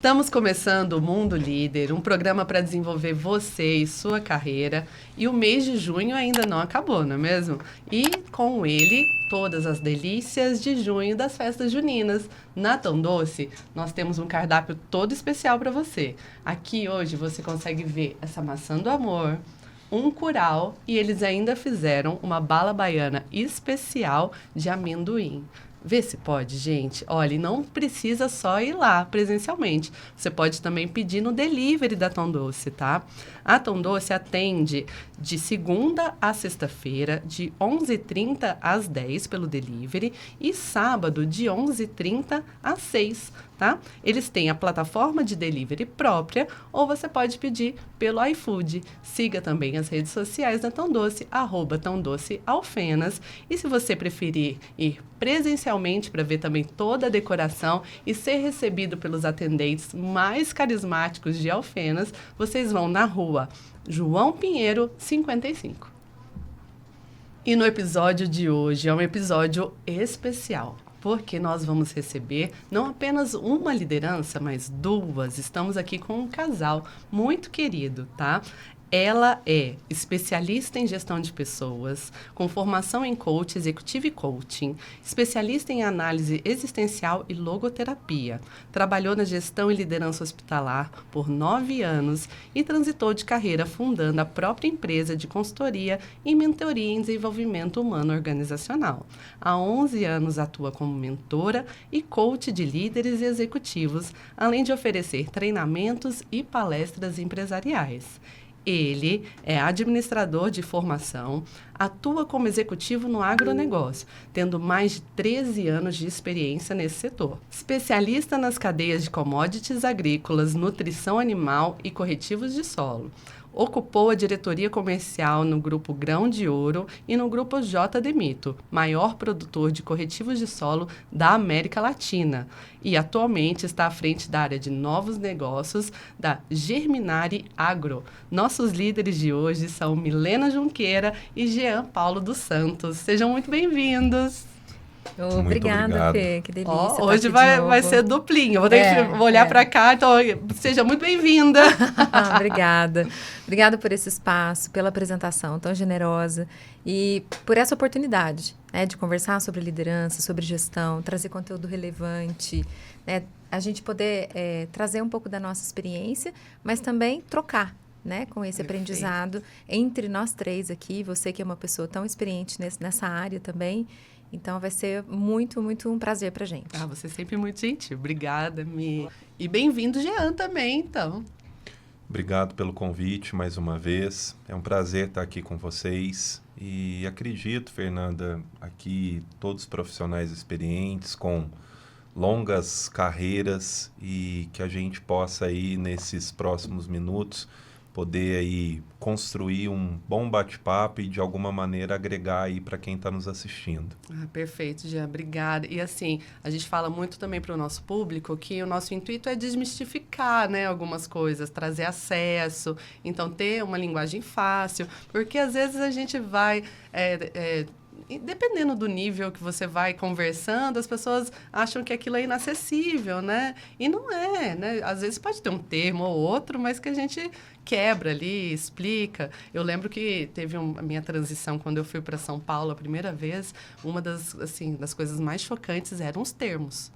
Estamos começando o Mundo Líder, um programa para desenvolver você e sua carreira. E o mês de junho ainda não acabou, não é mesmo? E com ele, todas as delícias de junho das festas juninas. Na Tão Doce, nós temos um cardápio todo especial para você. Aqui hoje você consegue ver essa maçã do amor, um curau e eles ainda fizeram uma bala baiana especial de amendoim. Vê se pode, gente. Olha, e não precisa só ir lá presencialmente. Você pode também pedir no delivery da Tão Doce, tá? A Tão Doce atende de segunda a sexta-feira, de 11h30 às 10 pelo delivery e sábado de 11h30 às 6, tá? Eles têm a plataforma de delivery própria ou você pode pedir pelo iFood. Siga também as redes sociais da Tão Doce, @tãodocealfenas. E se você preferir ir presencialmente para ver também toda a decoração e ser recebido pelos atendentes mais carismáticos de Alfenas, vocês vão na rua João Pinheiro, 55. E no episódio de hoje é um episódio especial, porque nós vamos receber não apenas uma liderança, mas duas. Estamos aqui com um casal muito querido, tá? Ela é especialista em gestão de pessoas, com formação em coach executivo e coaching, especialista em análise existencial e logoterapia. Trabalhou na gestão e liderança hospitalar por 9 anos e transitou de carreira fundando a própria empresa de consultoria e mentoria em desenvolvimento humano organizacional. Há 11 anos atua como mentora e coach de líderes e executivos, além de oferecer treinamentos e palestras empresariais. Ele é administrador de formação, atua como executivo no agronegócio, tendo mais de 13 anos de experiência nesse setor. Especialista nas cadeias de commodities agrícolas, nutrição animal e corretivos de solo. Ocupou a diretoria comercial no Grupo Grão de Ouro e no Grupo JD Mito, maior produtor de corretivos de solo da América Latina. E atualmente está à frente da área de novos negócios da Germinari Agro. Nossos líderes de hoje são Milena Junqueira e Jean Paulo dos Santos. Sejam muito bem-vindos. Obrigada, Fê, que delícia. Hoje vai ser duplinho. Vou olhar para cá, então seja muito bem-vinda. Obrigada. Obrigada por esse espaço, pela apresentação tão generosa e por essa oportunidade, né, de conversar sobre liderança, sobre gestão, trazer conteúdo relevante, né, a gente poder trazer um pouco da nossa experiência, mas também trocar, né, com esse aprendizado entre nós três aqui, você que é uma pessoa tão experiente nessa área também. Então, vai ser muito, muito um prazer pra gente. Você é sempre muito gentil. Obrigada, Mi. E bem-vindo, Jean, também, então. Obrigado pelo convite mais uma vez. É um prazer estar aqui com vocês. E acredito, Fernanda, aqui todos profissionais experientes, com longas carreiras e que a gente possa aí, nesses próximos minutos, poder aí construir um bom bate-papo e, de alguma maneira, agregar aí para quem está nos assistindo. Perfeito, Jean. Obrigada. E, assim, a gente fala muito também para o nosso público que o nosso intuito é desmistificar, né, algumas coisas, trazer acesso, então ter uma linguagem fácil, porque, às vezes, a gente vai... dependendo do nível que você vai conversando, as pessoas acham que aquilo é inacessível, né? E não é, né? Às vezes pode ter um termo ou outro, mas que a gente quebra ali, explica. Eu lembro que teve a minha transição quando eu fui para São Paulo a primeira vez, uma das coisas mais chocantes eram os termos.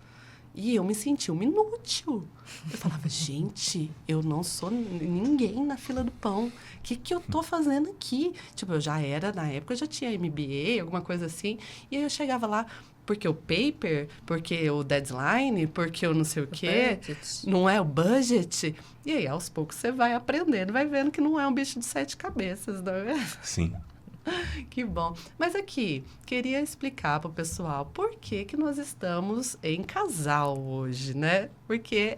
E eu me senti uma inútil. Eu falava, gente, eu não sou ninguém na fila do pão. O que eu tô fazendo aqui? Tipo, eu já era, na época, eu já tinha MBA, alguma coisa assim. E aí eu chegava lá, porque o paper, porque o deadline, porque o não sei o quê. Budget. Não é o budget. E aí, aos poucos, você vai aprendendo, vai vendo que não é um bicho de 7 cabeças, não é? Sim. Que bom. Mas aqui, queria explicar para o pessoal por que nós estamos em casal hoje, né? Porque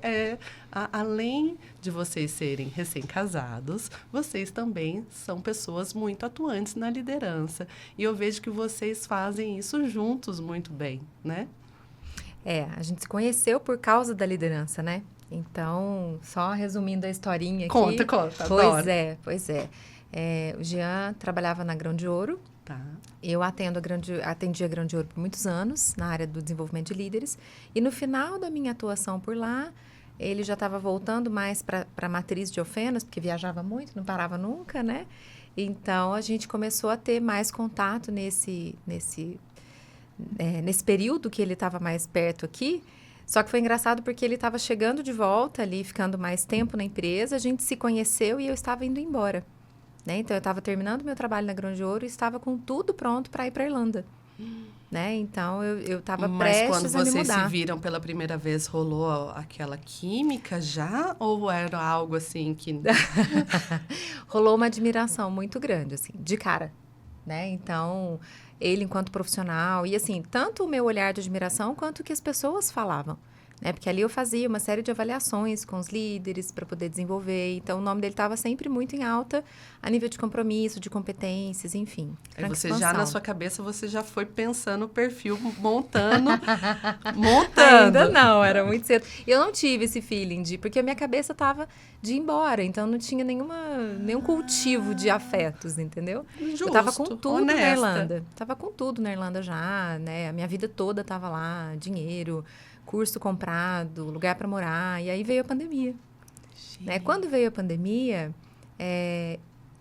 além de vocês serem recém-casados, vocês também são pessoas muito atuantes na liderança. E eu vejo que vocês fazem isso juntos muito bem, né? A gente se conheceu por causa da liderança, né? Então, só resumindo a historinha aqui. Conta, adoro. Pois é. O Jean trabalhava na Grão de Ouro. Tá. Eu atendi a Grão de Ouro por muitos anos, na área do desenvolvimento de líderes. E no final da minha atuação por lá, ele já estava voltando mais para a matriz de Alfenas, porque viajava muito, não parava nunca, né? Então, a gente começou a ter mais contato nesse período que ele estava mais perto aqui. Só que foi engraçado porque ele estava chegando de volta ali, ficando mais tempo na empresa, a gente se conheceu e eu estava indo embora, né? Então, eu estava terminando meu trabalho na Grão de Ouro e estava com tudo pronto para ir para Irlanda, né? Então, eu estava prestes a me mudar. Mas quando vocês se viram pela primeira vez, rolou aquela química já? Ou era algo assim que... Rolou uma admiração muito grande, assim, de cara, né? Então, ele enquanto profissional, e assim, tanto o meu olhar de admiração, quanto o que as pessoas falavam, né? Porque ali eu fazia uma série de avaliações com os líderes para poder desenvolver, então o nome dele estava sempre muito em alta, a nível de compromisso, de competências, enfim. Aí você já, na sua cabeça, você já foi pensando o perfil, montando. Ainda não, era muito cedo. Eu não tive esse feeling porque a minha cabeça estava de ir embora, então não tinha nenhum cultivo de afetos, entendeu? Justo, eu tava com tudo honesta. na Irlanda. Tava com tudo na Irlanda já, né? A minha vida toda tava lá, dinheiro, curso comprado, lugar para morar. E aí veio a pandemia. Né? Quando veio a pandemia,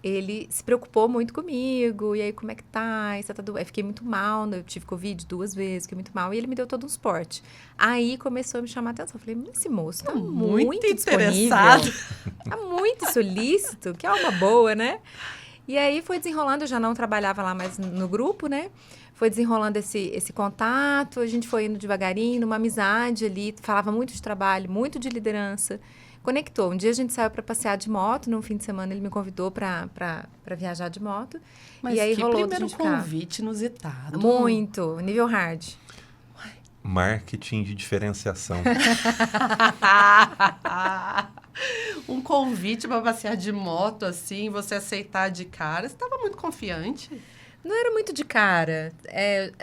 ele se preocupou muito comigo. E aí, como é que tá? Você tá doente? Fiquei muito mal. Eu tive Covid 2 vezes, fiquei muito mal. E ele me deu todo um suporte. Aí começou a me chamar a atenção. Eu falei, esse moço tá muito interessado. Tá muito solícito, que é uma boa, né? E aí foi desenrolando, eu já não trabalhava lá mais no grupo, né? Foi desenrolando esse contato, a gente foi indo devagarinho, numa amizade ali, falava muito de trabalho, muito de liderança. Conectou. Um dia a gente saiu para passear de moto, num fim de semana ele me convidou para viajar de moto. Mas e aí que rolou primeiro convite inusitado. Muito, nível hard. Marketing de diferenciação. Um convite para passear de moto, assim, você aceitar de cara. Você estava muito confiante? Não era muito de cara.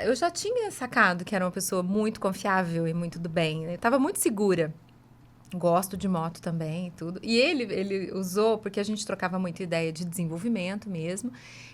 Eu já tinha sacado que era uma pessoa muito confiável e muito do bem. Eu estava muito segura. Gosto de moto também e tudo. E ele usou, porque a gente trocava muita ideia de desenvolvimento mesmo.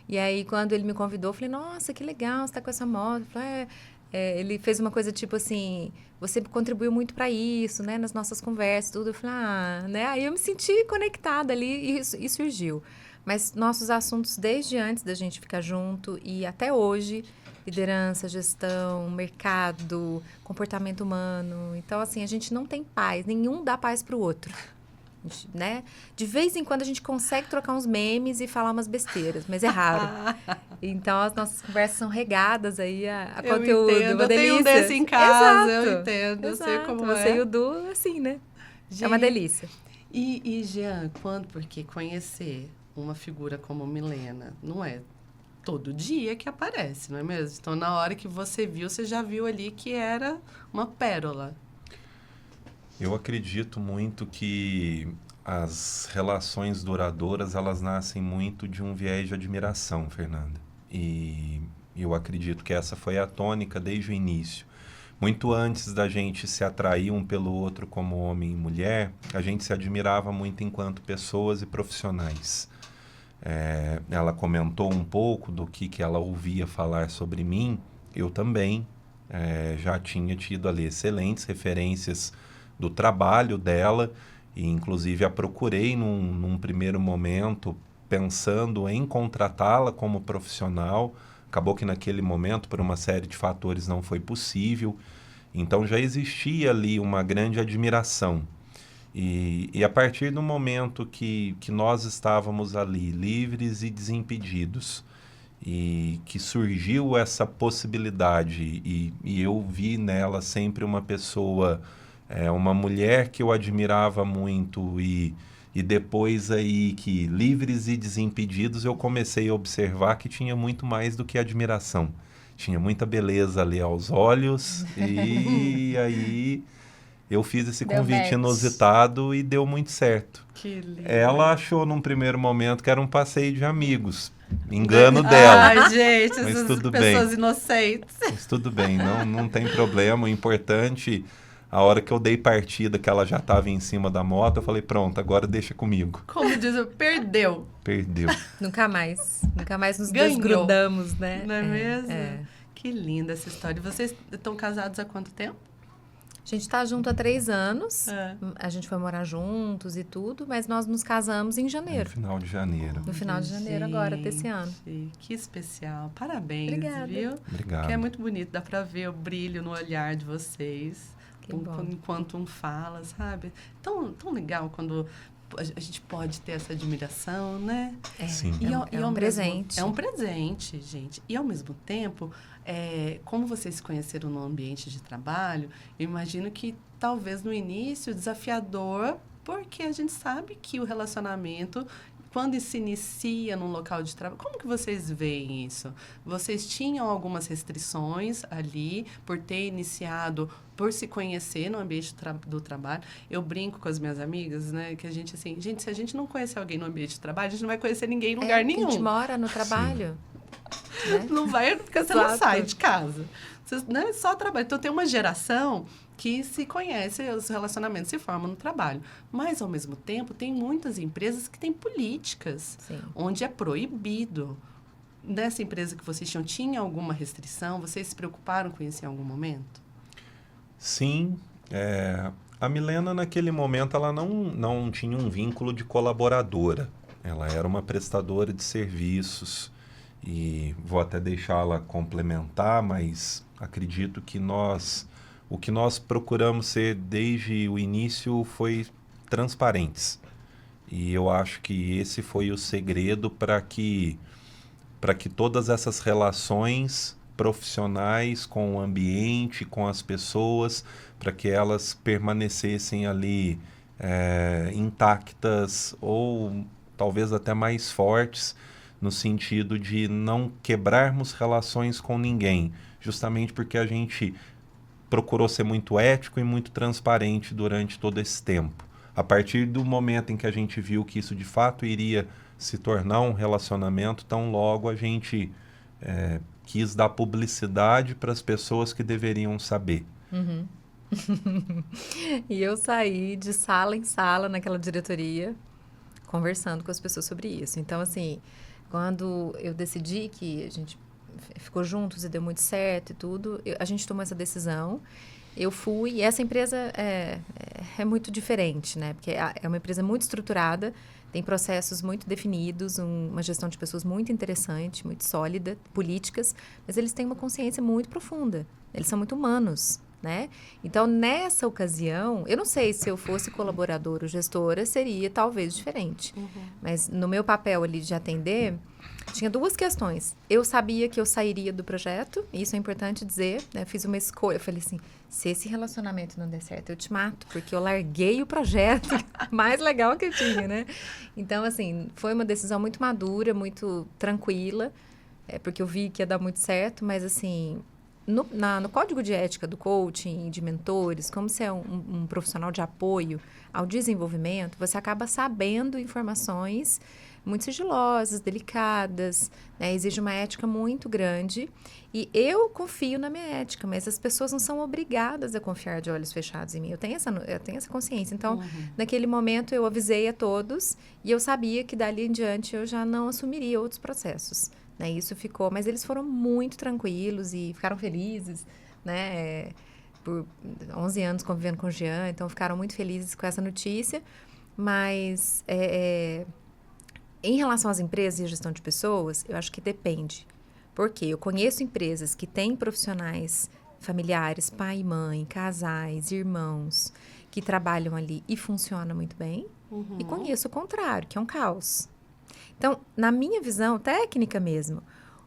E aí, quando ele me convidou, eu falei, nossa, que legal, você tá com essa moto. Eu falei, ele fez uma coisa tipo assim, você contribuiu muito para isso, né? Nas nossas conversas, tudo. Eu falei, né? Aí eu me senti conectada ali e surgiu. Mas nossos assuntos, desde antes da gente ficar junto e até hoje, liderança, gestão, mercado, comportamento humano. Então, assim, a gente não tem paz, nenhum dá paz para o outro, né? De vez em quando a gente consegue trocar uns memes e falar umas besteiras, mas é raro. Então, as nossas conversas são regadas aí a conteúdo. Entendo. Uma eu delícia. tenho um desse em casa, Exato. eu entendo, eu sei como Você é. e o Du, assim, né? Gente, é uma delícia. E Jean, porque conhecer uma figura como Milena não é todo dia que aparece, não é mesmo? Então, na hora que você viu, você já viu ali que era uma pérola. Eu acredito muito que as relações duradouras, elas nascem muito de um viés de admiração, Fernanda. E eu acredito que essa foi a tônica desde o início. Muito antes da gente se atrair um pelo outro como homem e mulher, a gente se admirava muito enquanto pessoas e profissionais. Ela comentou um pouco do que ela ouvia falar sobre mim. Eu também já tinha tido ali excelentes referências do trabalho dela e inclusive a procurei num primeiro momento pensando em contratá-la como profissional. Acabou que naquele momento, por uma série de fatores, não foi possível. Então já existia ali uma grande admiração. E a partir do momento que nós estávamos ali, livres e desimpedidos, e que surgiu essa possibilidade, e eu vi nela sempre uma pessoa, uma mulher que eu admirava muito, e depois aí que, livres e desimpedidos, eu comecei a observar que tinha muito mais do que admiração. Tinha muita beleza ali aos olhos, e aí eu fiz esse convite inusitado e deu muito certo. Que lindo. Ela achou num primeiro momento que era um passeio de amigos. Engano dela. Ai, gente, mas essas tudo pessoas bem. inocentes. Mas tudo bem, não tem problema. O importante, a hora que eu dei partida, que ela já estava em cima da moto, eu falei, pronto, agora deixa comigo. Como diz, perdeu. Perdeu. Nunca mais nos Ganhou. desgrudamos, né? Não é mesmo? Que linda essa história. E vocês estão casados há quanto tempo? gente está junto há 3 anos, É. a gente foi morar juntos e tudo, mas nós nos casamos em No janeiro. final de janeiro. No final de janeiro agora, desse ano. Gente, que especial. Parabéns, Obrigada. viu? Obrigado. Que é muito bonito, dá pra ver o brilho no olhar de vocês. Que bom. Enquanto um fala, sabe? Tão legal quando a gente pode ter essa admiração, né? Sim. É um presente. É um presente, gente. E, ao mesmo tempo, como vocês se conheceram no ambiente de trabalho, eu imagino que, talvez, no início, desafiador, porque a gente sabe que o relacionamento, quando se inicia num local de trabalho, como que vocês veem isso? Vocês tinham algumas restrições ali por ter iniciado, por se conhecer no ambiente do trabalho? Eu brinco com as minhas amigas, né? Que a gente, assim, gente, se a gente não conhecer alguém no ambiente de trabalho, a gente não vai conhecer ninguém em lugar nenhum. A gente mora no trabalho. Né? Não vai, porque você não Exato. sai de casa. Você, né, só trabalha. Então, tem uma geração que se conhece, os relacionamentos se formam no trabalho. Mas, ao mesmo tempo, tem muitas empresas que têm políticas, Sim. onde é proibido. Nessa empresa que vocês tinha alguma restrição? Vocês se preocuparam com isso em algum momento? Sim. A Milena, naquele momento, ela não tinha um vínculo de colaboradora. Ela era uma prestadora de serviços. E vou até deixá-la complementar, mas acredito que o que nós procuramos ser desde o início foi transparentes. E eu acho que esse foi o segredo para que todas essas relações profissionais com o ambiente, com as pessoas, para que elas permanecessem ali intactas ou talvez até mais fortes, no sentido de não quebrarmos relações com ninguém, justamente porque a gente procurou ser muito ético e muito transparente durante todo esse tempo. A partir do momento em que a gente viu que isso de fato iria se tornar um relacionamento, tão logo a gente quis dar publicidade para as pessoas que deveriam saber. Uhum. E eu saí de sala em sala naquela diretoria, conversando com as pessoas sobre isso. Então, assim, quando eu decidi que a gente ficou juntos e deu muito certo e tudo, a gente tomou essa decisão. Eu fui, e essa empresa é muito diferente, né? Porque é uma empresa muito estruturada, tem processos muito definidos, uma gestão de pessoas muito interessante, muito sólida, políticas, mas eles têm uma consciência muito profunda. Eles são muito humanos, né? Então, nessa ocasião, eu não sei se eu fosse colaboradora ou gestora, seria talvez diferente. Mas no meu papel ali de atender, tinha 2 questões. Eu sabia que eu sairia do projeto, isso é importante dizer, né? Fiz uma escolha, eu falei assim, se esse relacionamento não der certo, eu te mato, porque eu larguei o projeto mais legal que eu tinha, né? Então, assim, foi uma decisão muito madura, muito tranquila, porque eu vi que ia dar muito certo, mas assim, no código de ética do coaching, de mentores, como você é um profissional de apoio ao desenvolvimento, você acaba sabendo informações muito sigilosas, delicadas, né? Exige uma ética muito grande. E eu confio na minha ética, mas as pessoas não são obrigadas a confiar de olhos fechados em mim. Eu tenho essa consciência. Então, naquele momento, eu avisei a todos e eu sabia que dali em diante eu já não assumiria outros processos. Né? Isso ficou... Mas eles foram muito tranquilos e ficaram felizes, né? Por 11 anos convivendo com o Jean, então ficaram muito felizes com essa notícia. Mas... em relação às empresas e a gestão de pessoas, eu acho que depende. Porque eu conheço empresas que têm profissionais familiares, pai e mãe, casais, irmãos, que trabalham ali e funciona muito bem. E conheço o contrário, que é um caos. Então, na minha visão técnica mesmo,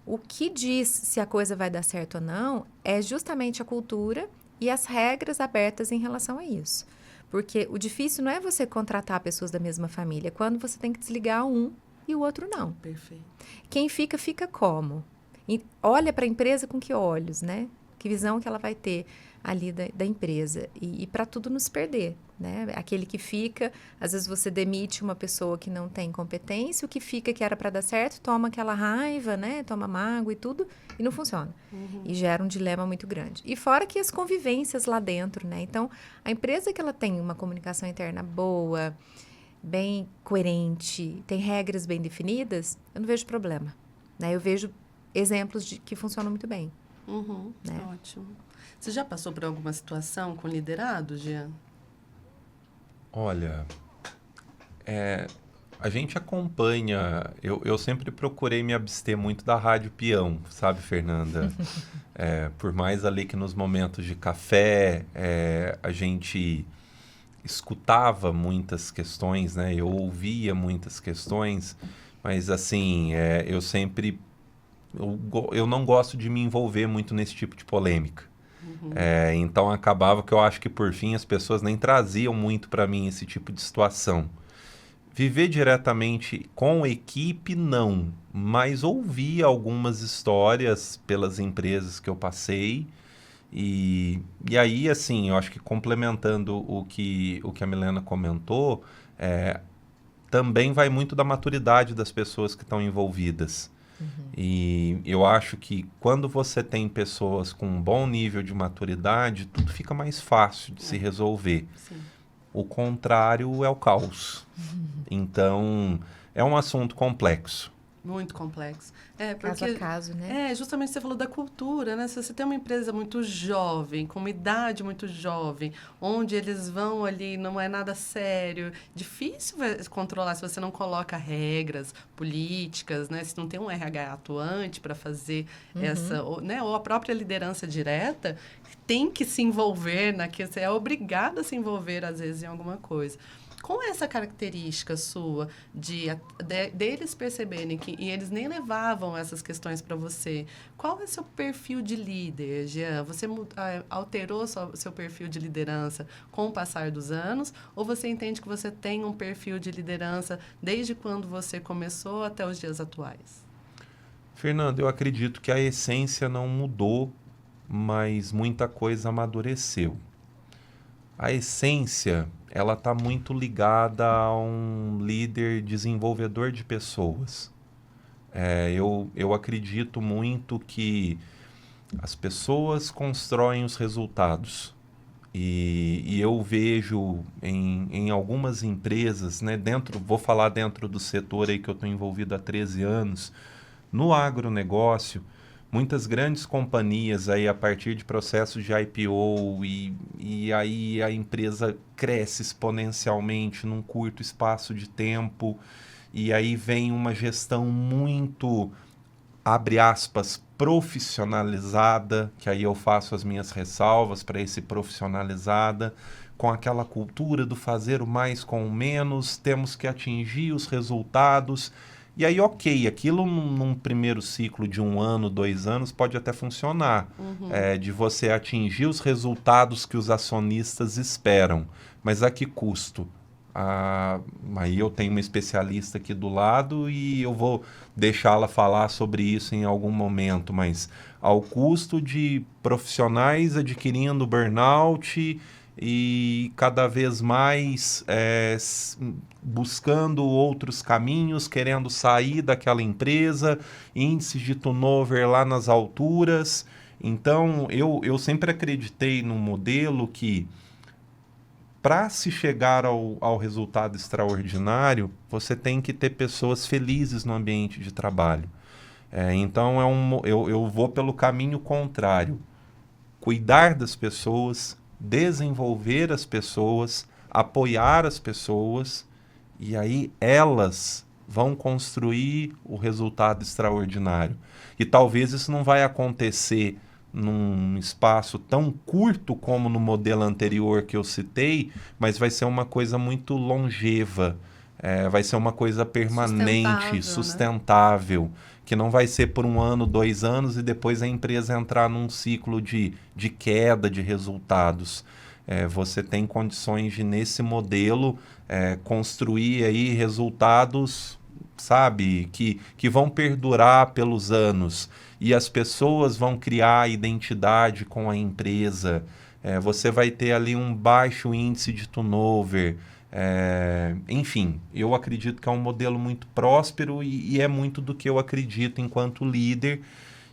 o que diz se a coisa vai dar certo ou não é justamente a cultura e as regras abertas em relação a isso. Porque o difícil não é você contratar pessoas da mesma família, é quando você tem que desligar um e o outro não. Perfeito. Quem fica, fica como? E olha para a empresa com que olhos, né? Que visão que ela vai ter ali da empresa. E para tudo não se perder, né? Aquele que fica, às vezes você demite uma pessoa que não tem competência, o que fica que era para dar certo, toma aquela raiva, né? Toma mágoa e tudo, e não funciona. E gera um dilema muito grande. E fora que as convivências lá dentro, né? Então, a empresa que ela tem uma comunicação interna boa, bem coerente, tem regras bem definidas, eu não vejo problema, né? Eu vejo exemplos que funcionam muito bem. né? Ótimo. Você já passou por alguma situação com liderado, Jean? Olha, a gente acompanha. Eu sempre procurei me abster muito da rádio peão, sabe, Fernanda? Por mais ali que nos momentos de café a gente escutava muitas questões, né? Eu ouvia muitas questões, mas assim, eu sempre. Eu não gosto de me envolver muito nesse tipo de polêmica. Então acabava que eu acho que por fim as pessoas nem traziam muito para mim esse tipo de situação. Viver diretamente com equipe, não, mas ouvi algumas histórias pelas empresas que eu passei e aí, assim, eu acho que complementando o que a Milena comentou, também vai muito da maturidade das pessoas que estão envolvidas. E eu acho que quando você tem pessoas com um bom nível de maturidade, tudo fica mais fácil de se resolver. Sim. O contrário é o caos. Então, é um assunto complexo. Muito complexo. Caso a caso, né? Justamente você falou da cultura, né? Se você tem uma empresa muito jovem, com uma idade muito jovem, onde eles vão ali, não é nada sério, difícil controlar se você não coloca regras, políticas, né? Se não tem um RH atuante para fazer essa, né? Ou a própria liderança direta tem que se envolver naquilo, você é obrigado a se envolver, às vezes, em alguma coisa. Com essa característica sua deles perceberem que e eles nem levavam essas questões para você, qual é o seu perfil de líder, Jean? Você alterou seu perfil de liderança com o passar dos anos ou você entende que você tem um perfil de liderança desde quando você começou até os dias atuais? Fernando, eu acredito que a essência não mudou, mas muita coisa amadureceu. A essência, ela está muito ligada a um líder desenvolvedor de pessoas. Eu acredito muito que as pessoas constroem os resultados. E eu vejo em algumas empresas, né, vou falar dentro do setor aí que eu estou envolvido há 13 anos, no agronegócio, muitas grandes companhias aí a partir de processos de IPO e aí a empresa cresce exponencialmente num curto espaço de tempo e aí vem uma gestão muito, abre aspas, profissionalizada, que aí eu faço as minhas ressalvas para esse profissionalizada, com aquela cultura do fazer o mais com o menos, temos que atingir os resultados. E aí, ok, aquilo num primeiro ciclo de 1 ano, 2 anos, pode até funcionar, de você atingir os resultados que os acionistas esperam, mas a que custo? Aí eu tenho uma especialista aqui do lado e eu vou deixá-la falar sobre isso em algum momento, mas ao custo de profissionais adquirindo burnout e cada vez mais buscando outros caminhos, querendo sair daquela empresa, índices de turnover lá nas alturas. Então, eu sempre acreditei num modelo que, para se chegar ao resultado extraordinário, você tem que ter pessoas felizes no ambiente de trabalho. Então, eu vou pelo caminho contrário. Cuidar das pessoas, desenvolver as pessoas, apoiar as pessoas, e aí elas vão construir o resultado extraordinário. E talvez isso não vai acontecer num espaço tão curto como no modelo anterior que eu citei, mas vai ser uma coisa muito longeva, vai ser uma coisa permanente, sustentável, que não vai ser por 1 ano, 2 anos e depois a empresa entrar num ciclo de queda de resultados. Você tem condições de, nesse modelo, construir aí resultados, sabe, que vão perdurar pelos anos. E as pessoas vão criar identidade com a empresa. Você vai ter ali um baixo índice de turnover. Enfim, eu acredito que é um modelo muito próspero e é muito do que eu acredito enquanto líder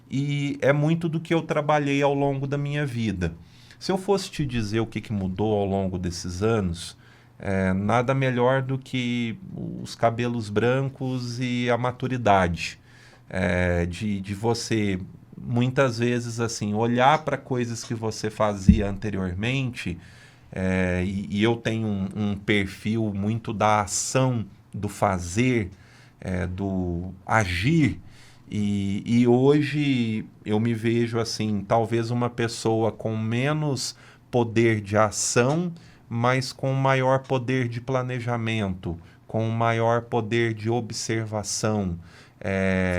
e é muito do que eu trabalhei ao longo da minha vida. Se eu fosse te dizer o que mudou ao longo desses anos, nada melhor do que os cabelos brancos e a maturidade. De você muitas vezes, assim, olhar para coisas que você fazia anteriormente, e eu tenho um perfil muito da ação, do fazer, do agir, e hoje eu me vejo assim, talvez uma pessoa com menos poder de ação, mas com maior poder de planejamento, com maior poder de observação.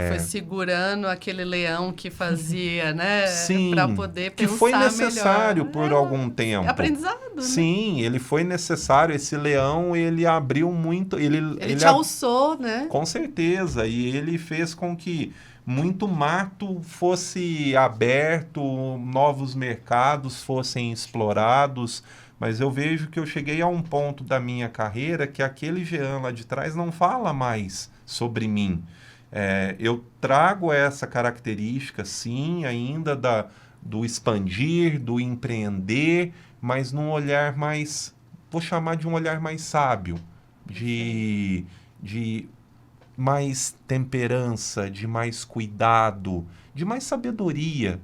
Foi segurando aquele leão que fazia, né? Sim, para poder que pensar foi necessário melhor. por algum tempo. Aprendizado, né? Sim, ele foi necessário. Esse leão, ele abriu muito... Ele te alçou, né? Com certeza. E ele fez com que muito mato fosse aberto, novos mercados fossem explorados. Mas eu vejo que eu cheguei a um ponto da minha carreira que aquele Jean lá de trás não fala mais sobre mim. Eu trago essa característica, sim, ainda do expandir, do empreender, mas num olhar mais, vou chamar de um olhar mais sábio, de mais temperança, de mais cuidado, de mais sabedoria,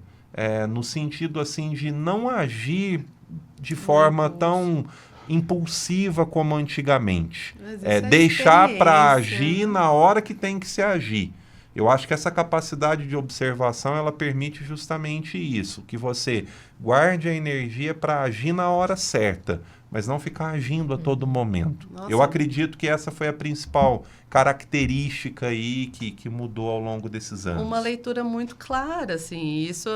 no sentido assim de não agir de forma tão impulsiva como antigamente. Deixar para agir na hora que tem que se agir. Eu acho que essa capacidade de observação, ela permite justamente isso, que você guarde a energia para agir na hora certa, mas não ficar agindo a todo momento. Nossa. Eu acredito que essa foi a principal característica aí que mudou ao longo desses anos. Uma leitura muito clara, assim, isso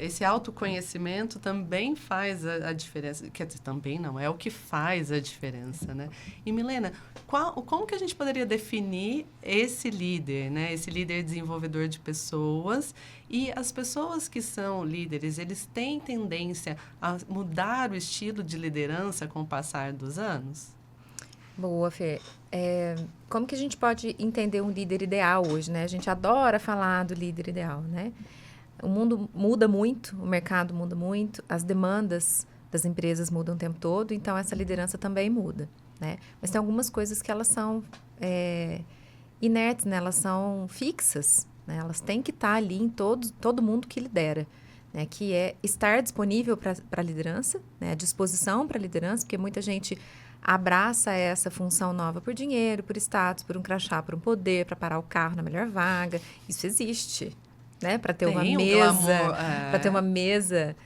esse autoconhecimento também faz a diferença, quer dizer, também não, é o que faz a diferença, né? E Milena, como que a gente poderia definir esse líder, né? Esse líder desenvolvedor de pessoas, e as pessoas que são líderes, eles têm tendência a mudar o estilo de liderança com o passar dos anos? Boa, Fê. Como que a gente pode entender um líder ideal hoje, né? A gente adora falar do líder ideal, né? O mundo muda muito, o mercado muda muito, as demandas das empresas mudam o tempo todo, então essa liderança também muda, né? Mas tem algumas coisas que elas são inertes, né? Elas são fixas, né? Elas têm que estar ali em todo mundo que lidera, né? Que é estar disponível para a liderança, né? A disposição para a liderança, porque muita gente abraça essa função nova por dinheiro, por status, por um crachá, por um poder, para parar o carro na melhor vaga. Isso existe, né? Para ter uma mesa, para ter uma mesa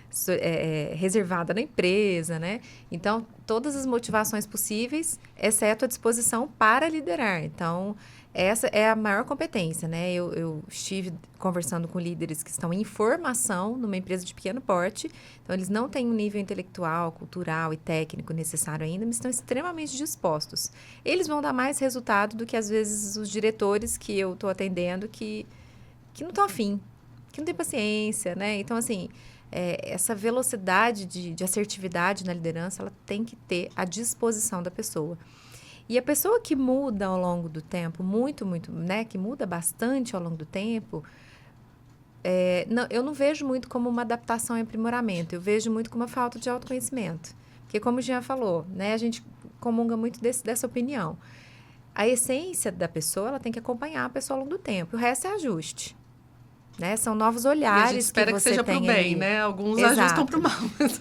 reservada na empresa, né? Então, todas as motivações possíveis, exceto a disposição para liderar. Então, essa é a maior competência, né? Eu estive conversando com líderes que estão em formação numa empresa de pequeno porte, então eles não têm um nível intelectual, cultural e técnico necessário ainda, mas estão extremamente dispostos. Eles vão dar mais resultado do que, às vezes, os diretores que eu estou atendendo que não estão afim, que não têm paciência, né? Então, assim, essa velocidade de assertividade na liderança, ela tem que ter a disposição da pessoa. E a pessoa que muda ao longo do tempo, muito, né, que muda bastante ao longo do tempo, eu não vejo muito como uma adaptação e aprimoramento, eu vejo muito como uma falta de autoconhecimento. Porque, como o Jean falou, né, a gente comunga muito dessa opinião. A essência da pessoa, ela tem que acompanhar a pessoa ao longo do tempo, o resto é ajuste. Né? São novos olhares que você tem. Espera que seja para o bem, né? Alguns Exato. ajustam para o mal.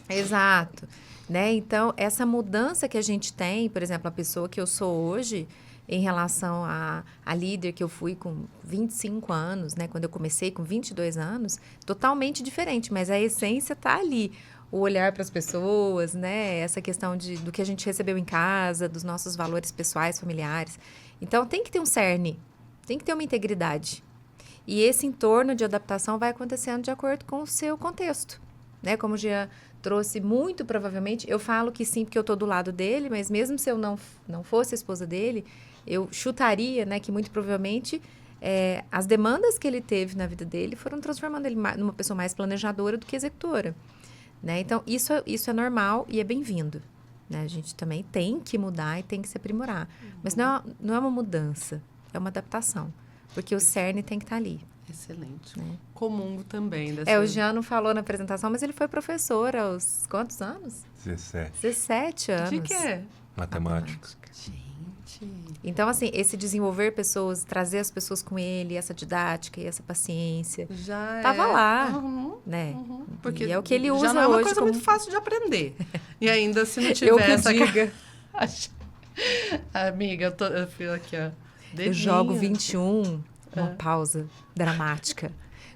Exato. Né? Então, essa mudança que a gente tem, por exemplo, a pessoa que eu sou hoje, em relação a líder que eu fui com 25 anos, né? Quando eu comecei com 22 anos, totalmente diferente, mas a essência está ali. O olhar para as pessoas, né? Essa questão do que a gente recebeu em casa, dos nossos valores pessoais, familiares. Então, tem que ter um cerne, tem que ter uma integridade. E esse entorno de adaptação vai acontecendo de acordo com o seu contexto, né? Como já trouxe, muito provavelmente, eu falo que sim, porque eu estou do lado dele, mas mesmo se eu não fosse a esposa dele, eu chutaria, né, que muito provavelmente as demandas que ele teve na vida dele foram transformando ele numa pessoa mais planejadora do que executora, né? Então, isso é normal e é bem-vindo, né? A gente também tem que mudar e tem que se aprimorar. Mas não é uma mudança, é uma adaptação, porque o cerne tem que estar ali. Excelente. Né? Comungo também. O Jean não falou na apresentação, mas ele foi professor aos quantos anos? 17. 17 anos. De quê? Matemática. Gente. Então, assim, esse desenvolver pessoas, trazer as pessoas com ele, essa didática e essa paciência, Já tava é. lá, Uhum, né? uhum. Porque E é o que ele usa já não é uma hoje coisa como... muito fácil de aprender. E ainda se não tiver Eu que essa... diga. Amiga, eu fui aqui, ó. Eu jogo Dedinho. 21, uma pausa dramática.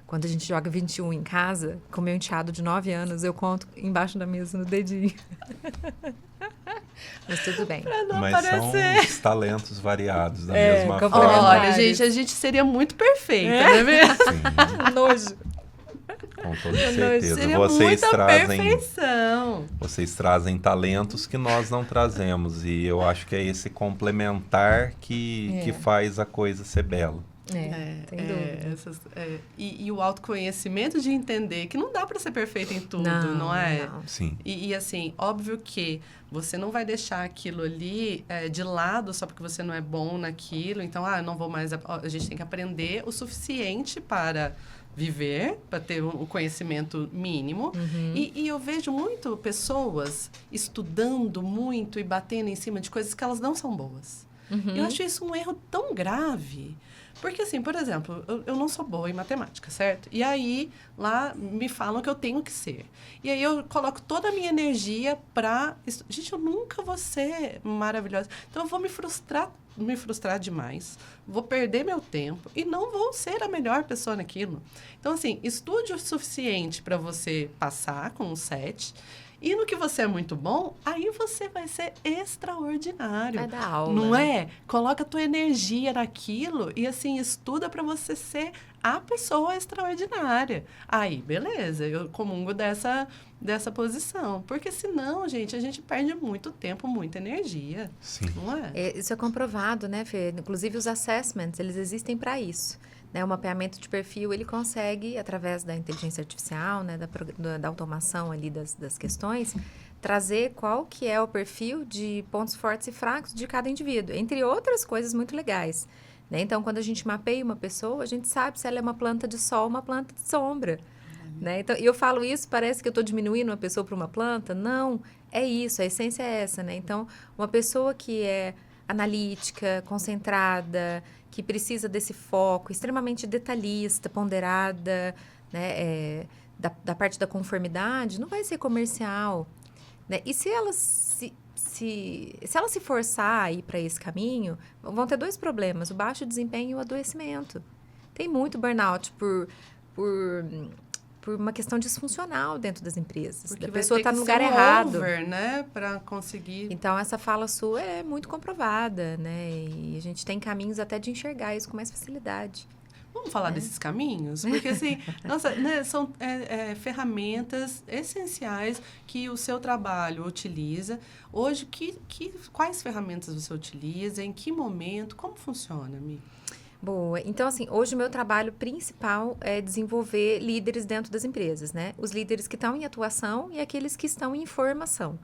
Quando a gente joga 21 em casa, com meu enteado de 9 anos, eu conto embaixo da mesa no dedinho. Mas tudo bem. Pra não Mas aparecer. são os talentos variados da É, mesma complementares. forma. Olha, gente, a gente seria muito perfeita, não é mesmo? Sim, Nojo. com toda certeza. Seria Vocês muita trazem, perfeição. vocês trazem talentos que nós não trazemos. E eu acho que é esse complementar que faz a coisa ser bela. Sem dúvida. E o autoconhecimento de entender que não dá para ser perfeito em tudo, não é? Não. Sim. E assim, óbvio que você não vai deixar aquilo ali de lado só porque você não é bom naquilo. Então, eu não vou mais... A gente tem que aprender o suficiente para viver, para ter o conhecimento mínimo. E eu vejo muito pessoas estudando muito e batendo em cima de coisas que elas não são boas. Eu acho isso um erro tão grave. Porque, assim, por exemplo, eu não sou boa em matemática, certo? E aí, lá me falam que eu tenho que ser. E aí, eu coloco toda a minha energia pra... Gente, eu nunca vou ser maravilhosa. Então, eu vou me frustrar demais. Vou perder meu tempo e não vou ser a melhor pessoa naquilo. Então, assim, estude o suficiente para você passar com um 7. E no que você é muito bom, aí você vai ser extraordinário. Vai dar aula. Não é? Coloca a tua energia naquilo e, assim, estuda para você ser a pessoa extraordinária. Aí, beleza, eu comungo dessa posição. Porque senão, gente, a gente perde muito tempo, muita energia. Sim. Não é? Isso é comprovado, né, Fê? Inclusive, os assessments, eles existem para isso. Né? O mapeamento de perfil, ele consegue, através da inteligência artificial, né, da automação ali das questões, trazer qual que é o perfil de pontos fortes e fracos de cada indivíduo, entre outras coisas muito legais. Né? Então, quando a gente mapeia uma pessoa, a gente sabe se ela é uma planta de sol ou uma planta de sombra. Né? Então, e eu falo isso, parece que eu estou diminuindo uma pessoa para uma planta. Não, é isso, a essência é essa. Né? Então, uma pessoa que é analítica, concentrada, que precisa desse foco, extremamente detalhista, ponderada, né, da parte da conformidade, não vai ser comercial. Né? E se ela se ela se forçar a ir para esse caminho, vão ter 2 problemas, o baixo desempenho e o adoecimento. Tem muito burnout por uma questão disfuncional dentro das empresas. Porque a pessoa está no lugar ser um errado. over, né? Para conseguir... Então, essa fala sua é muito comprovada, né? E a gente tem caminhos até de enxergar isso com mais facilidade. Vamos falar desses caminhos? Porque, assim, nossa, né, são ferramentas essenciais que o seu trabalho utiliza. Hoje, quais ferramentas você utiliza? Em que momento? Como funciona, Mi? Boa. Então, assim, hoje o meu trabalho principal é desenvolver líderes dentro das empresas, né? Os líderes que estão em atuação e aqueles que estão em formação.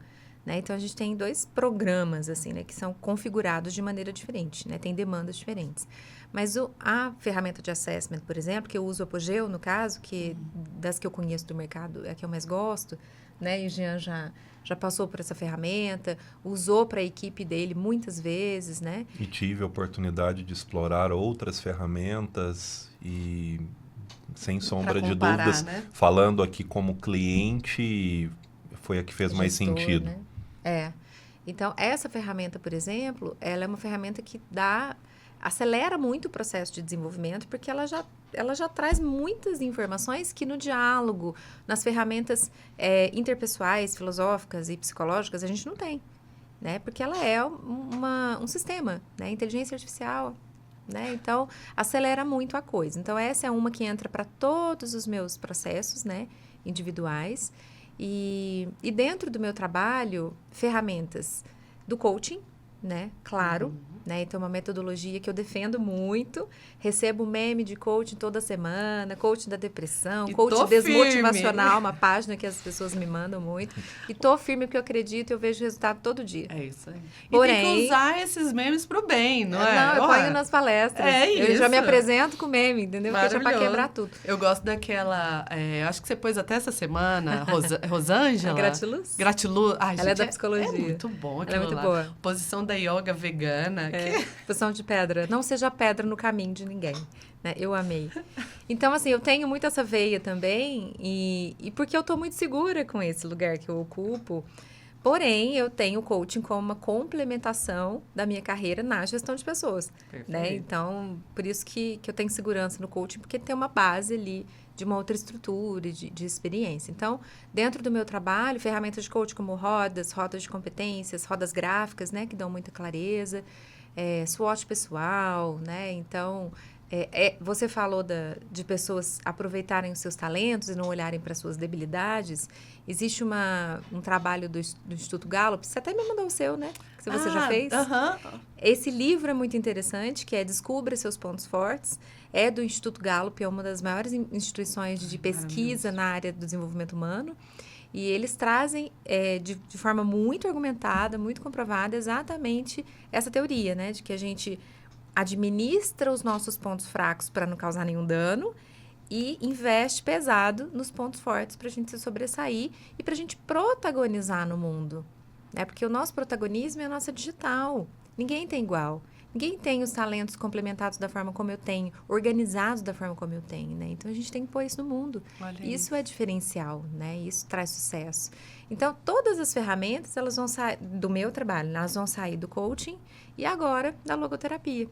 Né? Então, a gente tem 2 programas, assim, né? Que são configurados de maneira diferente, né? Tem demandas diferentes. Mas a ferramenta de assessment, por exemplo, que eu uso o Apogeu, no caso, que das que eu conheço do mercado é a que eu mais gosto, né? E o Jean já passou por essa ferramenta, usou para a equipe dele muitas vezes, né? E tive a oportunidade de explorar outras ferramentas e, sem sombra de dúvidas, né? falando aqui como cliente, foi a que fez mais Gestor, sentido. Né? Então, essa ferramenta, por exemplo, ela é uma ferramenta que acelera muito o processo de desenvolvimento, porque ela já traz muitas informações que no diálogo, nas ferramentas interpessoais, filosóficas e psicológicas, a gente não tem. Né? Porque ela é um sistema, né? Inteligência artificial. Né? Então, acelera muito a coisa. Então, essa é uma que entra para todos os meus processos, né? Individuais. E dentro do meu trabalho, ferramentas do coaching, né? Claro. Né? Então, uma metodologia que eu defendo muito. Recebo meme de coaching toda semana, coaching da depressão, e coaching desmotivacional, firme. uma página que as pessoas me mandam muito. E tô firme porque eu acredito e eu vejo resultado todo dia. É isso aí. Porém, e tem que usar esses memes pro bem, não é? Não, eu ponho nas palestras. Eu já me apresento com meme, entendeu? Porque já pra quebrar tudo. Eu gosto daquela... acho que você pôs até essa semana, Rosângela. A Gratiluz? Gratiluz. Ai, ela gente, é da psicologia. É muito bom aquilo Ela é muito lá. boa. Posição da yoga vegana. Posição de pedra. Não seja pedra no caminho de ninguém. Né? Eu amei. Então, assim, eu tenho muito essa veia também, e porque eu estou muito segura com esse lugar que eu ocupo. Porém, eu tenho o coaching como uma complementação da minha carreira na gestão de pessoas. Né? Então, por isso que eu tenho segurança no coaching, porque tem uma base ali de uma outra estrutura, de experiência. Então, dentro do meu trabalho, ferramentas de coaching como rodas de competências, rodas gráficas, né, que dão muita clareza, SWOT pessoal, né? Então, você falou de pessoas aproveitarem os seus talentos e não olharem para suas debilidades. Existe um trabalho do Instituto Gallup, você até me mandou o seu, né? Que você já fez. Esse livro é muito interessante, que é Descubra Seus Pontos Fortes. É do Instituto Gallup, é uma das maiores instituições de pesquisa na área do desenvolvimento humano. E eles trazem, de forma muito argumentada, muito comprovada, exatamente essa teoria, né? De que a gente administra os nossos pontos fracos para não causar nenhum dano e investe pesado nos pontos fortes para a gente se sobressair e para a gente protagonizar no mundo. Né? Porque o nosso protagonismo é a nossa digital. Ninguém tem igual. Ninguém tem os talentos complementados da forma como eu tenho, organizados da forma como eu tenho, né? Então, a gente tem que pôr isso no mundo. Isso é diferencial, né? Isso traz sucesso. Então, todas as ferramentas, elas vão sair do meu trabalho, elas vão sair do coaching e agora da logoterapia,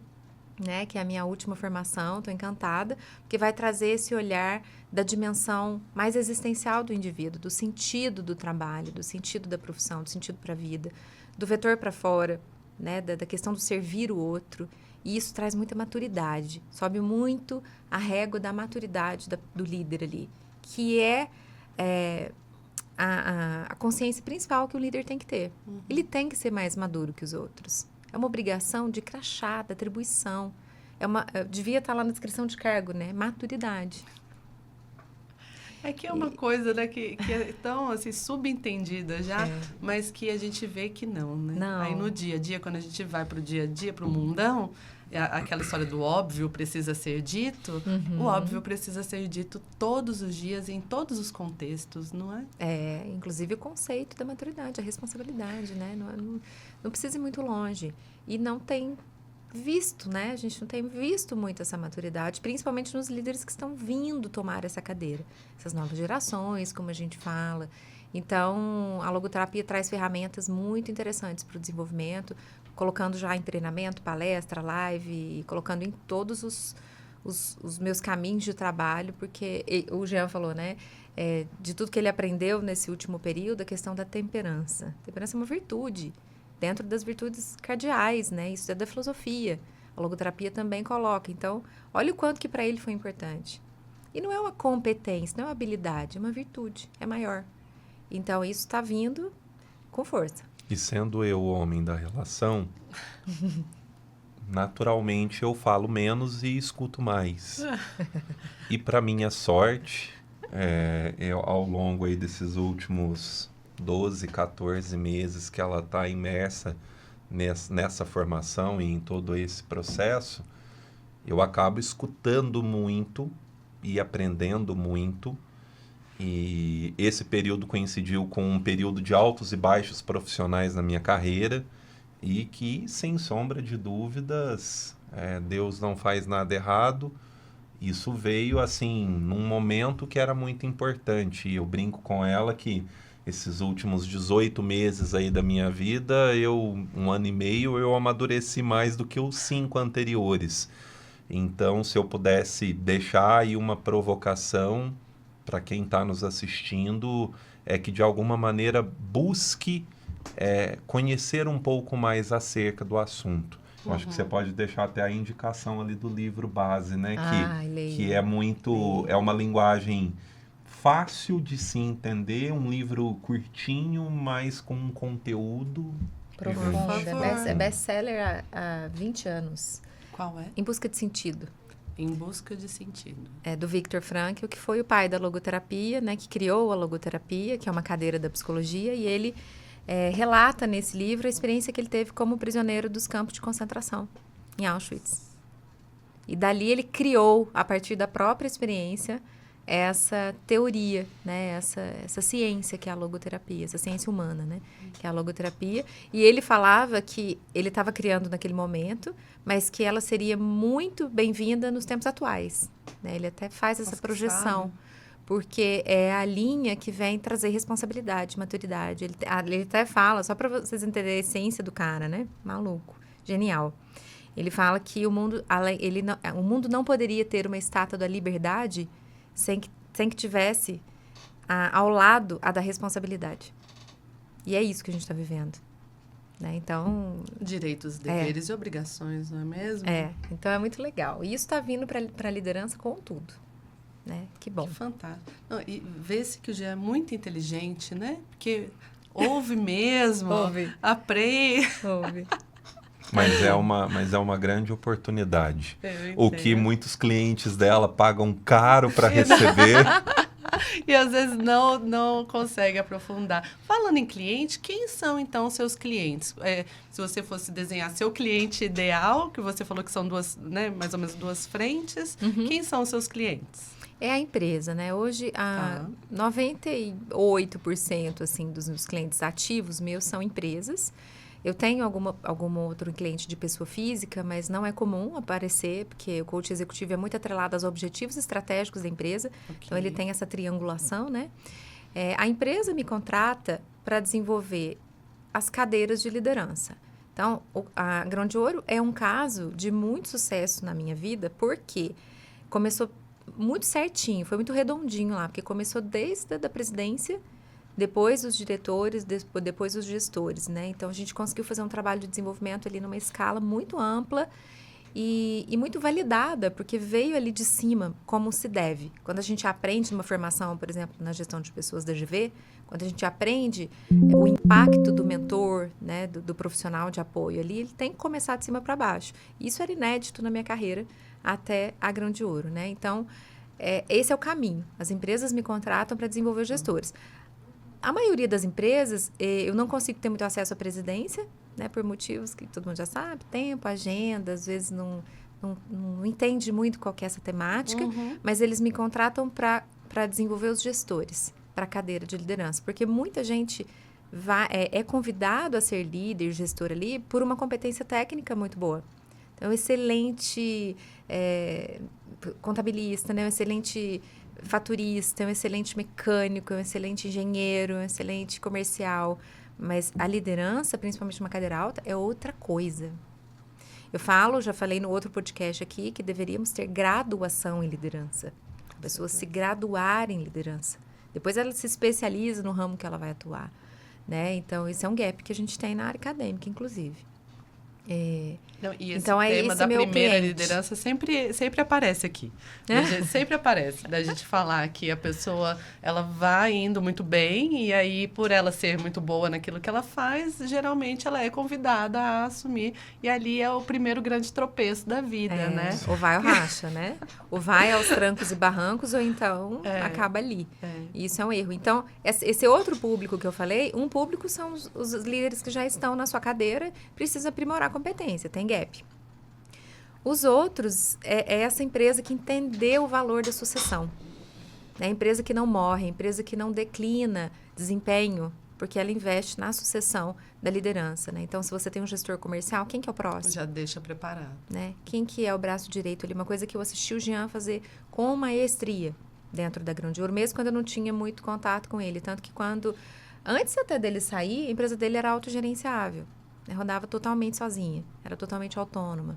né? Que é a minha última formação, estou encantada, porque vai trazer esse olhar da dimensão mais existencial do indivíduo, do sentido do trabalho, do sentido da profissão, do sentido para a vida, do vetor para fora, né, da questão do servir o outro, e isso traz muita maturidade, sobe muito a régua da maturidade do líder ali, que é a consciência principal que o líder tem que ter. Ele tem que ser mais maduro que os outros. É uma obrigação de crachá, de atribuição. Devia estar lá na descrição de cargo, né? Maturidade. É que é uma coisa, né, que é tão, assim, subentendida já, mas que a gente vê que não, né? Não. Aí no dia a dia, quando a gente vai pro dia a dia, pro mundão, aquela história do óbvio precisa ser dito, o óbvio precisa ser dito todos os dias, em todos os contextos, não é? Inclusive o conceito da maturidade, a responsabilidade, né? Não precisa ir muito longe. E não tem visto, né? A gente não tem visto muito essa maturidade, principalmente nos líderes que estão vindo tomar essa cadeira. Essas novas gerações, como a gente fala. Então, a logoterapia traz ferramentas muito interessantes para o desenvolvimento, colocando já em treinamento, palestra, live, colocando em todos os meus caminhos de trabalho, porque o Jean falou, né? De tudo que ele aprendeu nesse último período, a questão da temperança. A temperança é uma virtude, dentro das virtudes cardeais, né? Isso é da filosofia. A logoterapia também coloca. Então, olha o quanto que para ele foi importante. E não é uma competência, não é uma habilidade, é uma virtude, é maior. Então, isso está vindo com força. E sendo eu o homem da relação, naturalmente eu falo menos e escuto mais. E para minha sorte, ao longo aí desses últimos 12, 14 meses que ela está imersa nessa formação e em todo esse processo, eu acabo escutando muito e aprendendo muito. E esse período coincidiu com um período de altos e baixos profissionais na minha carreira e que, sem sombra de dúvidas, Deus não faz nada errado. Isso veio, assim, num momento que era muito importante. E eu brinco com ela que esses últimos 18 meses aí da minha vida, 1 ano e meio, eu amadureci mais do que os 5 anteriores. Então, se eu pudesse deixar aí uma provocação para quem está nos assistindo, é que de alguma maneira busque conhecer um pouco mais acerca do assunto. Eu acho que você pode deixar até a indicação ali do livro base, né? Que é muito... É uma linguagem fácil de se entender, um livro curtinho, mas com um conteúdo profundo. É best-seller há 20 anos. Qual é? Em Busca de Sentido. Em Busca de Sentido. É do Viktor Frankl, que foi o pai da logoterapia, né? Que criou a logoterapia, que é uma cadeira da psicologia, e ele relata nesse livro a experiência que ele teve como prisioneiro dos campos de concentração em Auschwitz. E dali ele criou, a partir da própria experiência, essa teoria, né? Essa ciência que é a logoterapia, essa ciência humana, né? Que é a logoterapia. E ele falava que ele estava criando naquele momento, mas que ela seria muito bem-vinda nos tempos atuais, né? Ele até faz essa projeção, porque é a linha que vem trazer responsabilidade, maturidade. Ele até fala, só para vocês entenderem a essência do cara, né? Maluco, genial. Ele fala que o mundo não poderia ter uma estátua da liberdade sem que tivesse ao lado a da responsabilidade. E é isso que a gente está vivendo. Né? Então... Direitos, deveres e obrigações, não é mesmo? Então é muito legal. E isso está vindo para a liderança com tudo. Né? Que bom. Que fantástico. Não, e vê-se que o Jean é muito inteligente, né? Porque ouve mesmo, aprende. Ouve. Mas é uma grande oportunidade. O que muitos clientes dela pagam caro para receber. E às vezes não consegue aprofundar. Falando em cliente, quem são então seus clientes? Se você fosse desenhar seu cliente ideal, que você falou que são duas, né, mais ou menos duas frentes, quem são os seus clientes? É a empresa, né? Hoje, 98% assim, dos meus clientes ativos meus são empresas. Eu tenho algum outro cliente de pessoa física, mas não é comum aparecer, porque o coach executivo é muito atrelado aos objetivos estratégicos da empresa. Okay. Então, ele tem essa triangulação, né? A empresa me contrata para desenvolver as cadeiras de liderança. Então, a Grão de Ouro é um caso de muito sucesso na minha vida, porque começou muito certinho, foi muito redondinho lá, porque começou desde a presidência, depois os diretores, depois os gestores, né? Então, a gente conseguiu fazer um trabalho de desenvolvimento ali numa escala muito ampla e muito validada, porque veio ali de cima, como se deve. Quando a gente aprende numa formação, por exemplo, na gestão de pessoas da GV, quando a gente aprende o impacto do mentor, né, do profissional de apoio ali, ele tem que começar de cima para baixo. Isso era inédito na minha carreira até a Grão de Ouro, né? Então, esse é o caminho. As empresas me contratam para desenvolver os gestores. A maioria das empresas, eu não consigo ter muito acesso à presidência, né, por motivos que todo mundo já sabe, tempo, agenda, às vezes não entende muito qual que é essa temática, mas eles me contratam para desenvolver os gestores, para a cadeira de liderança, porque muita gente é convidado a ser líder, gestor ali, por uma competência técnica muito boa. Então, excelente contabilista, né, um excelente faturista, um excelente mecânico, um excelente engenheiro, um excelente comercial. Mas a liderança, principalmente uma cadeira alta, é outra coisa. Já falei no outro podcast aqui, que deveríamos ter graduação em liderança. Pessoas se graduarem em liderança. Depois ela se especializa no ramo que ela vai atuar. Né? Então, esse é um gap que a gente tem na área acadêmica, inclusive. Não, e esse então, tema da primeira cliente. liderança sempre aparece aqui. Sempre aparece. Da gente falar que a pessoa ela vai indo muito bem e aí, por ela ser muito boa naquilo que ela faz, geralmente ela é convidada a assumir. E ali é o primeiro grande tropeço da vida, né? Ou vai ou racha, né? Ou vai aos trancos e barrancos, ou então acaba ali. Isso é um erro. Então, esse outro público que eu falei, um público são os líderes que já estão na sua cadeira, precisa aprimorar a competência, tem gap. Os outros é essa empresa que entendeu o valor da sucessão. É a empresa que não morre, a empresa que não declina desempenho, porque ela investe na sucessão da liderança. Né? Então, se você tem um gestor comercial, quem que é o próximo? Já deixa preparado. Né? Quem que é o braço direito ali? Uma coisa que eu assisti o Jean fazer com maestria dentro da Grão de Ouro, mesmo quando eu não tinha muito contato com ele. Tanto que antes até dele sair, a empresa dele era autogerenciável. Rodava totalmente sozinha, era totalmente autônoma,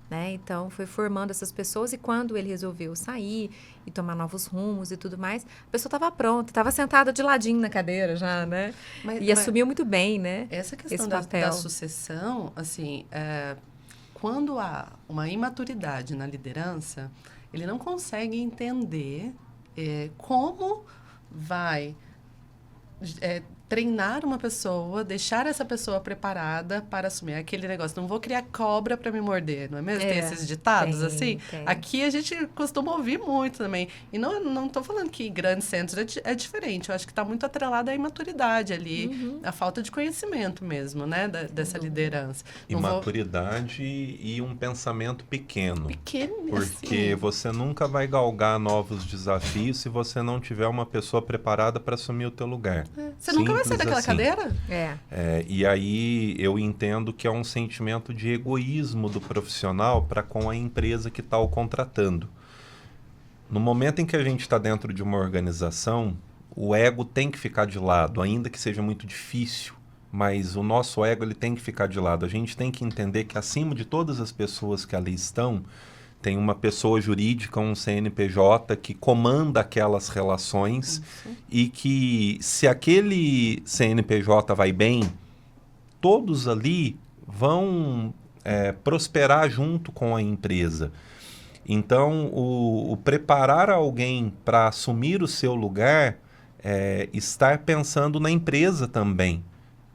né? Então, foi formando essas pessoas e quando ele resolveu sair e tomar novos rumos e tudo mais, a pessoa estava pronta, estava sentada de ladinho na cadeira já, né? E assumiu muito bem, né? Essa questão da sucessão, assim, quando há uma imaturidade na liderança, ele não consegue entender como vai treinar uma pessoa, deixar essa pessoa preparada para assumir aquele negócio. Não vou criar cobra para me morder, não é mesmo? Tem esses ditados assim? Tem. Aqui a gente costuma ouvir muito também. E não estou falando que grandes centros é diferente. Eu acho que está muito atrelada à imaturidade ali, a falta de conhecimento mesmo, né? Dessa liderança. Imaturidade e um pensamento pequeno. Pequeno, porque assim. você nunca vai galgar novos desafios se você não tiver uma pessoa preparada para assumir o teu lugar. Você nunca vai sair daquela cadeira? E aí eu entendo que é um sentimento de egoísmo do profissional para com a empresa que está o contratando. No momento em que a gente está dentro de uma organização, o ego tem que ficar de lado, ainda que seja muito difícil, mas o nosso ego ele tem que ficar de lado. A gente tem que entender que acima de todas as pessoas que ali estão, tem uma pessoa jurídica, um CNPJ, que comanda aquelas relações e que, se aquele CNPJ vai bem, todos ali vão prosperar junto com a empresa. Então, o preparar alguém para assumir o seu lugar é estar pensando na empresa também.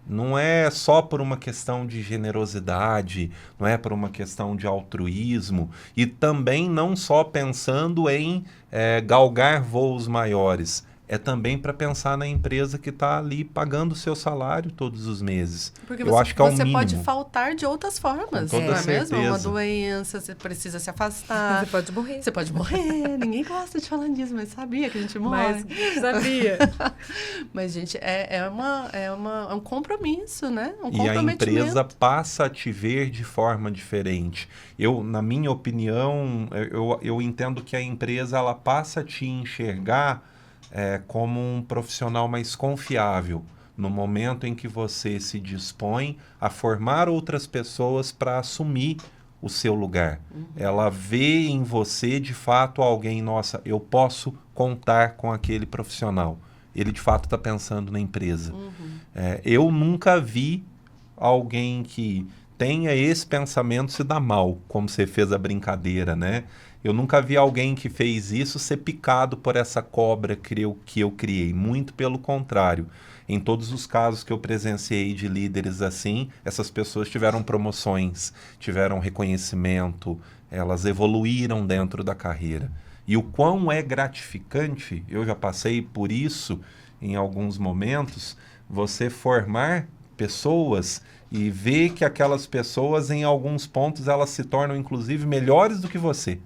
Não é só por uma questão de generosidade, não é por uma questão de altruísmo, e também não só pensando em galgar voos maiores. É também para pensar na empresa que está ali pagando o seu salário todos os meses. Porque eu acho que é o mínimo. Você pode faltar de outras formas, Com toda não é certeza. mesmo? Uma doença, você precisa se afastar. Você pode morrer. Você pode morrer. Ninguém gosta de falar disso, mas sabia que a gente morre. Mas sabia. Mas, gente, é um compromisso, né? Um E a comprometimento. empresa passa a te ver de forma diferente. Na minha opinião, eu entendo que a empresa ela passa a te enxergar como um profissional mais confiável, no momento em que você se dispõe a formar outras pessoas para assumir o seu lugar. Ela vê em você, de fato, alguém, nossa, eu posso contar com aquele profissional. Ele, de fato, está pensando na empresa. Eu nunca vi alguém que tenha esse pensamento se dar mal, como você fez a brincadeira, né? Eu nunca vi alguém que fez isso ser picado por essa cobra que eu criei. Muito pelo contrário. Em todos os casos que eu presenciei de líderes assim, essas pessoas tiveram promoções, tiveram reconhecimento, elas evoluíram dentro da carreira. E o quão é gratificante, eu já passei por isso em alguns momentos, você formar pessoas e ver que aquelas pessoas, em alguns pontos, elas se tornam, inclusive, melhores do que você.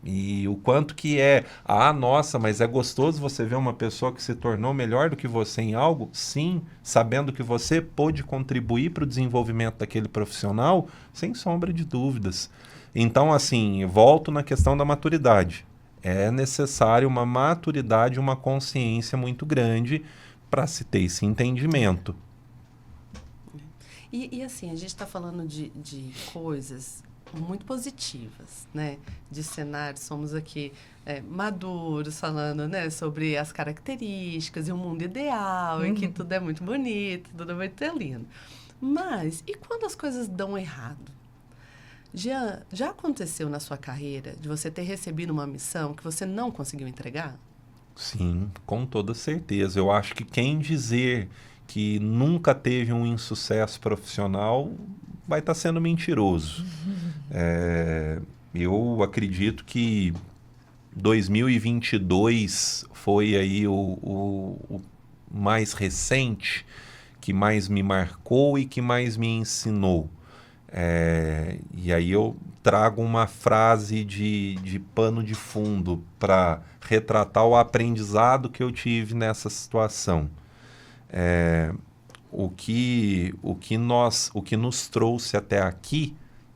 E o quanto que nossa, mas é gostoso você ver uma pessoa que se tornou melhor do que você em algo? Sim, sabendo que você pôde contribuir para o desenvolvimento daquele profissional, sem sombra de dúvidas. Então, assim, volto na questão da maturidade. É necessário uma maturidade, uma consciência muito grande para se ter esse entendimento. E assim, a gente está falando de coisas muito positivas, né? De cenários, somos aqui maduros, falando, né, sobre as características e o mundo ideal, e que tudo é muito bonito, tudo é muito lindo. Mas, e quando as coisas dão errado? Já aconteceu na sua carreira de você ter recebido uma missão que você não conseguiu entregar? Sim, com toda certeza. Eu acho que quem dizer que nunca teve um insucesso profissional vai estar sendo mentiroso. Eu acredito que 2022 foi aí o mais recente, que mais me marcou e que mais me ensinou. E aí eu trago uma frase de pano de fundo para retratar o aprendizado que eu tive nessa situação. O que nos trouxe até aqui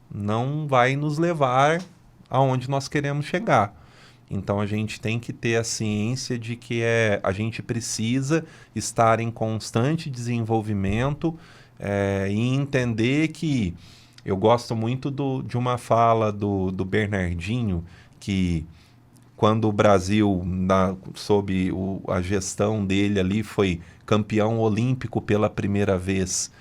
não vai nos levar aonde nós queremos chegar. Então a gente tem que ter a ciência de que a gente precisa estar em constante desenvolvimento e entender que eu gosto muito de uma fala do Bernardinho, que quando o Brasil, sob a gestão dele ali, foi campeão olímpico pela primeira vez,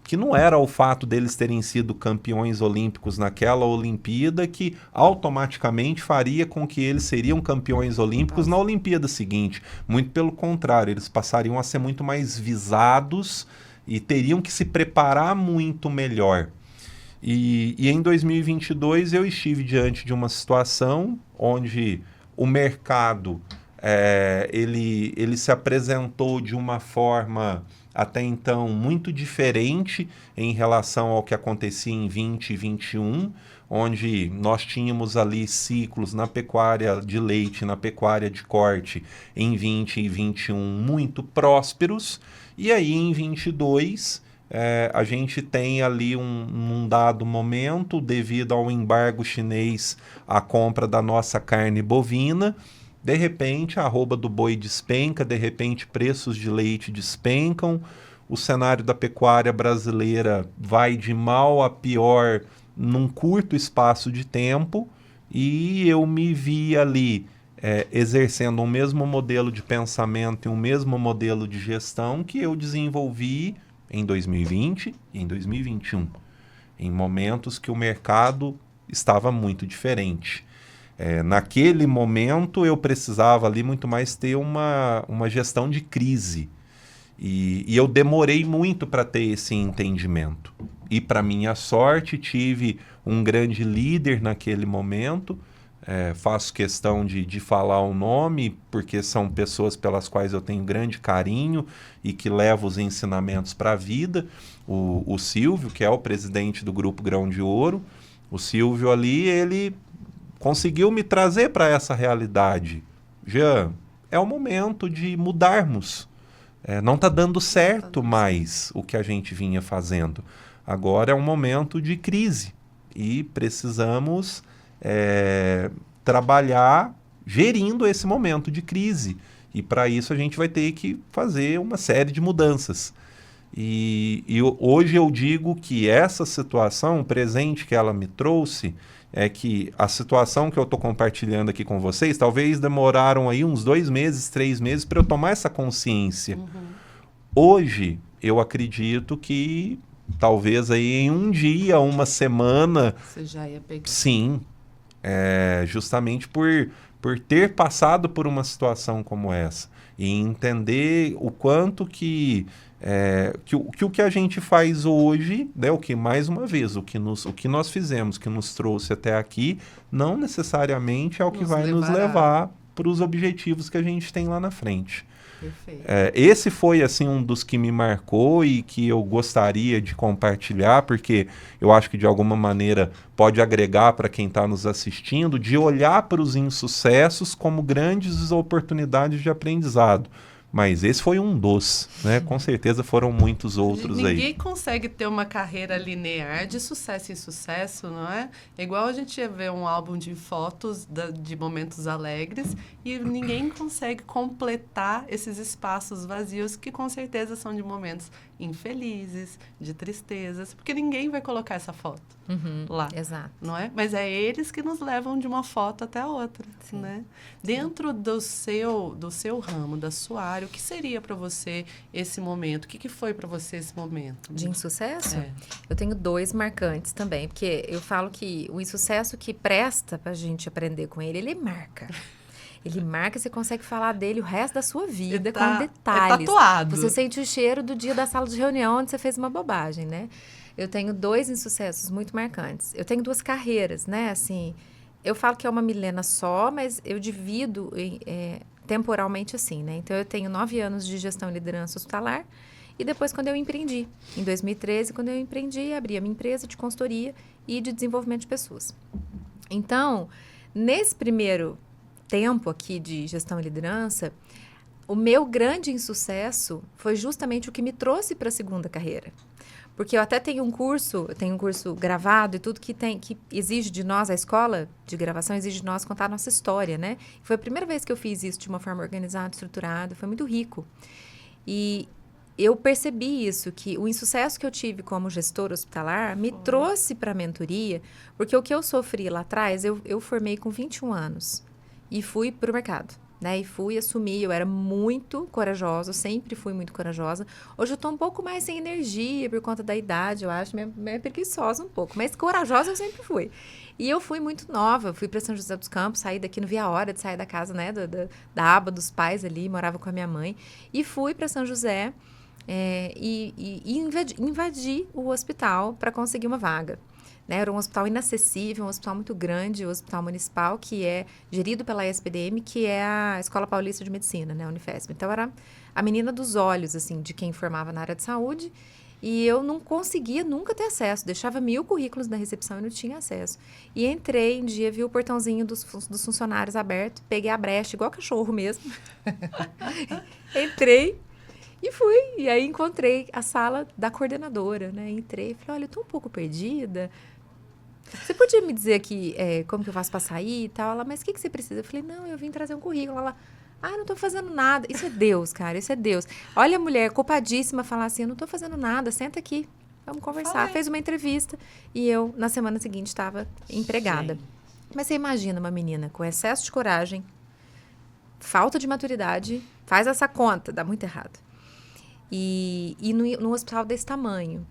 que não era o fato deles terem sido campeões olímpicos naquela Olimpíada que automaticamente faria com que eles seriam campeões olímpicos na Olimpíada seguinte. Muito pelo contrário, eles passariam a ser muito mais visados e teriam que se preparar muito melhor. E em 2022 eu estive diante de uma situação onde o mercado ele se apresentou de uma forma até então muito diferente em relação ao que acontecia em 20 e 21, onde nós tínhamos ali ciclos na pecuária de leite, na pecuária de corte, em 20 e 21 muito prósperos, e aí em 22 a gente tem ali um dado momento, devido ao embargo chinês à compra da nossa carne bovina. De repente, a arroba do boi despenca, de repente, preços de leite despencam, o cenário da pecuária brasileira vai de mal a pior num curto espaço de tempo, e eu me vi ali exercendo o mesmo modelo de pensamento e o mesmo modelo de gestão que eu desenvolvi em 2020 e em 2021, em momentos que o mercado estava muito diferente. Naquele momento eu precisava ali muito mais ter uma gestão de crise, e eu demorei muito para ter esse entendimento. E para minha sorte tive um grande líder naquele momento, faço questão de falar o nome, porque são pessoas pelas quais eu tenho grande carinho e que levo os ensinamentos para a vida. O Silvio, que é o presidente do Grupo Grão de Ouro, o Silvio ali, ele conseguiu me trazer para essa realidade. Jean, é o momento de mudarmos. Não está dando certo mais o que a gente vinha fazendo. Agora é um momento de crise e precisamos trabalhar gerindo esse momento de crise. E para isso a gente vai ter que fazer uma série de mudanças. E hoje eu digo que essa situação, o presente que ela me trouxe, é que a situação que eu estou compartilhando aqui com vocês, talvez demoraram aí uns 2 meses, 3 meses para eu tomar essa consciência. Hoje, eu acredito que talvez aí em um dia, uma semana... Você já ia pegar. Sim, justamente por ter passado por uma situação como essa e entender o quanto que o que a gente faz hoje, né, o que mais uma vez, o que nós fizemos, que nos trouxe até aqui, não necessariamente é o que vai nos levar para os objetivos que a gente tem lá na frente. Perfeito. Esse foi assim um dos que me marcou e que eu gostaria de compartilhar, porque eu acho que de alguma maneira pode agregar para quem está nos assistindo, de olhar para os insucessos como grandes oportunidades de aprendizado. Mas esse foi um dos, né? Com certeza foram muitos outros aí. Ninguém consegue ter uma carreira linear de sucesso em sucesso, não é? É igual a gente ia ver um álbum de fotos de momentos alegres e ninguém consegue completar esses espaços vazios que com certeza são de momentos infelizes, de tristezas, porque ninguém vai colocar essa foto lá. Exato. Não é? Mas é eles que nos levam de uma foto até a outra, Sim. né? Dentro do seu ramo, da sua área, o que seria para você esse momento? O que foi para você esse momento? De insucesso? É. Eu tenho 2 marcantes também, porque eu falo que o insucesso que presta pra gente aprender com ele, ele marca. Ele marca, você consegue falar dele o resto da sua vida com detalhes. Tatuado. Você sente o cheiro do dia da sala de reunião onde você fez uma bobagem, né? Eu tenho 2 insucessos muito marcantes. Eu tenho 2 carreiras, né? Assim, eu falo que é uma milena só, mas eu divido temporalmente assim, né? Então, eu tenho 9 anos de gestão e liderança hospitalar. E depois, quando eu empreendi, em 2013, quando eu empreendi, abri a minha empresa de consultoria e de desenvolvimento de pessoas. Então, nesse primeiro tempo aqui de gestão e liderança, o meu grande insucesso foi justamente o que me trouxe para a segunda carreira. Porque eu até tenho um curso gravado e tudo que exige de nós, a escola de gravação exige de nós contar a nossa história, né? Foi a primeira vez que eu fiz isso de uma forma organizada, estruturada, foi muito rico. E eu percebi isso, que o insucesso que eu tive como gestora hospitalar me trouxe para a mentoria, porque o que eu sofri lá atrás, eu formei com 21 anos e fui para o mercado. né? E fui assumir. Eu era muito corajosa, sempre fui muito corajosa. Hoje eu tô um pouco mais sem energia por conta da idade, eu acho, meio preguiçosa um pouco. Mas corajosa eu sempre fui. E eu fui muito nova, fui para São José dos Campos, saí daqui, não via a hora de sair da casa, né? Da aba dos pais ali, morava com a minha mãe. E fui para São José e invadi o hospital para conseguir uma vaga. Né, era um hospital inacessível, um hospital muito grande, o Hospital Municipal, que é gerido pela ESPDM, que é a Escola Paulista de Medicina, né, a Unifesp. Então, era a menina dos olhos, assim, de quem formava na área de saúde, e eu não conseguia nunca ter acesso. Deixava 1000 currículos na recepção e não tinha acesso. E entrei um dia, vi o portãozinho dos funcionários aberto, peguei a brecha, igual cachorro mesmo. Entrei e fui. E aí encontrei a sala da coordenadora, né? Entrei e falei, olha, eu tô um pouco perdida. Você podia me dizer aqui como que eu faço para sair e tal? Ela, mas o que você precisa? Eu falei, não, eu vim trazer um currículo. Ela, não tô fazendo nada. Isso é Deus, cara, isso é Deus. Olha a mulher culpadíssima falar assim, eu não tô fazendo nada, senta aqui, vamos conversar. Falei. Fez uma entrevista e eu, na semana seguinte, estava empregada. Gente. Mas você imagina uma menina com excesso de coragem, falta de maturidade, faz essa conta, dá muito errado. E num hospital desse tamanho.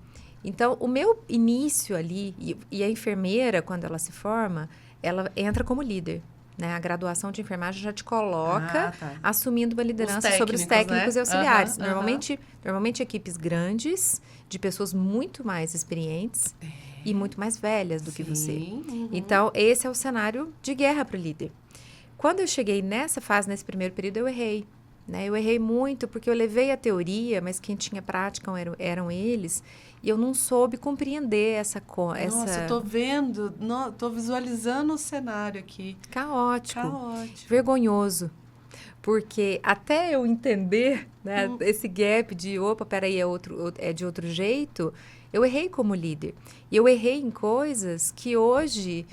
Então, o meu início ali, e a enfermeira, quando ela se forma, ela entra como líder. Né? A graduação de enfermagem já te coloca assumindo uma liderança sobre os técnicos, né? E auxiliares. Normalmente equipes grandes, de pessoas muito mais experientes e muito mais velhas do que você. Então, esse é o cenário de guerra para o líder. Quando eu cheguei nessa fase, nesse primeiro período, eu errei. Né? Eu errei muito porque eu levei a teoria, mas quem tinha prática eram eles, e eu não soube compreender essa... Nossa, eu tô vendo, tô visualizando o cenário aqui. Caótico. Vergonhoso. Porque até eu entender, né, esse gap de, opa, peraí, é de outro jeito, eu errei como líder. E eu errei em coisas que hoje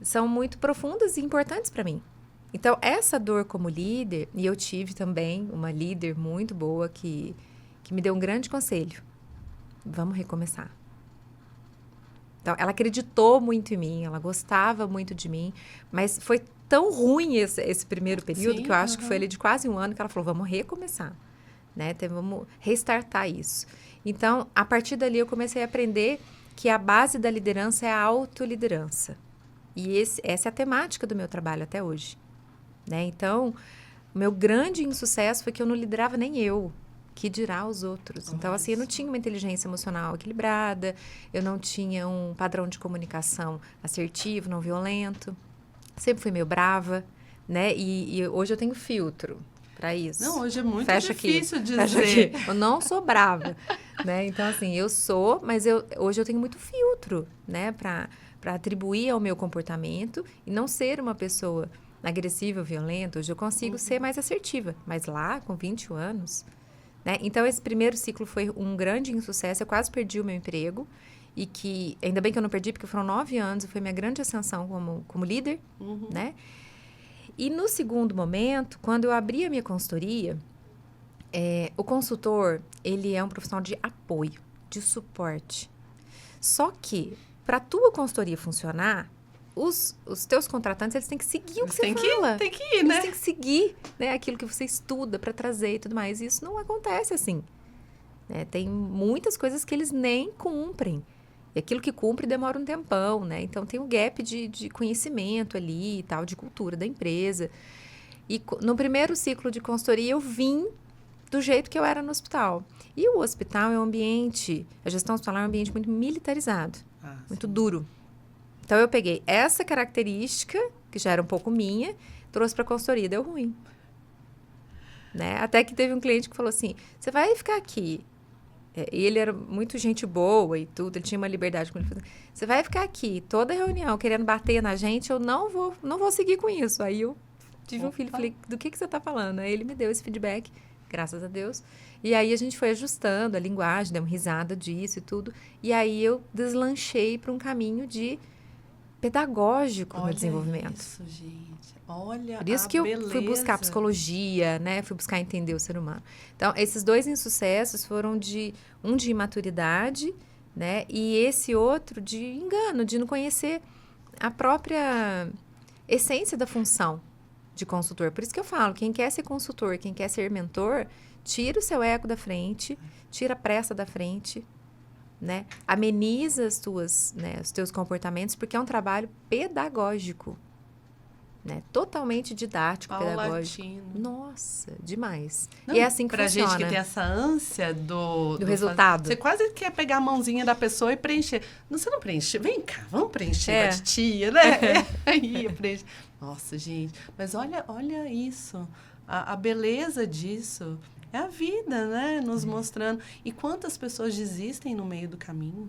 são muito profundas e importantes para mim. Então, essa dor como líder, e eu tive também uma líder muito boa que me deu um grande conselho. Vamos recomeçar. Então, ela acreditou muito em mim, ela gostava muito de mim, mas foi tão ruim esse primeiro período, que eu acho que foi ali de quase um ano, que ela falou, vamos recomeçar, né? Então, vamos restartar isso. Então, a partir dali, eu comecei a aprender que a base da liderança é a autoliderança. E essa é a temática do meu trabalho até hoje. Né? Então, o meu grande insucesso foi que eu não liderava nem eu, que dirá os outros. Então, assim, eu não tinha uma inteligência emocional equilibrada, eu não tinha um padrão de comunicação assertivo, não violento, sempre fui meio brava, né? E hoje eu tenho filtro para isso. Não, hoje é muito Fecha difícil aqui. dizer. Eu não sou brava, né? Então, assim, eu sou, mas hoje eu tenho muito filtro, né? Para atribuir ao meu comportamento e não ser uma pessoa agressiva ou violenta. Hoje eu consigo ser mais assertiva. Mas lá, com 20 anos... Né? Então, esse primeiro ciclo foi um grande insucesso. Eu quase perdi o meu emprego. E que, ainda bem que eu não perdi, porque foram 9 anos. Foi minha grande ascensão como líder. Né? E no segundo momento, quando eu abri a minha consultoria, o consultor, ele é um profissional de apoio, de suporte. Só que, para a tua consultoria funcionar, os teus contratantes, eles têm que seguir o que você fala. Tem que ir, né? Eles têm que seguir, né, aquilo que você estuda para trazer e tudo mais. E isso não acontece assim. Né? Tem muitas coisas que eles nem cumprem. E aquilo que cumpre demora um tempão, né? Então, tem um gap de conhecimento ali e tal, de cultura da empresa. E no primeiro ciclo de consultoria, eu vim do jeito que eu era no hospital. E o hospital é um ambiente, a gestão hospitalar é um ambiente muito militarizado, muito duro. Então, eu peguei essa característica, que já era um pouco minha, trouxe para a consultoria, deu ruim. Né? Até que teve um cliente que falou assim, você vai ficar aqui. E ele era muito gente boa e tudo, ele tinha uma liberdade com ele. Você vai ficar aqui, toda reunião, querendo bater na gente, eu não vou seguir com isso. Aí eu tive um filho, falei, do que você está falando? Aí ele me deu esse feedback, graças a Deus. E aí a gente foi ajustando a linguagem, deu uma risada disso e tudo. E aí eu deslanchei para um caminho de pedagógico no desenvolvimento. Isso, gente. Olha, por isso que eu fui buscar psicologia, né? Fui buscar entender o ser humano. Então, esses 2 insucessos foram de imaturidade, né? E esse outro de engano, de não conhecer a própria essência da função, de consultor. Por isso que eu falo, quem quer ser consultor, quem quer ser mentor, tira o seu ego da frente, tira a pressa da frente, né? Ameniza os teus comportamentos, porque é um trabalho pedagógico, né? Totalmente didático, pedagógico. Nossa, demais. Não, e é assim que pra funciona. Gente que tem essa ânsia do resultado. Você quase quer pegar a mãozinha da pessoa e preencher. Não, você não preenche. Vem cá, vamos preencher com a titia, né? Aí eu preencho. Nossa, gente. Mas olha isso. A beleza disso. É a vida, né? Nos mostrando. E quantas pessoas desistem no meio do caminho?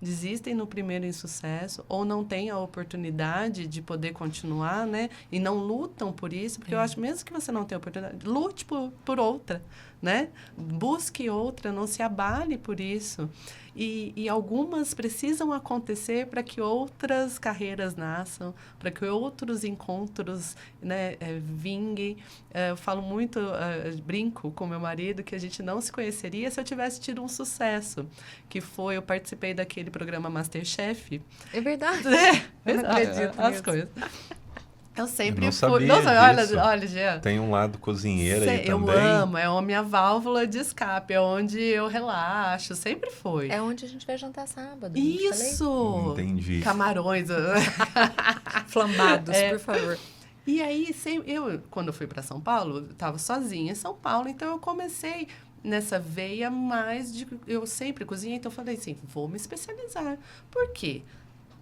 Desistem no primeiro insucesso, ou não têm a oportunidade de poder continuar, né? E não lutam por isso, porque eu acho, mesmo que você não tenha oportunidade, lute por outra, né? Busque outra, não se abale por isso. E algumas precisam acontecer para que outras carreiras nasçam, para que outros encontros, né, vinguem. Eu falo muito, brinco com meu marido, que a gente não se conheceria se eu tivesse tido um sucesso, que foi, eu participei daquele programa MasterChef. É verdade. Eu não acredito as mesmo. coisas. Eu sempre não fui. sabia Nossa, disso. olha, Jean. Tem um lado cozinheiro aí Eu também. amo, é a minha válvula de escape, é onde eu relaxo, sempre foi. É onde a gente vai jantar sábado. Isso! Entendi. Camarões. Flambados, por favor. E aí, quando eu fui para São Paulo, eu estava sozinha em São Paulo, então eu comecei nessa veia mais de... Eu sempre cozinhei, então eu falei assim, vou me especializar. Por quê?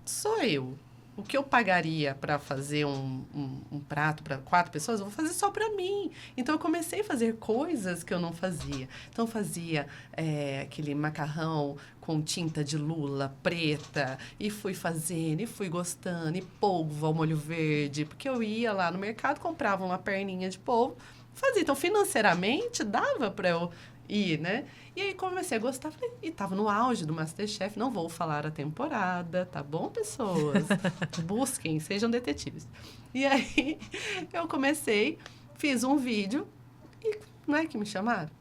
Sou eu. O que eu pagaria para fazer um prato para 4 pessoas, eu vou fazer só para mim. Então, eu comecei a fazer coisas que eu não fazia. Então, eu fazia aquele macarrão com tinta de lula preta, e fui fazendo, e fui gostando, e polvo ao molho verde, porque eu ia lá no mercado, comprava uma perninha de polvo, fazia. Então, financeiramente, dava para eu ir, né? E aí comecei a gostar, falei, e tava no auge do MasterChef, não vou falar a temporada, tá bom, pessoas? Busquem, sejam detetives. E aí eu comecei, fiz um vídeo, e não é que me chamaram?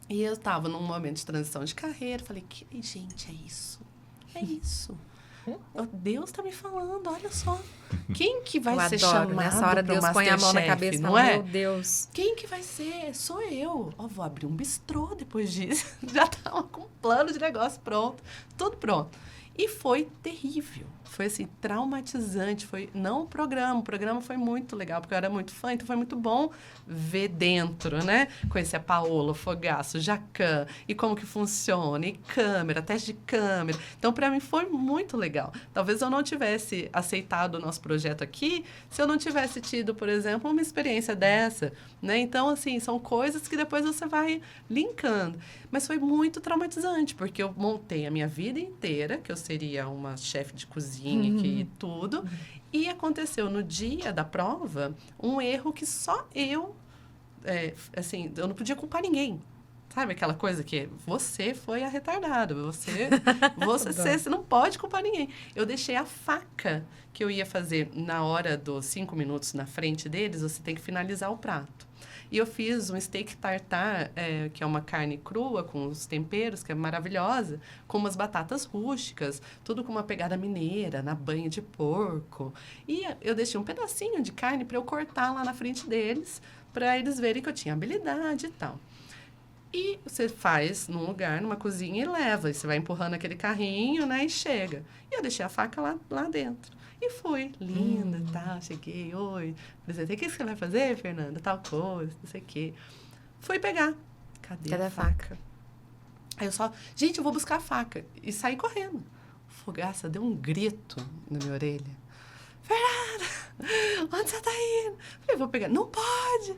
E eu tava num momento de transição de carreira, falei, gente, é isso. Deus tá me falando, olha só. Quem que vai ser chamado nessa hora Deus põe a mão na cabeça e fala, meu Deus. Quem que vai ser? Sou eu. Vou abrir um bistrô depois disso. Já tava com um plano de negócio pronto, tudo pronto. E foi terrível. Foi, assim, traumatizante. Não o programa foi muito legal, porque eu era muito fã, então foi muito bom ver dentro, né? Conhecer a Paola, o Fogaço, o Jacan, e como que funciona, e câmera, teste de câmera. Então, para mim, foi muito legal. Talvez eu não tivesse aceitado o nosso projeto aqui se eu não tivesse tido, por exemplo, uma experiência dessa, né? Então, assim, são coisas que depois você vai linkando. Mas foi muito traumatizante, porque eu montei a minha vida inteira, que eu seria uma chefe de cozinha e tudo, e aconteceu no dia da prova um erro que só eu, assim, eu não podia culpar ninguém. Sabe aquela coisa que você foi a retardada, você não pode culpar ninguém. Eu deixei a faca que eu ia fazer na hora dos 5 minutos na frente deles, você tem que finalizar o prato. E eu fiz um steak tartar, que é uma carne crua com os temperos, que é maravilhosa, com umas batatas rústicas, tudo com uma pegada mineira, na banha de porco. E eu deixei um pedacinho de carne para eu cortar lá na frente deles, para eles verem que eu tinha habilidade e tal. E você faz num lugar, numa cozinha, e leva. E você vai empurrando aquele carrinho, né? E chega. E eu deixei a faca lá dentro. E fui, linda e tal. Cheguei, oi. Falei, o que você vai fazer, Fernanda? Tal coisa, não sei o quê. Fui pegar. Cadê a faca? Aí eu só, gente, eu vou buscar a faca. E saí correndo. Fogaça deu um grito na minha orelha. Fernanda, onde você tá indo? Falei, vou pegar. Não pode!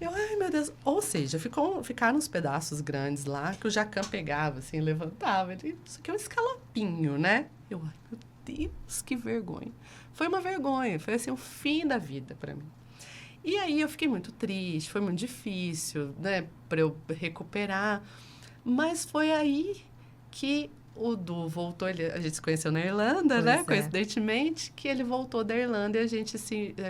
Eu, ai, meu Deus. Ou seja, ficaram uns pedaços grandes lá que o Jacan pegava, assim, levantava. Isso aqui é um escalopinho, né? Eu, ai, meu Deus, que vergonha. Foi uma vergonha. Foi, assim, o fim da vida para mim. E aí eu fiquei muito triste. Foi muito difícil, né? Para eu recuperar. Mas foi aí que o Du voltou. A gente se conheceu na Irlanda, né? Coincidentemente, que ele voltou da Irlanda e a gente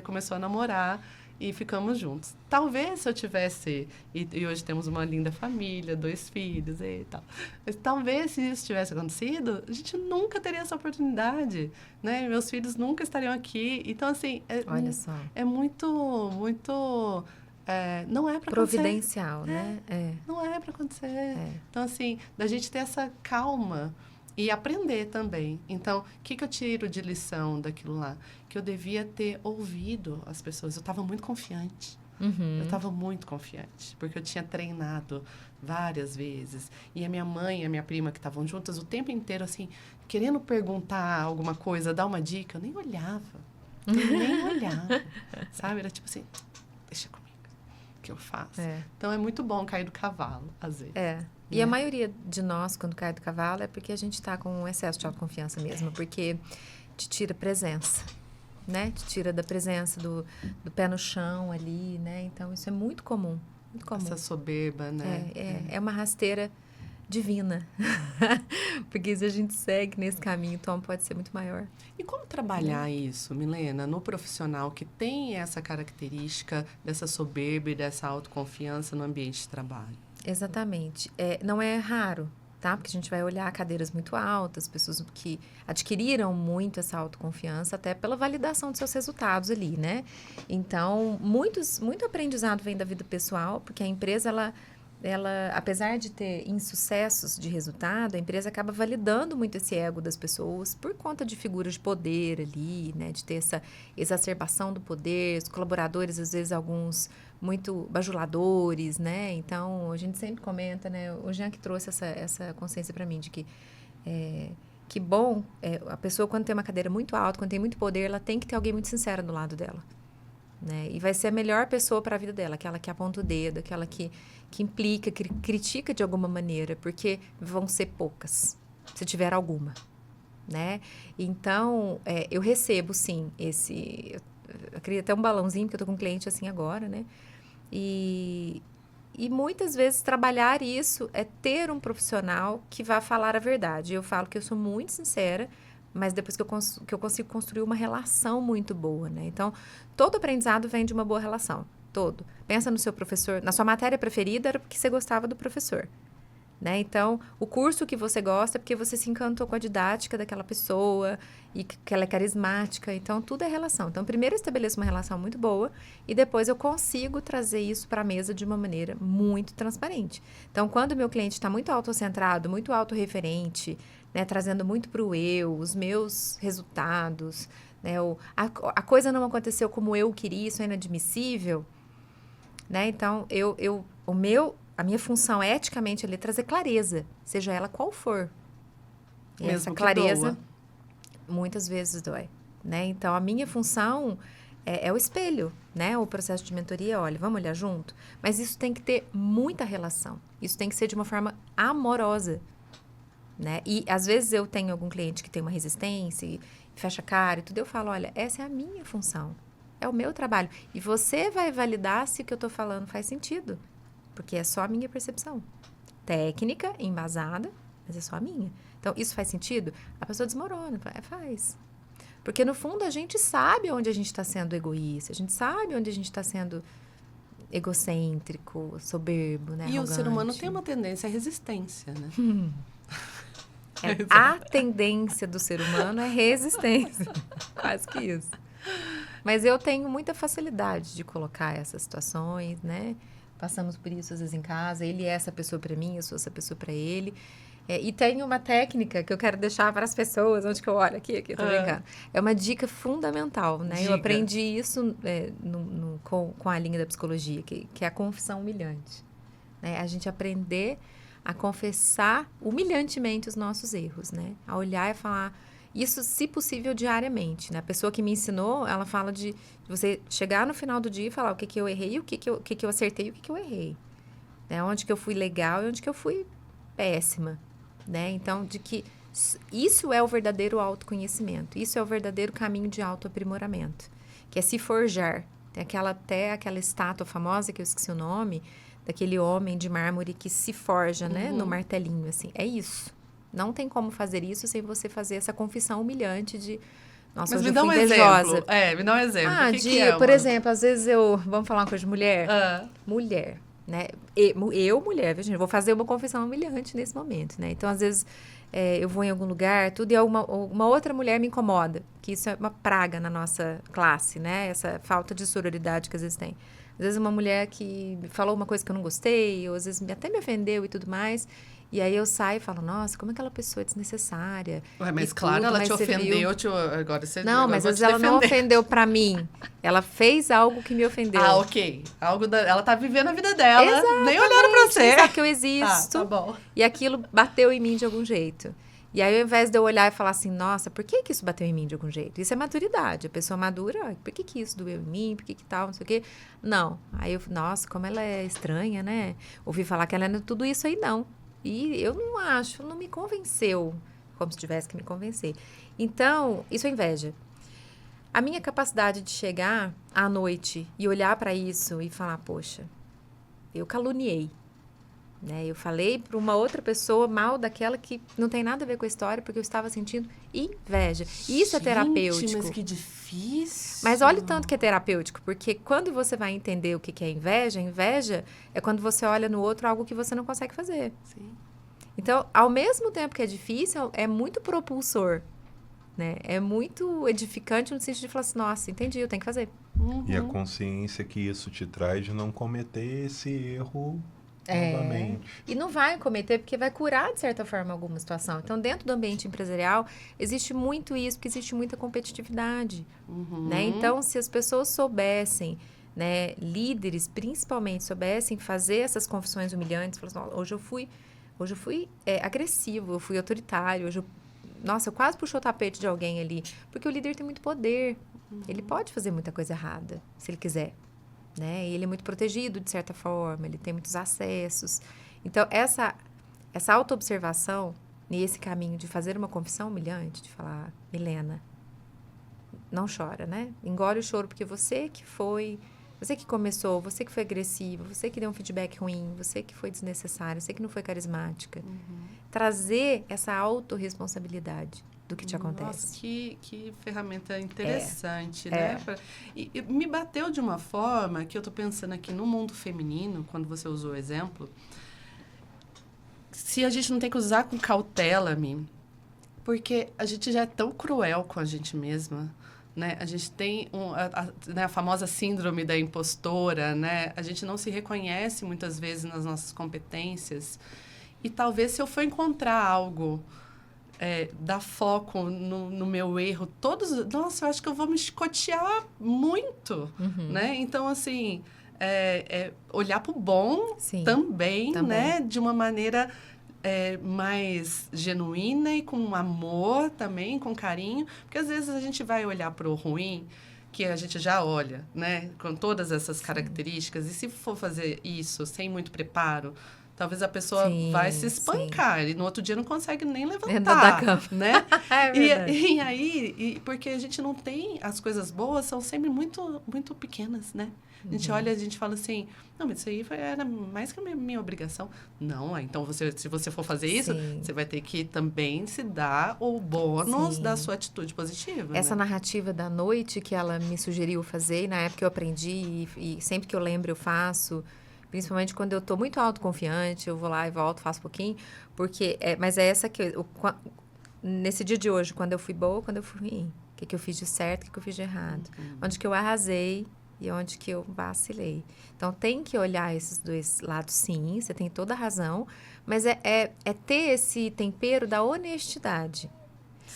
começou a namorar. e ficamos juntos. Talvez se eu tivesse, e hoje temos uma linda família, 2 filhos e tal, mas talvez se isso tivesse acontecido, a gente nunca teria essa oportunidade, né? Meus filhos nunca estariam aqui. Então, assim, Olha só. é muito, muito... não é para acontecer. Providencial, né? Não é para acontecer. Então, assim, da gente ter essa calma e aprender também. Então, o que eu tiro de lição daquilo lá? Que eu devia ter ouvido as pessoas. Eu estava muito confiante. Eu estava muito confiante, porque eu tinha treinado várias vezes. E a minha mãe e a minha prima, que estavam juntas o tempo inteiro, assim, querendo perguntar alguma coisa, dar uma dica, eu nem olhava. Nem olhava. Sabe? Era tipo assim, deixa comigo. Que eu faço. Então, é muito bom cair do cavalo, às vezes. E a maioria de nós, quando cai do cavalo, é porque a gente está com um excesso de autoconfiança mesmo, porque te tira presença, né? Te tira da presença do pé no chão ali, né? Então, isso é muito comum, muito comum. Essa soberba, né? É uma rasteira divina, porque se a gente segue nesse caminho, o tom pode ser muito maior. E como trabalhar isso, Milena, no profissional que tem essa característica dessa soberba e dessa autoconfiança no ambiente de trabalho? Exatamente. Não é raro, tá? Porque a gente vai olhar cadeiras muito altas, pessoas que adquiriram muito essa autoconfiança, até pela validação dos seus resultados ali, né? Então, muito aprendizado vem da vida pessoal, porque a empresa, ela, apesar de ter insucessos de resultado, a empresa acaba validando muito esse ego das pessoas por conta de figuras de poder ali, né? De ter essa exacerbação do poder, os colaboradores, às vezes, alguns muito bajuladores, né? Então, a gente sempre comenta, né? O Jean que trouxe essa consciência para mim de que bom, a pessoa quando tem uma cadeira muito alta, quando tem muito poder, ela tem que ter alguém muito sincera do lado dela, né? E vai ser a melhor pessoa para a vida dela, aquela que aponta o dedo, aquela que implica, que critica de alguma maneira, porque vão ser poucas, se tiver alguma, né? Então, eu recebo, sim, eu queria até um balãozinho, porque eu tô com um cliente assim agora, né? E muitas vezes trabalhar isso é ter um profissional que vá falar a verdade. Eu falo que eu sou muito sincera, mas depois que eu consigo construir uma relação muito boa, né? Então, todo aprendizado vem de uma boa relação, todo. Pensa no seu professor, na sua matéria preferida era porque você gostava do professor, né? Então, o curso que você gosta é porque você se encantou com a didática daquela pessoa e que ela é carismática. Então, tudo é relação. Então, primeiro eu estabeleço uma relação muito boa e depois eu consigo trazer isso para a mesa de uma maneira muito transparente. Então, quando o meu cliente está muito autocentrado, muito autorreferente, né, trazendo muito para o eu, os meus resultados, né, a coisa não aconteceu como eu queria, isso é inadmissível, né? Então, a minha função eticamente ali é trazer clareza, seja ela qual for. E Mesmo essa que clareza doa. muitas vezes dói, né? Então, a minha função é o espelho, né? O processo de mentoria, olha, vamos olhar junto? Mas isso tem que ter muita relação. Isso tem que ser de uma forma amorosa, né? E, às vezes, eu tenho algum cliente que tem uma resistência e fecha a cara e tudo. Eu falo, olha, essa é a minha função. É o meu trabalho. E você vai validar se o que eu estou falando faz sentido. Porque é só a minha percepção. Técnica, embasada, mas é só a minha. Então, isso faz sentido? A pessoa desmorona. Faz. Porque, no fundo, a gente sabe onde a gente está sendo egoísta. A gente sabe onde a gente está sendo egocêntrico, soberbo, né? E arrogante. o ser humano tem uma tendência à resistência, né? A tendência do ser humano é resistência. Quase que isso. Mas eu tenho muita facilidade de colocar essas situações, né? Passamos por isso às vezes em casa. Ele é essa pessoa para mim, eu sou essa pessoa para ele. E tem uma técnica que eu quero deixar para as pessoas, onde que eu olho aqui, tô brincando. É uma dica fundamental, né? Diga. Eu aprendi isso com a linha da psicologia, que é a confissão humilhante. Né? A gente aprender a confessar humilhantemente os nossos erros, né? A olhar e falar... Isso, se possível, diariamente, né? A pessoa que me ensinou, ela fala de você chegar no final do dia e falar o que eu errei, o que eu acertei e o que eu errei. Né? Onde que eu fui legal e onde que eu fui péssima, né? Então, de que isso é o verdadeiro autoconhecimento. Isso é o verdadeiro caminho de autoaprimoramento. Que é se forjar. Tem até aquela estátua famosa, que eu esqueci o nome, daquele homem de mármore que se forja, né? No martelinho, assim. É isso. Não tem como fazer isso sem você fazer essa confissão humilhante de... Nossa, Mas hoje me eu dá um fui invejosa. exemplo. Me dá um exemplo. Ah, O que é por uma- exemplo, às vezes vamos falar uma coisa de mulher? Ah, Mulher, né? Eu, mulher, viu, gente? Vou fazer uma confissão humilhante nesse momento, né? Então, às vezes, eu vou em algum lugar, tudo, e uma outra mulher me incomoda. Que isso é uma praga na nossa classe, né? Essa falta de sororidade que às vezes tem. Às vezes, uma mulher que falou uma coisa que eu não gostei, ou às vezes até me ofendeu e tudo mais. E aí eu saio e falo, nossa, como aquela pessoa é desnecessária. ué, mas e claro, tudo, ela mas te você viu. ofendeu, agora você Não, agora mas eu vou às te vezes ela não defender. ofendeu pra mim. Ela fez algo que me ofendeu. Ah, ok. Ela tá vivendo a vida dela, nem olhando pra você. Nem sabe que eu Ah, existo. tá bom. E aquilo bateu em mim de algum jeito. E aí, ao invés de eu olhar e falar assim, nossa, por que isso bateu em mim de algum jeito? Isso é maturidade. A pessoa madura, por que isso doeu em mim? Por que tal, não sei o quê? Não. Aí eu, nossa, como ela é estranha, né? Ouvi falar que ela não é tudo isso aí, não. E eu não acho, não me convenceu, como se tivesse que me convencer. Então, isso é inveja. A minha capacidade de chegar à noite e olhar para isso e falar, poxa, eu caluniei. Né? Eu falei para uma outra pessoa mal daquela que não tem nada a ver com a história, porque eu estava sentindo inveja. E isso é terapêutico. Mas que difícil. Mas olha o tanto que é terapêutico, porque quando você vai entender o que é inveja é quando você olha no outro algo que você não consegue fazer. Sim. Então, ao mesmo tempo que é difícil, é muito propulsor. Né? É muito edificante no sentido de falar assim, nossa, entendi, eu tenho que fazer. E a consciência que isso te traz de não cometer esse erro novamente. E não vai cometer porque vai curar, de certa forma, alguma situação. Então, dentro do ambiente empresarial, existe muito isso, porque existe muita competitividade. Né? Então, se as pessoas soubessem, né, líderes, principalmente, soubessem fazer essas confissões humilhantes, falar assim, hoje eu fui agressivo, eu fui autoritário, nossa, eu quase puxou o tapete de alguém ali. Porque o líder tem muito poder. Ele pode fazer muita coisa errada, se ele quiser. Né? E ele é muito protegido, de certa forma. Ele tem muitos acessos. Então, essa autoobservação, nesse caminho de fazer uma confissão humilhante, de falar, Milena, não chora, né? Engole o choro, porque você que começou, você que foi agressiva, você que deu um feedback ruim, você que foi desnecessário, você que não foi carismática. Trazer essa autorresponsabilidade do que te acontece. Nossa, que ferramenta interessante, né? E me bateu de uma forma que eu tô pensando aqui no mundo feminino, quando você usou o exemplo, se a gente não tem que usar com cautela, porque a gente já é tão cruel com a gente mesma, né? A gente tem a famosa síndrome da impostora, né? A gente não se reconhece muitas vezes nas nossas competências. E talvez se eu for encontrar algo, dar foco no meu erro, nossa, eu acho que eu vou me chicotear muito, né? Então, assim, olhar para o bom também, né? De uma maneira mais genuína e com amor também, com carinho. Porque às vezes a gente vai olhar para o ruim, que a gente já olha, né? Com todas essas características. E se for fazer isso sem muito preparo, talvez a pessoa vai se espancar e no outro dia não consegue nem levantar, né? E aí, porque a gente não tem... As coisas boas são sempre muito, muito pequenas, né? A gente olha, a gente fala assim, não, mas isso aí era mais que a minha obrigação. Não, então se você for fazer isso, você vai ter que também se dar o bônus da sua atitude positiva. Essa narrativa da noite que ela me sugeriu fazer, na época eu aprendi e sempre que eu lembro eu faço... Principalmente quando eu estou muito autoconfiante, eu vou lá e volto, faço um pouquinho. Mas é essa que... Nesse dia de hoje, quando eu fui boa, quando eu fui ruim. O que eu fiz de certo, o que eu fiz de errado. Onde que eu arrasei e onde que eu vacilei. Então, tem que olhar esses dois lados, sim. Você tem toda a razão. Mas é ter esse tempero da honestidade.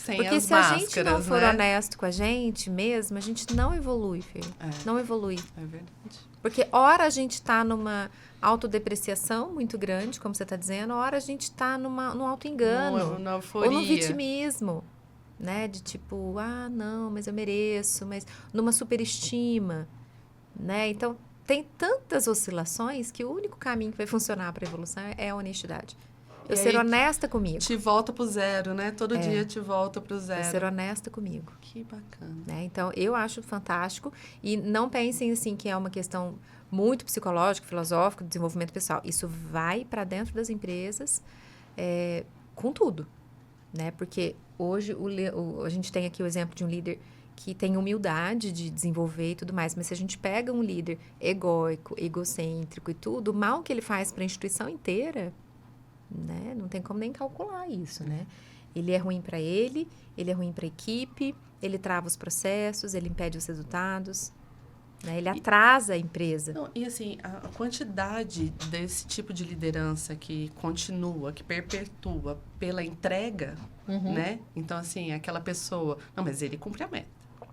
Porque se a gente não for honesto com a gente mesmo, a gente não evolui, Fê. Não evolui. É verdade. Porque ora a gente está numa autodepreciação muito grande, como você está dizendo, ora a gente está num auto-engano. Ou no vitimismo, né? De tipo, não, mas eu mereço, mas numa superestima, né? Então, tem tantas oscilações que o único caminho que vai funcionar para a evolução é a honestidade. Eu ser honesta comigo. Te volta pro zero, né? Todo dia te volta pro zero. Eu ser honesta comigo. Que bacana. Né? Então, eu acho fantástico. E não pensem, assim, que é uma questão muito psicológica, filosófica, de desenvolvimento pessoal. Isso vai para dentro das empresas com tudo. né? Porque hoje a gente tem aqui o exemplo de um líder que tem humildade de desenvolver e tudo mais, mas se a gente pega um líder egóico, egocêntrico e tudo, o mal que ele faz para a instituição inteira, né? Não tem como nem calcular isso, né? Ele é ruim para ele é ruim para a equipe, ele trava os processos, ele impede os resultados, né? Ele atrasa a empresa. Não, e assim, a quantidade desse tipo de liderança que continua, que perpetua pela entrega, né? Então, assim, aquela pessoa... Não, mas ele cumpre a meta.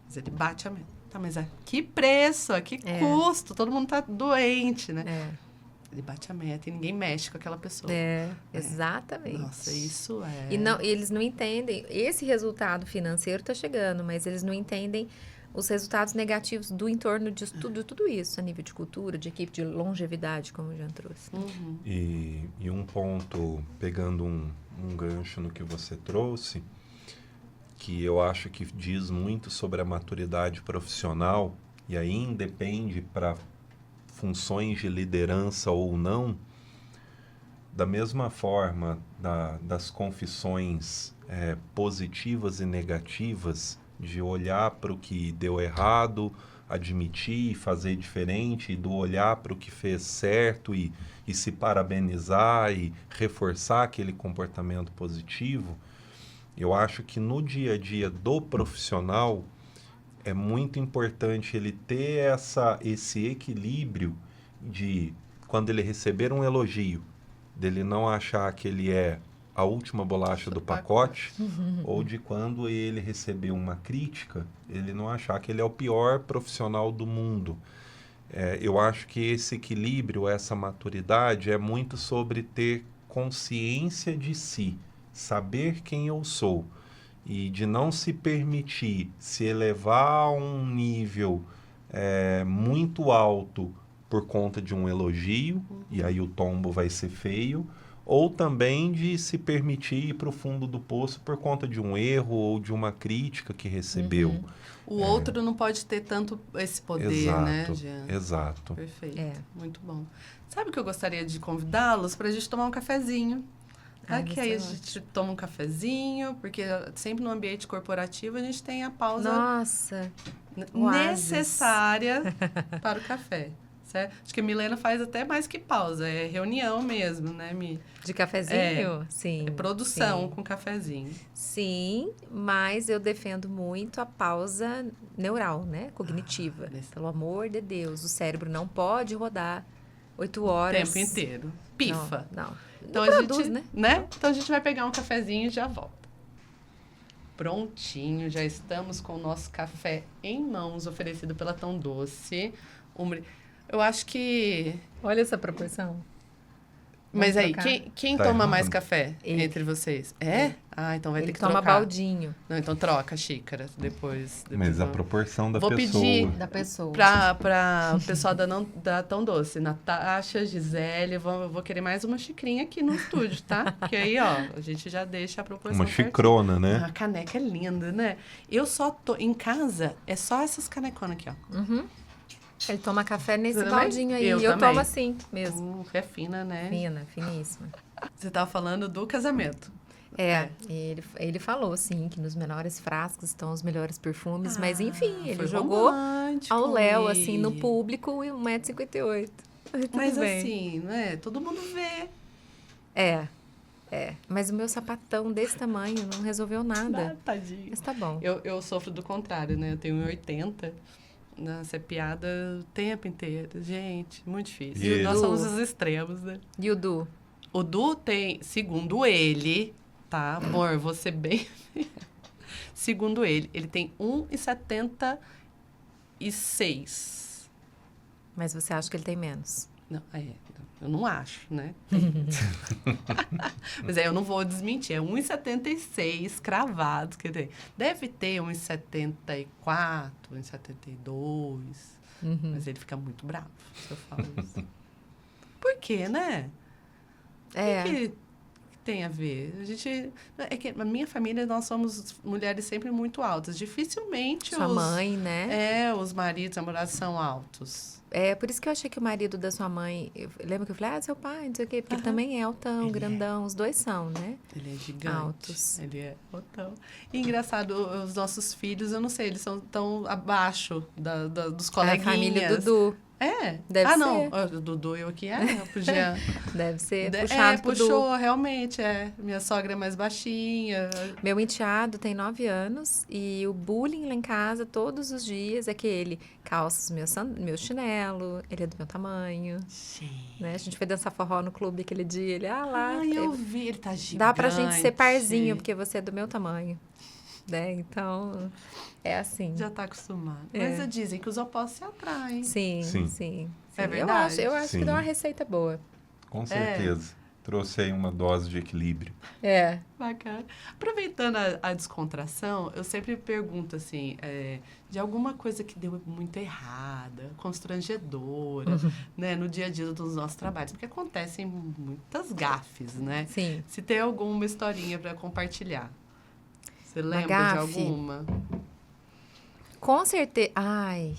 Mas ele bate a meta. Tá, mas a que preço, a que custo? Todo mundo tá doente, né? Ele bate a meta e ninguém mexe com aquela pessoa. Exatamente. Nossa, isso é... E eles não entendem... Esse resultado financeiro tá chegando, mas eles não entendem os resultados negativos do entorno de tudo isso, a nível de cultura, de equipe, de longevidade, como o Jean trouxe. E um ponto, pegando um gancho no que você trouxe, que eu acho que diz muito sobre a maturidade profissional, e aí independe para funções de liderança ou não, da mesma forma das confissões positivas e negativas, de olhar para o que deu errado, admitir, fazer diferente, e do olhar para o que fez certo e se parabenizar e reforçar aquele comportamento positivo, eu acho que no dia a dia do profissional é muito importante ele ter esse equilíbrio de, quando ele receber um elogio, dele não achar que ele é a última bolacha do pacote, ou de quando ele receber uma crítica, ele não achar que ele é o pior profissional do mundo. Eu acho que esse equilíbrio, essa maturidade é muito sobre ter consciência de si, saber quem eu sou, e de não se permitir se elevar a um nível muito alto por conta de um elogio, e aí o tombo vai ser feio, ou também de se permitir ir para o fundo do poço por conta de um erro ou de uma crítica que recebeu. O outro não pode ter tanto esse poder, Exato, né, Jean? Exato. Perfeito, muito bom. Sabe que eu gostaria de convidá-los para a gente tomar um cafezinho? Que aí a gente toma um cafezinho, porque sempre no ambiente corporativo a gente tem a pausa necessária para o café. Certo? Acho que a Milena faz até mais que pausa, é reunião mesmo, né, Mi? De cafezinho? Sim. É produção com cafezinho. Sim, mas eu defendo muito a pausa neural, né? Cognitiva. Pelo amor de Deus, o cérebro não pode rodar 8 horas. O tempo inteiro. Pifa. Não. Então não a produz, gente, né? Então a gente vai pegar um cafezinho e já volta. Prontinho, já estamos com o nosso café em mãos, oferecido pela Tão Doce. Eu acho que... Olha essa proporção. Mas aí, quem Tá toma errado. mais café entre vocês? É? Então vai ter que trocar. Ele toma baldinho. Não, então troca a xícara depois. Mas a proporção da Vou pessoa. pedir Da pessoa. para o pessoal da Tão Doce, Natasha, Gisele, vou querer mais uma xicrinha aqui no estúdio, tá? Porque aí, ó, a gente já deixa a proporção Uma certinha. xicrona, né? A caneca é linda, né? Eu só tô... Em casa, é só essas caneconas aqui, ó. Ele toma café nesse Você também? baldinho aí. Eu E eu também. tomo assim mesmo. É fina, né? Fina, finíssima. Você tava falando do casamento. Ele falou, sim, que nos menores frascos estão os melhores perfumes, mas enfim, ele foi jogou romântico, ao léu, Mi. assim, no público, 1,58 m. Mas assim, né? Todo mundo vê. Mas o meu sapatão desse tamanho não resolveu nada. Tadinho. Mas tá bom. Eu sofro do contrário, né? Eu tenho 1,80. Nossa, é piada o tempo inteiro. Gente, muito difícil. E Nós Edu? somos os extremos, né? E o Du? O Du tem, segundo ele, tá, amor, vou ser bem... Segundo ele tem 1,76. Mas você acha que ele tem menos? Não, eu não acho, né? Mas eu não vou desmentir. É 1,76 cravados que tem. Deve ter 1,74, 1,72. Mas ele fica muito bravo se eu falo isso. Por quê, né? O que tem a ver? É que na minha família nós somos mulheres sempre muito altas. Dificilmente Sua mãe, né? os maridos, namorados são altos. É por isso que eu achei que o marido da sua mãe... Lembra que eu falei, seu pai, não sei o quê. Porque ele também é altão, Ele grandão. Os dois são, né? Ele é gigante. Altos. Ele é altão. E engraçado, os nossos filhos, eu não sei, eles são tão abaixo dos É a coleguinhas. família Dudu. É? Deve não. ser. O Dudu eu aqui eu podia... Deve ser puxado pro puxou, realmente, Minha sogra é mais baixinha. Meu enteado tem 9 anos e o bullying lá em casa todos os dias é que ele calça os meu chinelo, ele é do meu tamanho, Gente. né? A gente foi dançar forró no clube aquele dia, ele, lá... Ai, eu vi, ele tá gigante. Dá pra gente ser parzinho, porque você é do meu tamanho, né? Então, é assim. Já tá acostumado. É. Mas dizem que os opostos se atraem. Sim. É verdade? Eu acho Sim. que dá uma receita boa. Com certeza. Trouxe aí uma dose de equilíbrio. É. Bacana. Aproveitando a descontração, eu sempre pergunto assim, de alguma coisa que deu muito errada, constrangedora, né, no dia a dia dos nossos trabalhos, porque acontecem muitas gafes, né? Sim. Se tem alguma historinha para compartilhar. Você lembra de gafe? alguma? Com certeza. Ai,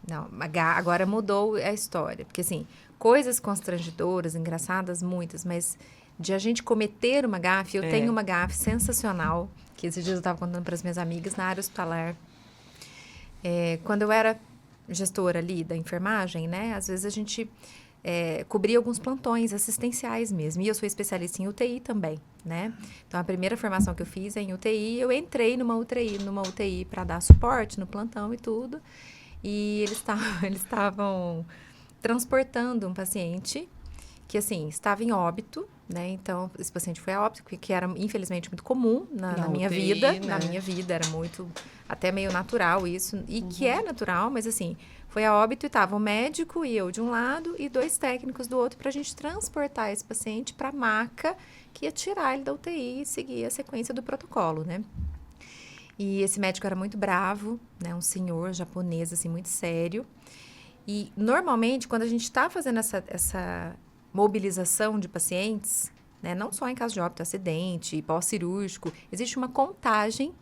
não. Agora mudou a história. Porque, assim, coisas constrangedoras, engraçadas, muitas, mas de a gente cometer uma gafe, eu tenho uma gafe sensacional, que esses dias eu estava contando para as minhas amigas na área hospitalar. Quando eu era gestora ali da enfermagem, né, às vezes a gente cobria alguns plantões assistenciais mesmo. E eu sou especialista em UTI também, né? Então, a primeira formação que eu fiz é em UTI. Eu entrei numa UTI para dar suporte no plantão e tudo. E eles estavam transportando um paciente que, assim, estava em óbito, né? Então, esse paciente foi a óbito, que era, infelizmente, muito comum na minha UTI, vida. né? Na minha vida, era muito, até meio natural isso. E que é natural, mas, assim, foi a óbito e estava o médico e eu de um lado e 2 técnicos do outro para a gente transportar esse paciente para a maca que ia tirar ele da UTI e seguir a sequência do protocolo, né? E esse médico era muito bravo, né? Um senhor japonês, assim, muito sério. E, normalmente, quando a gente está fazendo essa mobilização de pacientes, né? Não só em caso de óbito, acidente, pós-cirúrgico, existe uma contagem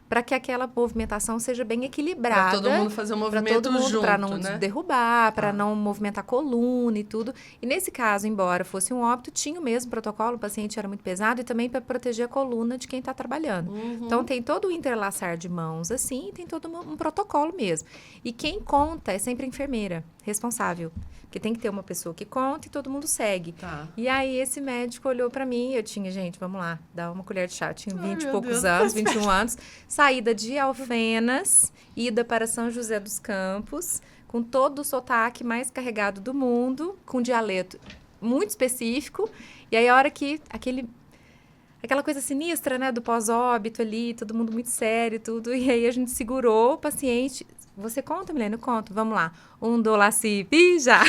para que aquela movimentação seja bem equilibrada. Para todo mundo fazer um movimento junto, para não né? derrubar, para não movimentar a coluna e tudo. E nesse caso, embora fosse um óbito, tinha o mesmo protocolo, o paciente era muito pesado e também para proteger a coluna de quem está trabalhando. Então, tem todo o interlaçar de mãos assim, e tem todo um protocolo mesmo. E quem conta é sempre a enfermeira responsável. Porque tem que ter uma pessoa que conta e todo mundo segue. Tá. E aí, esse médico olhou pra mim, eu tinha, gente, vamos lá, dá uma colher de chá. Eu tinha 20 e poucos anos, 21 anos. Saída de Alfenas, ida para São José dos Campos, com todo o sotaque mais carregado do mundo, com dialeto muito específico. E aí, a hora que aquela coisa sinistra, né, do pós-óbito ali, todo mundo muito sério e tudo. E aí, a gente segurou o paciente. Você conta, Milena? Eu conto. Vamos lá. Dolacip, já.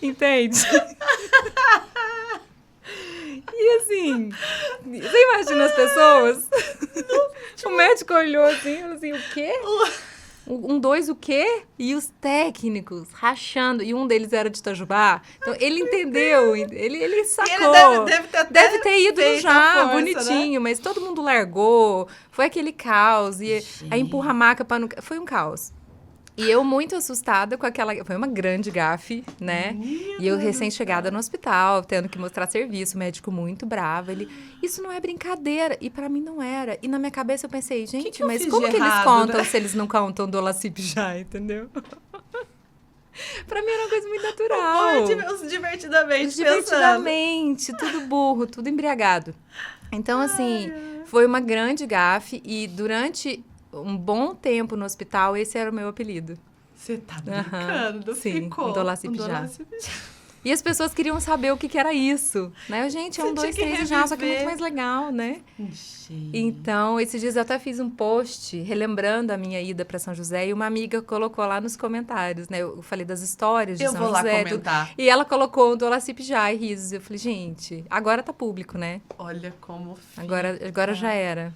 Entende? E assim, você imagina as pessoas? O médico olhou assim, falou assim, o quê? 2 o quê? E os técnicos rachando. E um deles era de Itajubá. Então, ele entendeu. Ele sacou. Ele deve ter ido já, força, bonitinho. Né? Mas todo mundo largou. Foi aquele caos. E aí empurra a maca para... Foi um caos. E eu muito assustada com aquela... Foi uma grande gafe, né? E eu recém-chegada no hospital, tendo que mostrar serviço. O médico muito bravo. Ele... Isso não é brincadeira. E pra mim não era. E na minha cabeça eu pensei, gente, que eu mas fiz como de que eles errado, contam né? se eles não contam Dolacip já, entendeu? Pra mim era uma coisa muito natural. Divertidamente, Divertidamente, tudo burro, tudo embriagado. Então, assim, foi uma grande gafe. E durante um bom tempo no hospital, esse era o meu apelido. Você tá brincando? Sim, Ficou. Dolacip já. E as pessoas queriam saber o que era isso, né? Gente, é 1, 2, 3 e já, só que é muito mais legal, né? Gente. Então, esses dias eu até fiz um post relembrando a minha ida para São José e uma amiga colocou lá nos comentários, né? Eu falei das histórias de Eu São vou lá José. comentar. E ela colocou o Dolacip já e risos. Eu falei, gente, agora tá público, né? Olha como fica. Agora já era.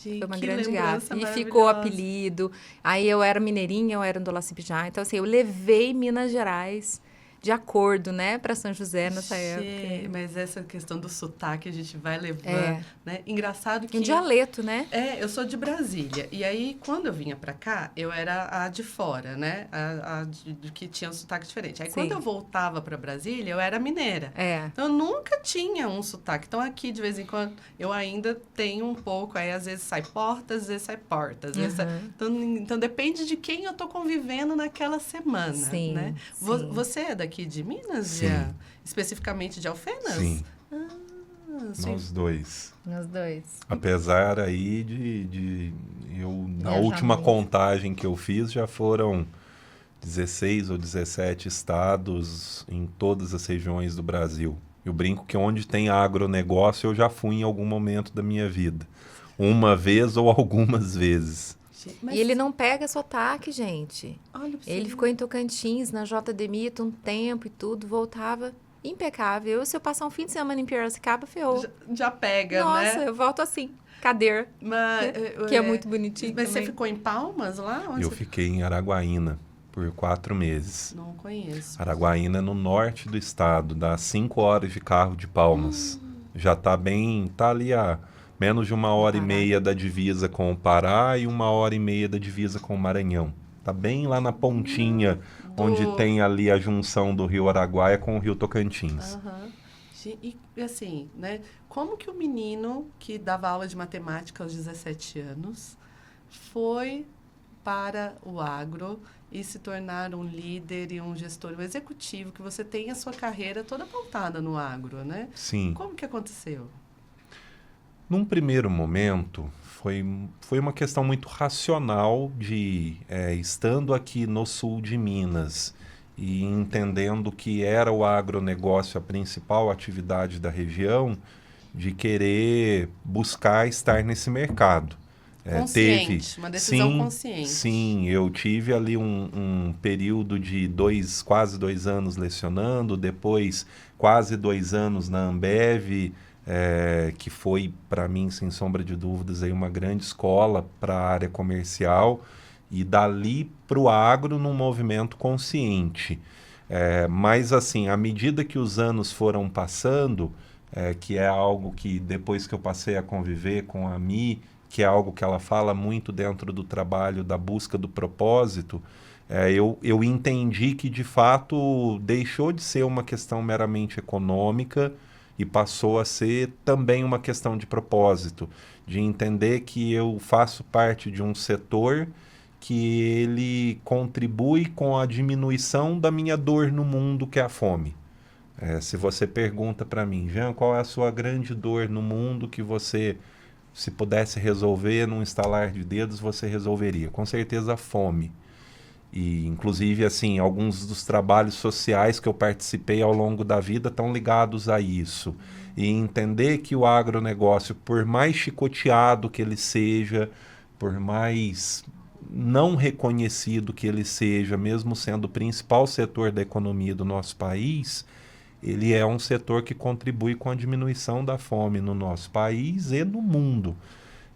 Gente, Foi uma que grande lembrança gafe. E ficou o maravilhosa. apelido. Aí eu era mineirinha, eu era um Dolacip já. Então, assim, eu levei Minas Gerais de acordo, né, para São José nessa época. Mas essa questão do sotaque a gente vai levando, né? Engraçado que... Um dialeto, né? Eu sou de Brasília. E aí, quando eu vinha pra cá, eu era a de fora, né? A que tinha um sotaque diferente. Aí, quando eu voltava pra Brasília, eu era mineira. Então, eu nunca tinha um sotaque. Então, aqui, de vez em quando, eu ainda tenho um pouco. Aí, às vezes, sai porta, às vezes sai porta. Às vezes Então, depende de quem eu tô convivendo naquela semana, né? Você é daqui de Minas? Especificamente de Alfenas? Sim. Nós dois. Apesar aí na última contagem que eu fiz, já foram 16 ou 17 estados em todas as regiões do Brasil. Eu brinco que onde tem agronegócio eu já fui em algum momento da minha vida. Uma vez ou algumas vezes. E ele não pega sotaque, gente. Ele ficou em Tocantins, na JD um tempo e tudo, voltava impecável. Se eu passar um fim de semana em Piracicaba, ferrou. Já pega, né? Nossa, eu volto assim, cadeira. Que é muito bonitinho. Mas também. Você ficou em Palmas lá? Eu fiquei em Araguaína por 4 meses. Não conheço. Araguaína é no norte do estado, dá 5 horas de carro de Palmas. Já tá ali a menos de 1h30 da divisa com o Pará e 1h30 da divisa com o Maranhão. Tá bem lá na pontinha, onde tem ali a junção do Rio Araguaia com o Rio Tocantins. E assim, né? Como que o menino que dava aula de matemática aos 17 anos foi para o agro e se tornar um líder e um gestor, um executivo, que você tem a sua carreira toda pautada no agro, né? Sim. Como que aconteceu? Num primeiro momento, foi uma questão muito racional de, estando aqui no sul de Minas e entendendo que era o agronegócio a principal atividade da região, de buscar estar nesse mercado. Consciente, uma decisão consciente. Sim, eu tive ali um período de quase 2 anos lecionando, depois quase 2 anos na Ambev, que foi, para mim, sem sombra de dúvidas, aí uma grande escola para a área comercial, e dali para o agro num movimento consciente. Mas, assim, à medida que os anos foram passando, que é algo que, depois que eu passei a conviver com a Mi, que é algo que ela fala muito dentro do trabalho da busca do propósito, eu entendi que, de fato, deixou de ser uma questão meramente econômica e passou a ser também uma questão de propósito, de entender que eu faço parte de um setor que ele contribui com a diminuição da minha dor no mundo, que é a fome. Se você pergunta para mim, Jean, qual é a sua grande dor no mundo que você, se pudesse resolver num estalar de dedos, você resolveria? Com certeza a fome. E, inclusive, assim, alguns dos trabalhos sociais que eu participei ao longo da vida estão ligados a isso. E entender que o agronegócio, por mais chicoteado que ele seja, por mais não reconhecido que ele seja, mesmo sendo o principal setor da economia do nosso país, ele é um setor que contribui com a diminuição da fome no nosso país e no mundo.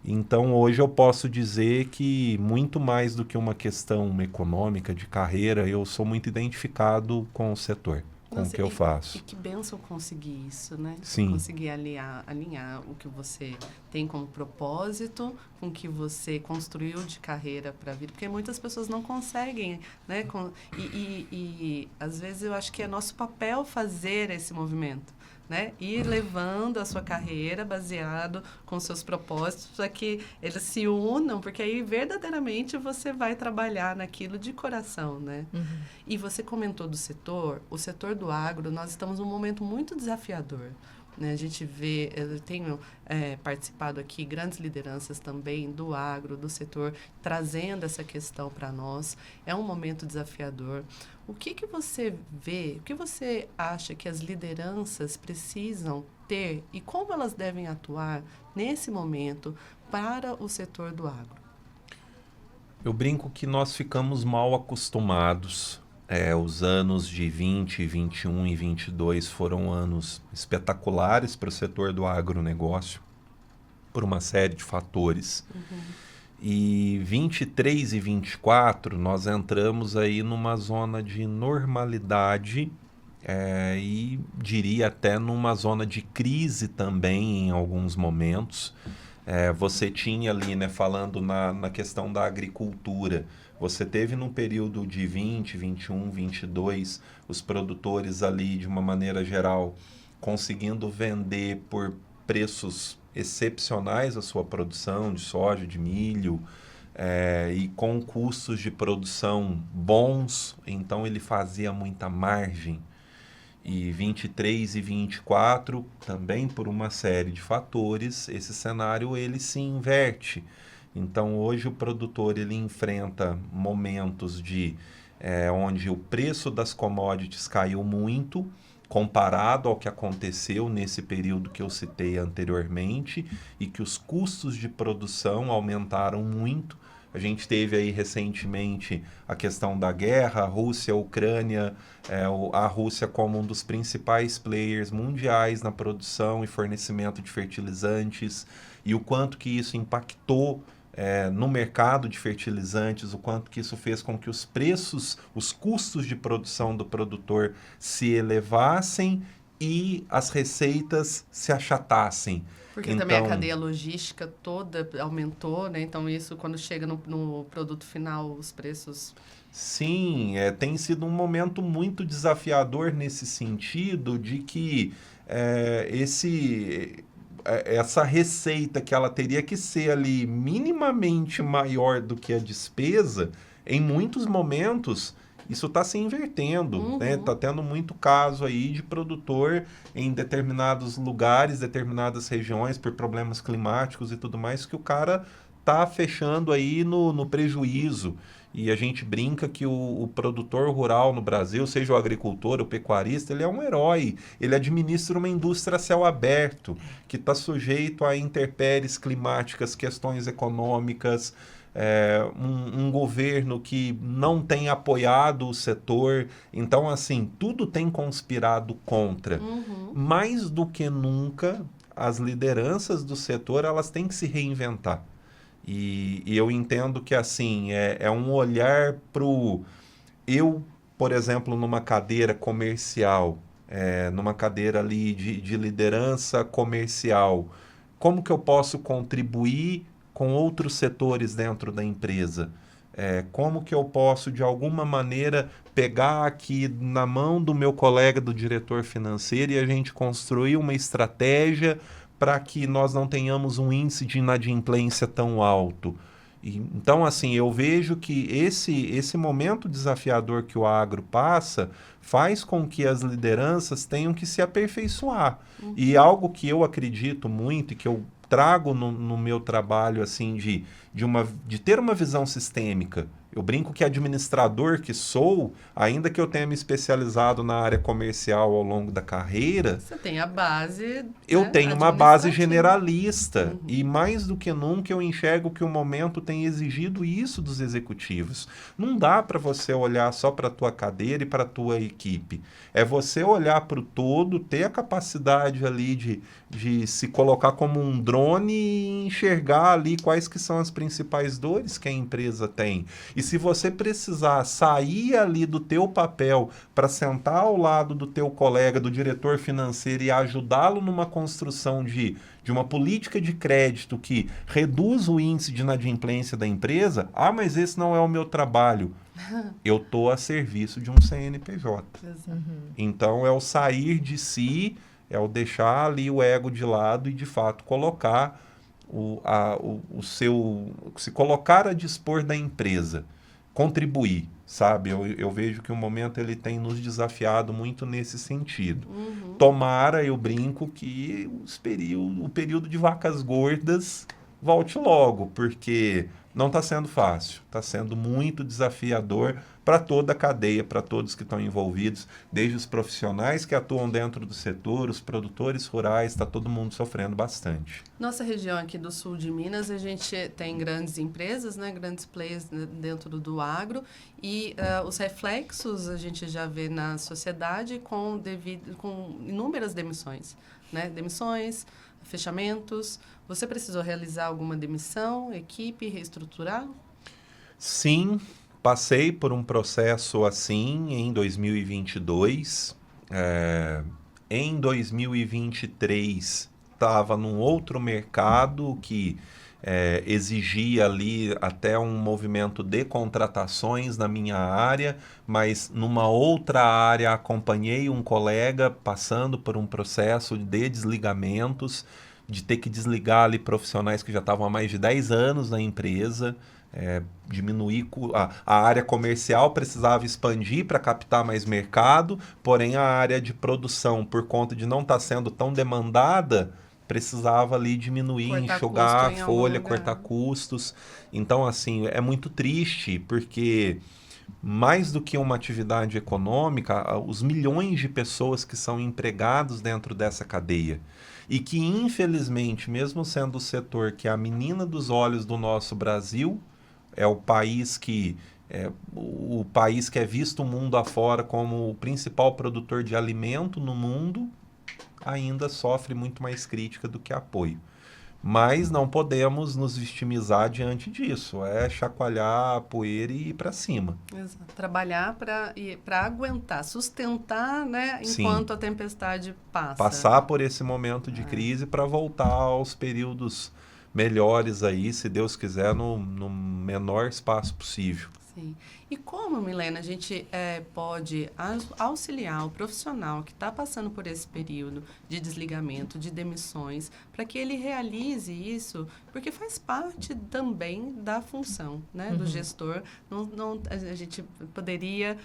Então, hoje eu posso dizer que, muito mais do que uma questão econômica, de carreira, eu sou muito identificado com o setor, com o que eu faço. E que bênção conseguir isso, né? Sim. Conseguir alinhar o que você tem como propósito com o que você construiu de carreira para a vida. Porque muitas pessoas não conseguem, né? E às vezes eu acho que é nosso papel fazer esse movimento. Né? Ir levando a sua carreira baseado com seus propósitos para que eles se unam, porque aí verdadeiramente você vai trabalhar naquilo de coração, né? E você comentou do setor, o setor do agro, nós estamos num momento muito desafiador. Né? A gente vê, eu tenho participado aqui, grandes lideranças também do agro, do setor, trazendo essa questão para nós. É um momento desafiador. O que você vê, o que você acha que as lideranças precisam ter e como elas devem atuar nesse momento para o setor do agro? Eu brinco que nós ficamos mal acostumados. Os anos de 20, 21 e 22 foram anos espetaculares para o setor do agronegócio, por uma série de fatores. E 23 e 24 nós entramos aí numa zona de normalidade e diria até numa zona de crise também em alguns momentos. Você tinha ali, né, falando na questão da agricultura, você teve num período de 20, 21, 22, os produtores ali, de uma maneira geral, conseguindo vender por preços excepcionais a sua produção de soja, de milho, e com custos de produção bons, então ele fazia muita margem. E 23 e 24, também por uma série de fatores, esse cenário ele se inverte. Então hoje o produtor ele enfrenta momentos onde o preço das commodities caiu muito, comparado ao que aconteceu nesse período que eu citei anteriormente, e que os custos de produção aumentaram muito. A gente teve aí recentemente a questão da guerra, Rússia, Ucrânia, a Rússia como um dos principais players mundiais na produção e fornecimento de fertilizantes, e o quanto que isso impactou no mercado de fertilizantes, o quanto que isso fez com que os preços, os custos de produção do produtor se elevassem e as receitas se achatassem. Porque também a cadeia logística toda aumentou, né? Então isso, quando chega no produto final, os preços... Sim, tem sido um momento muito desafiador nesse sentido de que essa receita que ela teria que ser ali minimamente maior do que a despesa, em muitos momentos isso está se invertendo, né? Está tendo muito caso aí de produtor em determinados lugares, determinadas regiões, por problemas climáticos e tudo mais, que o cara está fechando aí no prejuízo. E a gente brinca que o produtor rural no Brasil, seja o agricultor, o pecuarista, ele é um herói. Ele administra uma indústria a céu aberto, que está sujeito a intempéries climáticas, questões econômicas, um governo que não tem apoiado o setor. Então, assim, tudo tem conspirado contra. Mais do que nunca, as lideranças do setor, elas têm que se reinventar. E eu entendo que, assim, é um olhar para o... Eu, por exemplo, numa cadeira comercial, numa cadeira ali de liderança comercial, como que eu posso contribuir com outros setores dentro da empresa? Como que eu posso, de alguma maneira, pegar aqui na mão do meu colega do diretor financeiro e a gente construir uma estratégia para que nós não tenhamos um índice de inadimplência tão alto? Então, assim, eu vejo que esse momento desafiador que o agro passa faz com que as lideranças tenham que se aperfeiçoar. E algo que eu acredito muito e que eu trago no meu trabalho, assim, de ter uma visão sistêmica. Eu brinco que administrador que sou, ainda que eu tenha me especializado na área comercial ao longo da carreira... Você tem a base... Eu tenho uma base generalista. E mais do que nunca eu enxergo que o momento tem exigido isso dos executivos. Não dá para você olhar só para a tua cadeira e para a tua equipe. É você olhar para o todo, ter a capacidade ali de se colocar como um drone e enxergar ali quais que são as principais dores que a empresa tem. E se você precisar sair ali do teu papel para sentar ao lado do teu colega, do diretor financeiro, e ajudá-lo numa construção de uma política de crédito que reduz o índice de inadimplência da empresa, mas esse não é o meu trabalho. Eu estou a serviço de um CNPJ. Então, é o sair de si, é o deixar ali o ego de lado e, de fato, colocar se colocar a dispor da empresa, contribuir, sabe? Eu vejo que o momento ele tem nos desafiado muito nesse sentido. Tomara, eu brinco, que o período de vacas gordas volte logo, porque não está sendo fácil, está sendo muito desafiador para toda a cadeia, para todos que estão envolvidos, desde os profissionais que atuam dentro do setor, os produtores rurais, está todo mundo sofrendo bastante. Nossa região aqui do sul de Minas, a gente tem grandes empresas, né, grandes players dentro do agro, e os reflexos a gente já vê na sociedade com inúmeras demissões, né? Demissões, fechamentos. Você precisou realizar alguma demissão, equipe, reestruturar? Sim, passei por um processo assim em 2022. Em 2023, estava num outro mercado que exigia ali até um movimento de contratações na minha área, mas numa outra área acompanhei um colega passando por um processo de desligamentos, de ter que desligar ali profissionais que já estavam há mais de 10 anos na empresa, diminuir a área comercial precisava expandir para captar mais mercado, porém a área de produção, por conta de não estar sendo tão demandada, precisava ali diminuir, Cortar enxugar custo a em folha, algum cortar lugar. custos. Então, assim, é muito triste, porque mais do que uma atividade econômica, os milhões de pessoas que são empregados dentro dessa cadeia e que, infelizmente, mesmo sendo o setor que é a menina dos olhos do nosso Brasil, é o país que é visto o mundo afora como o principal produtor de alimento no mundo, ainda sofre muito mais crítica do que apoio. Mas não podemos nos vitimizar diante disso. É chacoalhar a poeira e ir para cima. Exato. Trabalhar para aguentar, sustentar, né, Sim. enquanto a tempestade passa. Passar por esse momento de crise para voltar aos períodos melhores aí, se Deus quiser, no menor espaço possível. Sim. E como, Milena, a gente pode auxiliar o profissional que está passando por esse período de desligamento, de demissões, para que ele realize isso, porque faz parte também da função, né, do gestor. A gente poderia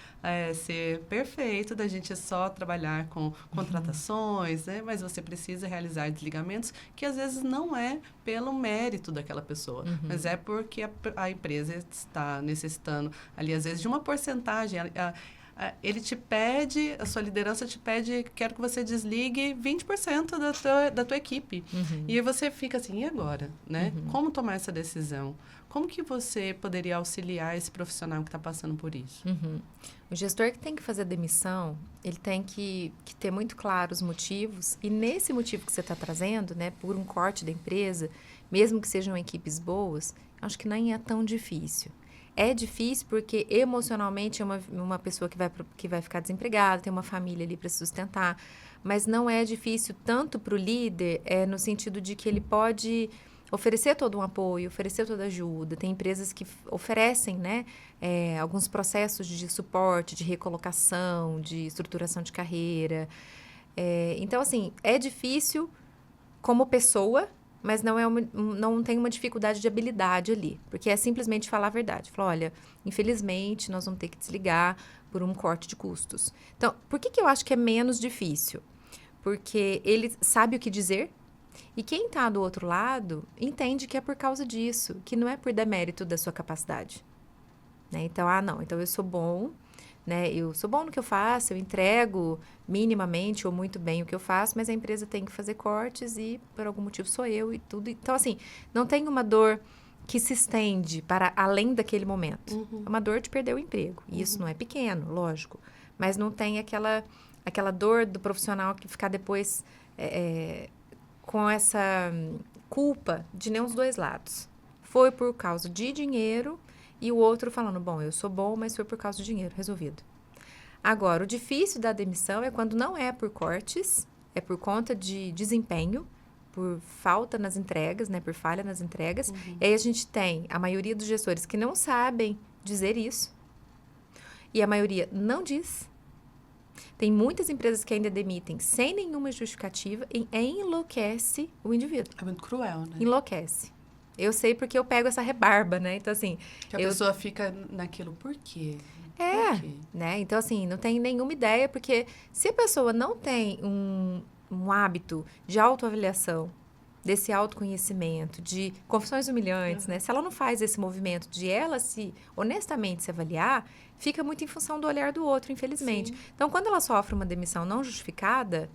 ser perfeito da gente só trabalhar com contratações, né, mas você precisa realizar desligamentos que às vezes não é pelo mérito daquela pessoa, mas é porque a empresa está necessitando ali, às vezes, de uma porcentagem. Ele te pede, a sua liderança te pede, quero que você desligue 20% da tua equipe. E aí você fica assim, e agora? Né? Como tomar essa decisão? Como que você poderia auxiliar esse profissional que está passando por isso? O gestor que tem que fazer a demissão, ele tem que ter muito claro os motivos. E nesse motivo que você está trazendo, né, por um corte da empresa, mesmo que sejam equipes boas, acho que nem é tão difícil. É difícil porque emocionalmente é uma pessoa que vai ficar desempregada, tem uma família ali para se sustentar, mas não é difícil tanto para o líder, no sentido de que ele pode oferecer todo um apoio, oferecer toda ajuda. Tem empresas que oferecem, né, alguns processos de suporte, de recolocação, de estruturação de carreira. Então, assim, é difícil como pessoa, mas não tem uma dificuldade de habilidade ali, porque é simplesmente falar a verdade. Falar, olha, infelizmente, nós vamos ter que desligar por um corte de custos. Então, por que eu acho que é menos difícil? Porque ele sabe o que dizer e quem está do outro lado entende que é por causa disso, que não é por demérito da sua capacidade. Né? Então, então eu sou bom, né? Eu sou bom no que eu faço, eu entrego minimamente ou muito bem o que eu faço, mas a empresa tem que fazer cortes e por algum motivo sou eu e tudo. Então, assim, não tem uma dor que se estende para além daquele momento. É uma dor de perder o emprego. E isso não é pequeno, lógico. Mas não tem aquela dor do profissional que ficar depois com essa culpa de nenhum dos dois lados. Foi por causa de dinheiro e o outro falando, bom, eu sou bom, mas foi por causa do dinheiro, resolvido. Agora, o difícil da demissão é quando não é por cortes, é por conta de desempenho, por falta nas entregas, né, por falha nas entregas. E aí a gente tem a maioria dos gestores que não sabem dizer isso e a maioria não diz. Tem muitas empresas que ainda demitem sem nenhuma justificativa e enlouquece o indivíduo. É muito cruel, né? Enlouquece. Eu sei porque eu pego essa rebarba, né? Então, assim... Que a pessoa fica naquilo, por quê? Por quê? Né? Então, assim, não tem nenhuma ideia, porque se a pessoa não tem um hábito de autoavaliação, desse autoconhecimento, de confissões humilhantes, né? Se ela não faz esse movimento de ela honestamente se avaliar, fica muito em função do olhar do outro, infelizmente. Sim. Então, quando ela sofre uma demissão não justificada,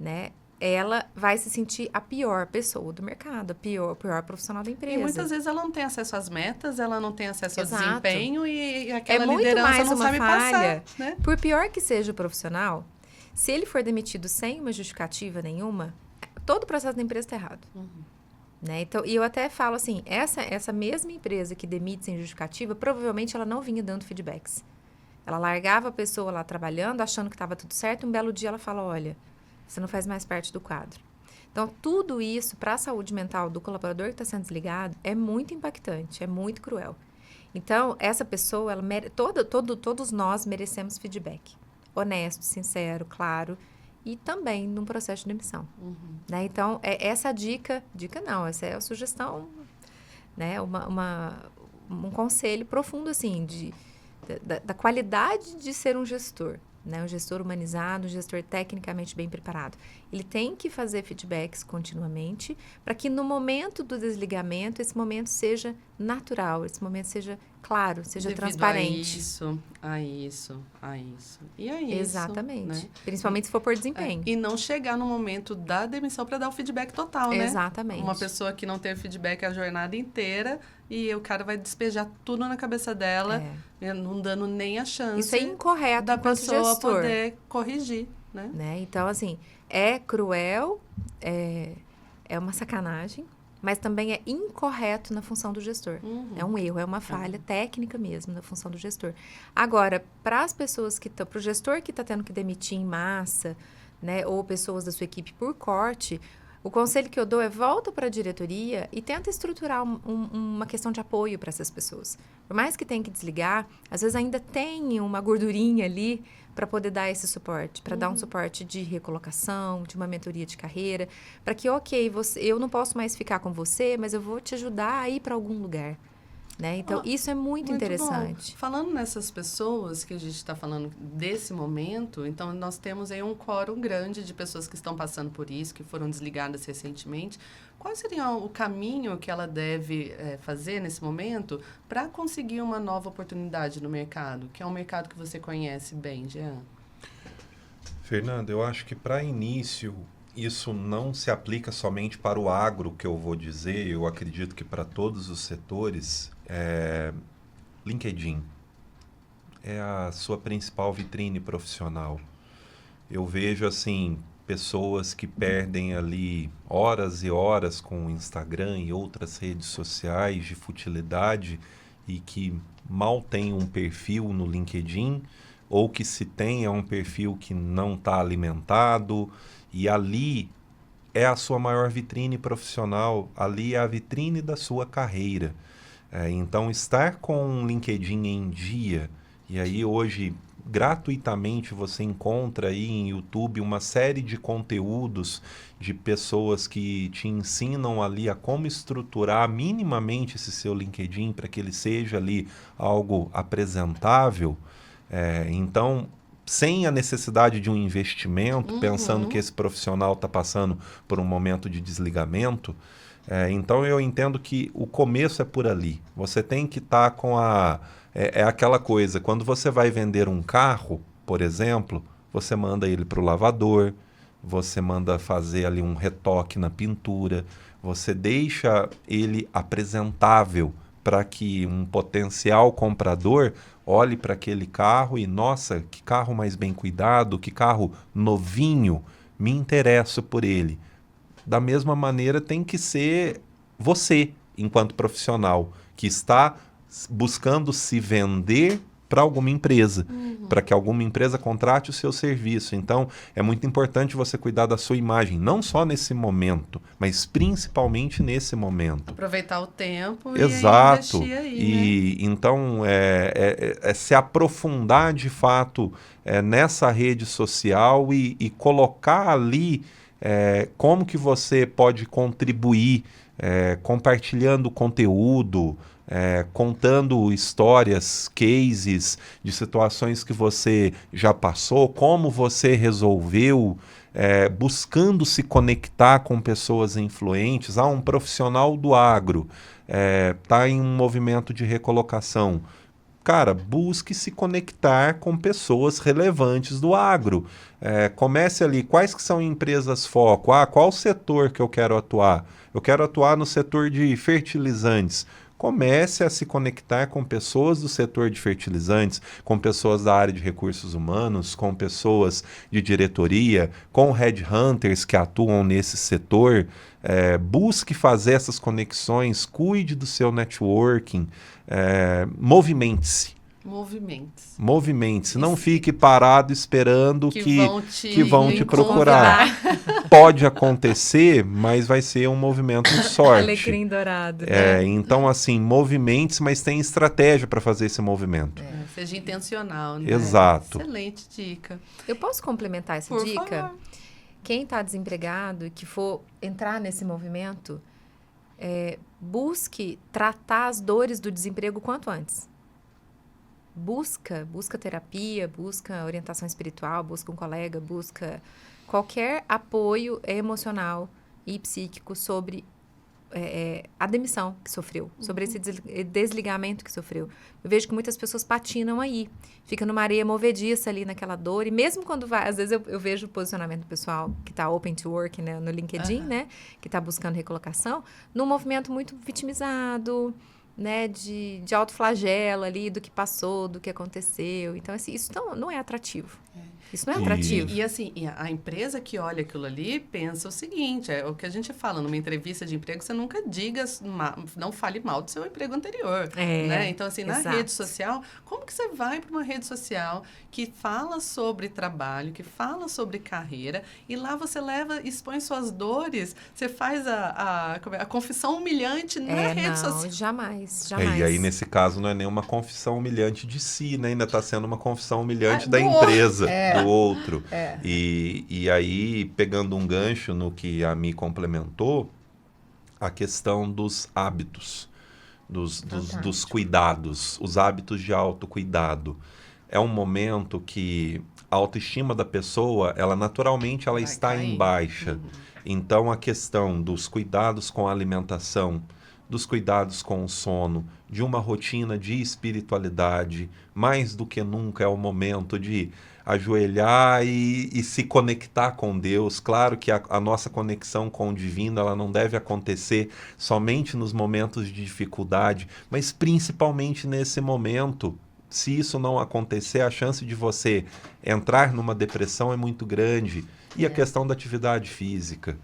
né? Ela vai se sentir a pior pessoa do mercado, o pior profissional da empresa. E muitas vezes ela não tem acesso às metas, ela não tem acesso ao Exato. Desempenho e aquela muito liderança mais não uma sabe falha. Passar, né? Por pior que seja o profissional, se ele for demitido sem uma justificativa nenhuma, todo o processo da empresa está errado. Né? Então, e eu até falo assim, essa mesma empresa que demite sem justificativa, provavelmente ela não vinha dando feedbacks. Ela largava a pessoa lá trabalhando, achando que estava tudo certo, e um belo dia ela fala, olha, você não faz mais parte do quadro. Então, tudo isso, para a saúde mental do colaborador que está sendo desligado, é muito impactante, é muito cruel. Então, essa pessoa, todos nós merecemos feedback. Honesto, sincero, claro, e também num processo de demissão. Né? Então, essa dica não, essa é a sugestão, né? Um conselho profundo, assim, da qualidade de ser um gestor. Né? Um gestor humanizado, um gestor tecnicamente bem preparado. Ele tem que fazer feedbacks continuamente para que no momento do desligamento, esse momento seja natural, esse momento seja claro, seja Devido transparente. A isso. E é isso. Exatamente. Né? Principalmente se for por desempenho. E não chegar no momento da demissão para dar o feedback total, né? Exatamente. Uma pessoa que não teve feedback a jornada inteira e o cara vai despejar tudo na cabeça dela, não dando nem a chance. Isso é incorreto da enquanto pessoa gestor. poder corrigir, né? Então, assim, é cruel, é uma sacanagem, mas também é incorreto na função do gestor. É um erro, é uma falha técnica mesmo na função do gestor. Agora, para as pessoas para o gestor que está tendo que demitir em massa, né, ou pessoas da sua equipe por corte, o conselho que eu dou é volta para a diretoria e tenta estruturar uma questão de apoio para essas pessoas. Por mais que tenha que desligar, às vezes ainda tem uma gordurinha ali para poder dar esse suporte, para dar um suporte de recolocação, de uma mentoria de carreira, para que, eu não posso mais ficar com você, mas eu vou te ajudar a ir para algum lugar. Né? Então, isso é muito interessante. Bom. Falando nessas pessoas que a gente está falando desse momento, então nós temos aí um quórum grande de pessoas que estão passando por isso, que foram desligadas recentemente. Qual seria o caminho que ela deve fazer nesse momento para conseguir uma nova oportunidade no mercado, que é um mercado que você conhece bem, Jean? Fernanda, eu acho que para início isso não se aplica somente para o agro, que eu vou dizer, eu acredito que para todos os setores. LinkedIn é a sua principal vitrine profissional. Eu vejo assim pessoas que perdem ali horas e horas com o Instagram e outras redes sociais de futilidade e que mal tem um perfil no LinkedIn, ou que se tem é um perfil que não está alimentado, e ali é a sua maior vitrine profissional, ali é a vitrine da sua carreira. Então, estar com o LinkedIn em dia, e aí hoje, gratuitamente, você encontra aí em YouTube uma série de conteúdos de pessoas que te ensinam ali a como estruturar minimamente esse seu LinkedIn para que ele seja ali algo apresentável. Então, sem a necessidade de um investimento, pensando que esse profissional está passando por um momento de desligamento. Então, eu entendo que o começo é por ali. Você tem que estar com é aquela coisa, quando você vai vender um carro, por exemplo, você manda ele para o lavador, você manda fazer ali um retoque na pintura, você deixa ele apresentável para que um potencial comprador olhe para aquele carro e, nossa, que carro mais bem cuidado, que carro novinho, me interesso por ele. Da mesma maneira, tem que ser você, enquanto profissional, que está buscando se vender para alguma empresa, para que alguma empresa contrate o seu serviço. Então, é muito importante você cuidar da sua imagem, não só nesse momento, mas principalmente nesse momento. Aproveitar o tempo Exato. E investir aí, né? Então, se aprofundar de fato nessa rede social e colocar ali como que você pode contribuir compartilhando conteúdo, contando histórias, cases de situações que você já passou, como você resolveu, buscando se conectar com pessoas influentes. Um profissional do agro está em um movimento de recolocação. Cara, busque se conectar com pessoas relevantes do agro. Comece ali, quais que são empresas foco? Qual setor que eu quero atuar? Eu quero atuar no setor de fertilizantes. Comece a se conectar com pessoas do setor de fertilizantes, com pessoas da área de recursos humanos, com pessoas de diretoria, com headhunters que atuam nesse setor. Busque fazer essas conexões, cuide do seu networking, movimente-se. Movimente-se. Não fique parado esperando que vão te procurar. Convidar. Pode acontecer, mas vai ser um movimento de sorte. Alecrim dourado, né? Então, assim, movimente-se, mas tem estratégia para fazer esse movimento. Seja intencional, né? Exato. Excelente dica. Eu posso complementar essa Por dica? favor. Quem está desempregado e que for entrar nesse movimento, busque tratar as dores do desemprego quanto antes. Busca terapia, busca orientação espiritual, busca um colega, busca qualquer apoio emocional e psíquico sobre a demissão que sofreu, sobre esse desligamento que sofreu. Eu vejo que muitas pessoas patinam aí, fica numa areia movediça ali naquela dor, e mesmo quando vai, às vezes eu vejo o posicionamento do pessoal que está open to work, né, no LinkedIn, né, que está buscando recolocação, num movimento muito vitimizado, né, de autoflagelo ali, do que passou, do que aconteceu. Então, assim, isso não é atrativo. Isso não é atrativo. E assim, a empresa que olha aquilo ali pensa o seguinte, é o que a gente fala numa entrevista de emprego, você nunca diga, não fale mal do seu emprego anterior, né? Então, assim, na rede social, como que você vai para uma rede social que fala sobre trabalho, que fala sobre carreira, e lá você expõe suas dores, você faz a confissão humilhante na rede social. Jamais. E aí, nesse caso, não é nenhuma confissão humilhante de si, né? Ainda está sendo uma confissão humilhante da empresa, do outro. E aí, pegando um gancho no que a Mi complementou, a questão dos hábitos, dos cuidados, os hábitos de autocuidado. É um momento que a autoestima da pessoa, ela naturalmente está em baixa. Então, a questão dos cuidados com a alimentação, dos cuidados com o sono, de uma rotina de espiritualidade, mais do que nunca é o momento de ajoelhar e se conectar com Deus. Claro que a nossa conexão com o divino, ela não deve acontecer somente nos momentos de dificuldade, mas principalmente nesse momento. Se isso não acontecer, a chance de você entrar numa depressão é muito grande. E a questão da atividade física,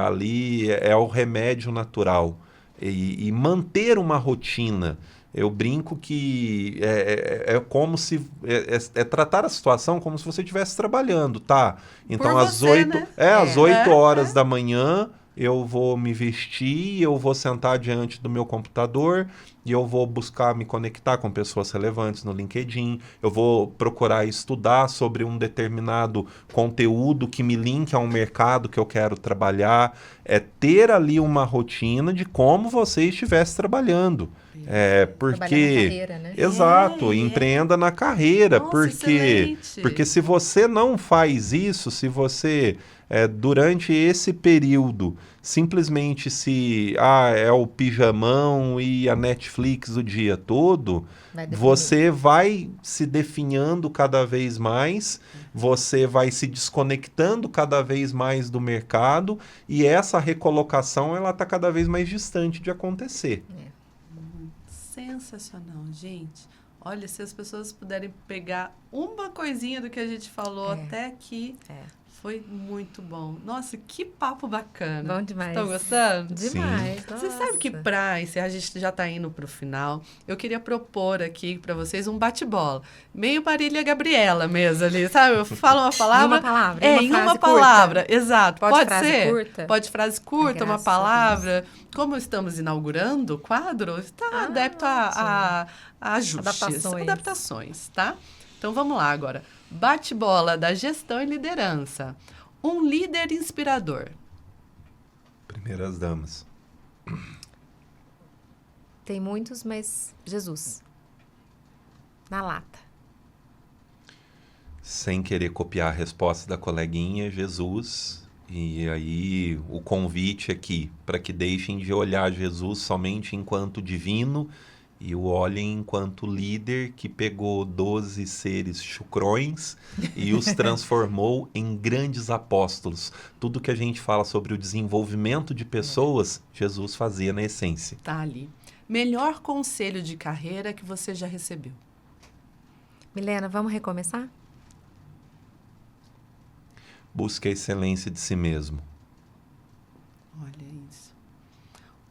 ali é o remédio natural. E manter uma rotina. Eu brinco que é como se... É tratar a situação como se você estivesse trabalhando, tá? Então, às 8 horas da manhã, eu vou me vestir, eu vou sentar diante do meu computador e eu vou buscar me conectar com pessoas relevantes no LinkedIn, eu vou procurar estudar sobre um determinado conteúdo que me linke a um mercado que eu quero trabalhar. É ter ali uma rotina de como você estivesse trabalhando. Porque... Trabalhar na carreira, né? Exato, empreenda na carreira. Nossa, porque se você não faz isso, se você... durante esse período, simplesmente é o pijamão e a Netflix o dia todo, você vai se definhando cada vez mais, você vai se desconectando cada vez mais do mercado, e essa recolocação ela está cada vez mais distante de acontecer. Sensacional, gente. Olha, se as pessoas puderem pegar uma coisinha do que a gente falou até aqui... Foi muito bom. Nossa, que papo bacana. Bom demais. Estão gostando? Demais. Você sabe que para encerrar, a gente já está indo para o final, eu queria propor aqui para vocês um bate-bola. Meio Marília Gabriela mesmo ali, sabe? Eu falo uma palavra... Em uma palavra. Em uma palavra, exato. Pode frase ser? Curta? Pode frase curta, uma palavra. Como estamos inaugurando o quadro, está adepto a ajustes. Adaptações, tá? Então, vamos lá agora. Bate-bola da gestão e liderança. Um líder inspirador. Primeiras damas. Tem muitos, mas Jesus. Na lata. Sem querer copiar a resposta da coleguinha, Jesus. E aí o convite aqui para que deixem de olhar Jesus somente enquanto divino e o olhem enquanto líder que pegou 12 seres chucrões e os transformou em grandes apóstolos. Tudo que a gente fala sobre o desenvolvimento de pessoas, Jesus fazia na essência. Tá ali. Melhor conselho de carreira que você já recebeu? Milena, vamos recomeçar? Busque a excelência de si mesmo. Olha isso.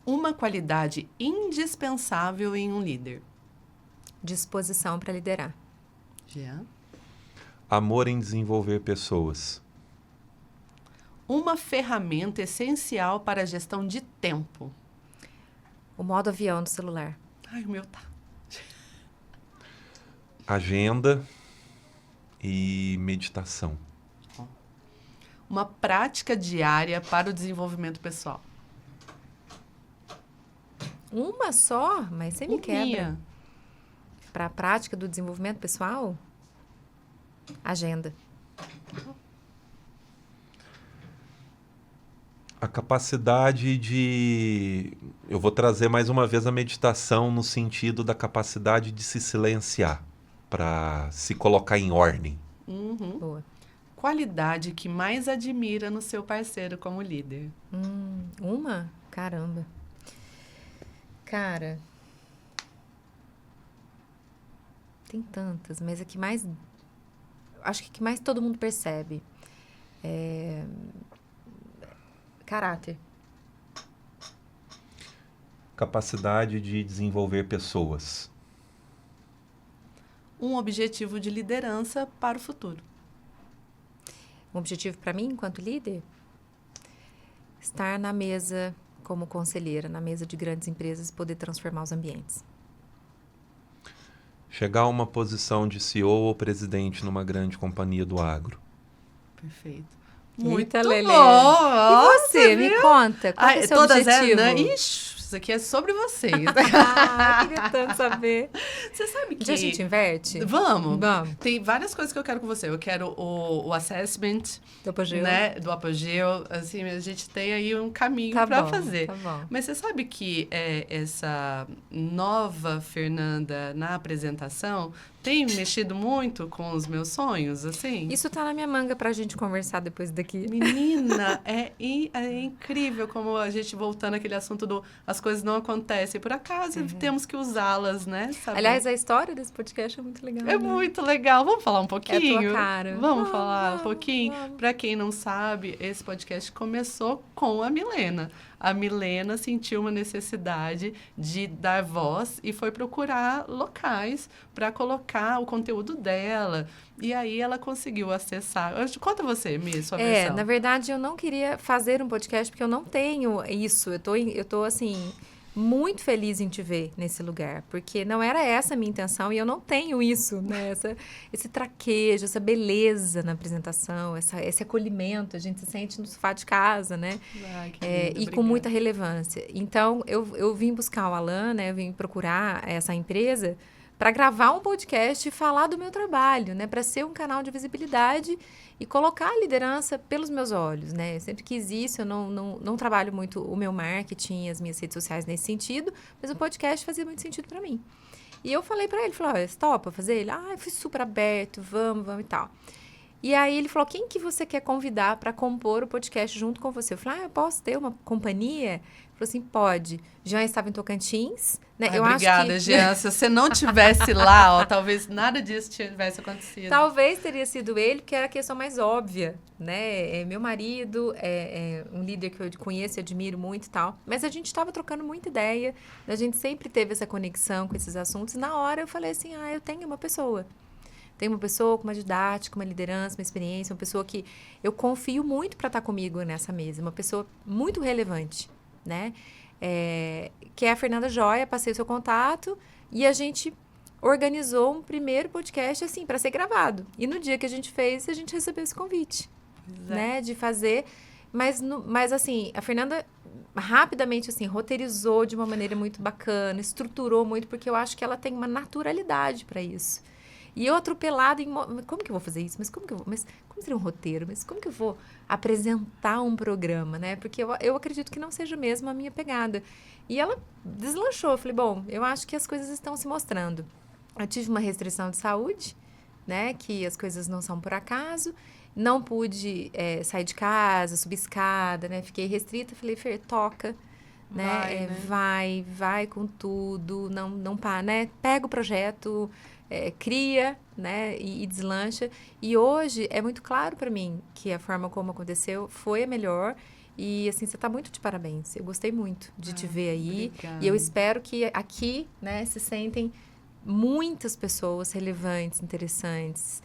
Uma qualidade indispensável em um líder. disposição para liderar. Jean? Amor em desenvolver pessoas. Uma ferramenta essencial para a gestão de tempo. O modo avião do celular. Ai, o meu tá. Agenda e meditação. Uma prática diária para o desenvolvimento pessoal. Uma só? Mas você me quebra. Minha. Para a prática do desenvolvimento pessoal? Agenda. A capacidade de... Eu vou trazer mais uma vez a meditação no sentido da capacidade de se silenciar, para se colocar em ordem. Uhum. Boa. Qualidade que mais admira no seu parceiro como líder. Uma? Caramba. Cara, tem tantas, mas a que mais... Acho que a que mais todo mundo percebe é... Caráter. Capacidade de desenvolver pessoas. Um objetivo de liderança para o futuro. Um objetivo para mim, enquanto líder, estar na mesa como conselheira, na mesa de grandes empresas e poder transformar os ambientes. Chegar a uma posição de CEO ou presidente numa grande companhia do agro. Perfeito. Eita, Muito Lelê. bom. E você, viu? me conta, qual é o seu todas objetivo? Ixi, isso aqui é sobre vocês. Queria tanto saber. Você sabe que... A gente inverte? Vamos. Vamos. Tem várias coisas que eu quero com você. Eu quero o assessment, Do apogeu? né, do apogeu. Assim, a gente tem aí um caminho Tá para bom, fazer. tá bom. Mas você sabe que essa nova Fernanda na apresentação tem mexido muito com os meus sonhos, assim? Isso tá na minha manga pra gente conversar depois daqui. Menina, é incrível como a gente, voltando àquele assunto do as coisas não acontecem por acaso, temos que usá-las, né? Saber. Aliás, a história desse podcast é muito legal. É né? muito legal. Vamos falar um pouquinho? É a tua cara. Vamos falar um pouquinho? vamos. Para quem não sabe, esse podcast começou com a Milena. A Milena sentiu uma necessidade de dar voz e foi procurar locais para colocar o conteúdo dela. E aí ela conseguiu acessar. Conta você, Mi, sua versão. Na verdade, eu não queria fazer um podcast porque eu não tenho isso. Eu tô assim, muito feliz em te ver nesse lugar, porque não era essa a minha intenção e eu não tenho isso, né? Esse traquejo, essa beleza na apresentação, esse acolhimento, a gente se sente no sofá de casa, né? Ai, que E lindo, com obrigada. muita relevância. Então, eu vim buscar o Alan, né? Eu vim procurar essa empresa para gravar um podcast e falar do meu trabalho, né? Para ser um canal de visibilidade e colocar a liderança pelos meus olhos, né? Eu sempre quis isso, eu não trabalho muito o meu marketing, as minhas redes sociais nesse sentido, mas o podcast fazia muito sentido para mim. E eu falei para ele, olha, você topa fazer? Ele, eu fui super aberto, vamos e tal. E aí ele falou, quem que você quer convidar para compor o podcast junto com você? Eu falei, eu posso ter uma companhia? Ele falou assim, pode. Jean estava em Tocantins, né? Eu obrigada, acho que... Jean. Se você não tivesse lá, talvez nada disso tivesse acontecido. Talvez teria sido ele, porque era a questão mais óbvia, né? Meu marido é um líder que eu conheço e admiro muito e tal. Mas a gente estava trocando muita ideia, a gente sempre teve essa conexão com esses assuntos. E na hora eu falei assim, eu tenho uma pessoa. Tenho uma pessoa com uma didática, uma liderança, uma experiência, uma pessoa que eu confio muito para estar comigo nessa mesa. Uma pessoa muito relevante, né? Que é a Fernanda Joia, passei o seu contato e a gente organizou um primeiro podcast, assim, para ser gravado. E no dia que a gente fez, a gente recebeu esse convite, né? De fazer. Mas, assim, a Fernanda rapidamente, assim, roteirizou de uma maneira muito bacana, estruturou muito, porque eu acho que ela tem uma naturalidade para isso. E eu atropelada como que eu vou fazer isso? Mas como seria um roteiro? Mas como que eu vou apresentar um programa, né? Porque eu acredito que não seja mesmo a minha pegada. E ela deslanchou. Eu falei, bom, eu acho que as coisas estão se mostrando. Eu tive uma restrição de saúde, né? Que as coisas não são por acaso. Não pude sair de casa, subir escada, né? Fiquei restrita. Falei, Fer, toca. Né? Vai com tudo. Não pá, né? Pega o projeto... cria, né, e deslancha. E hoje é muito claro para mim que a forma como aconteceu foi a melhor. E, assim, você está muito de parabéns. Eu gostei muito de te ver aí. Obrigada. E eu espero que aqui, né, se sentem muitas pessoas relevantes, interessantes,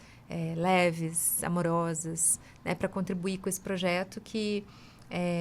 leves, amorosas, né, para contribuir com esse projeto que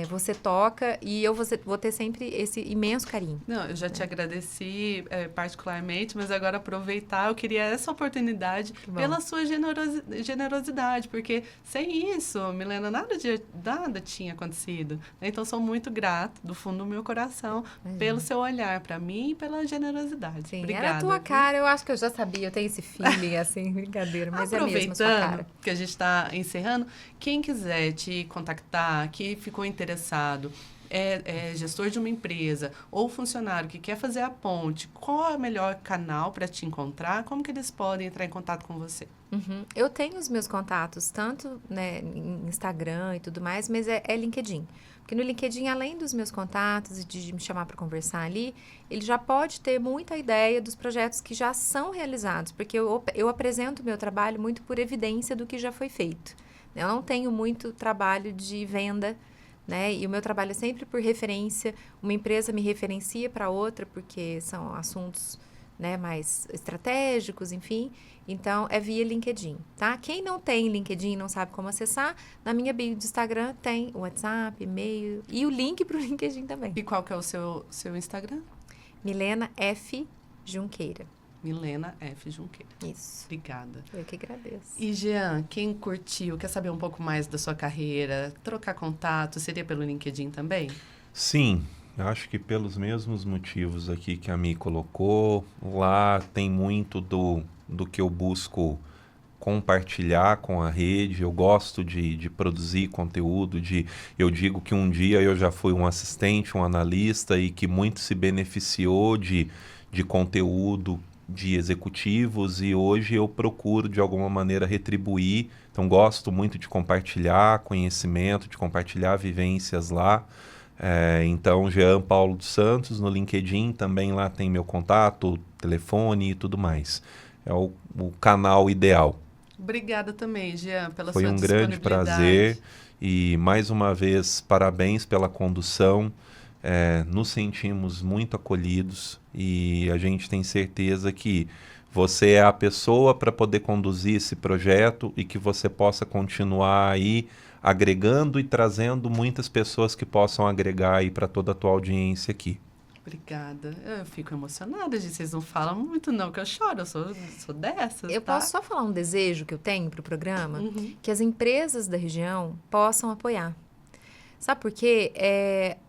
você toca e eu vou ter sempre esse imenso carinho. Não, eu já te agradeci particularmente, mas agora aproveitar, eu queria essa oportunidade pela sua generosidade, porque sem isso, Milena, nada tinha acontecido. Então, sou muito grata, do fundo do meu coração, pelo seu olhar para mim e pela generosidade. Sim, obrigada. Era a tua cara, eu acho que eu já sabia, eu tenho esse feeling, assim, brincadeira, mas é mesmo a sua cara. Aproveitando que a gente está encerrando, quem quiser te contactar, que ficou interessado, é gestor de uma empresa ou funcionário que quer fazer a ponte, qual é o melhor canal para te encontrar? Como que eles podem entrar em contato com você? Eu tenho os meus contatos, tanto, né, em Instagram e tudo mais, mas é LinkedIn. Porque no LinkedIn, além dos meus contatos e de me chamar para conversar ali, ele já pode ter muita ideia dos projetos que já são realizados, porque eu apresento o meu trabalho muito por evidência do que já foi feito. Eu não tenho muito trabalho de venda, né? E o meu trabalho é sempre por referência. Uma empresa me referencia para outra, porque são assuntos, né, mais estratégicos, enfim. Então, é via LinkedIn, tá? Quem não tem LinkedIn, não sabe como acessar, na minha bio do Instagram tem o WhatsApp, e-mail e o link para o LinkedIn também. E qual que é o seu Instagram? Milena F. Junqueira. Milena F. Junqueira. Isso. Obrigada. Eu que agradeço. E, Jean, quem curtiu, quer saber um pouco mais da sua carreira, trocar contato, seria pelo LinkedIn também? Sim, eu acho que pelos mesmos motivos aqui que a Mi colocou, lá tem muito do que eu busco compartilhar com a rede. Eu gosto de produzir conteúdo, eu digo que um dia eu já fui um assistente, um analista e que muito se beneficiou de conteúdo de executivos e hoje eu procuro de alguma maneira retribuir. Então gosto muito de compartilhar conhecimento, de compartilhar vivências lá. Então Jean Paulo dos Santos no LinkedIn, também lá tem meu contato, telefone e tudo mais. É o canal ideal. Obrigada também, Jean, pela Foi sua um disponibilidade. grande prazer e mais uma vez parabéns pela condução. Nos sentimos muito acolhidos e a gente tem certeza que você é a pessoa para poder conduzir esse projeto e que você possa continuar aí agregando e trazendo muitas pessoas que possam agregar aí para toda a tua audiência aqui. Obrigada. Eu fico emocionada, gente. Vocês não falam muito, não, que eu choro. Eu sou dessas, Eu tá? posso só falar um desejo que eu tenho para o programa? Que as empresas da região possam apoiar. Sabe por quê?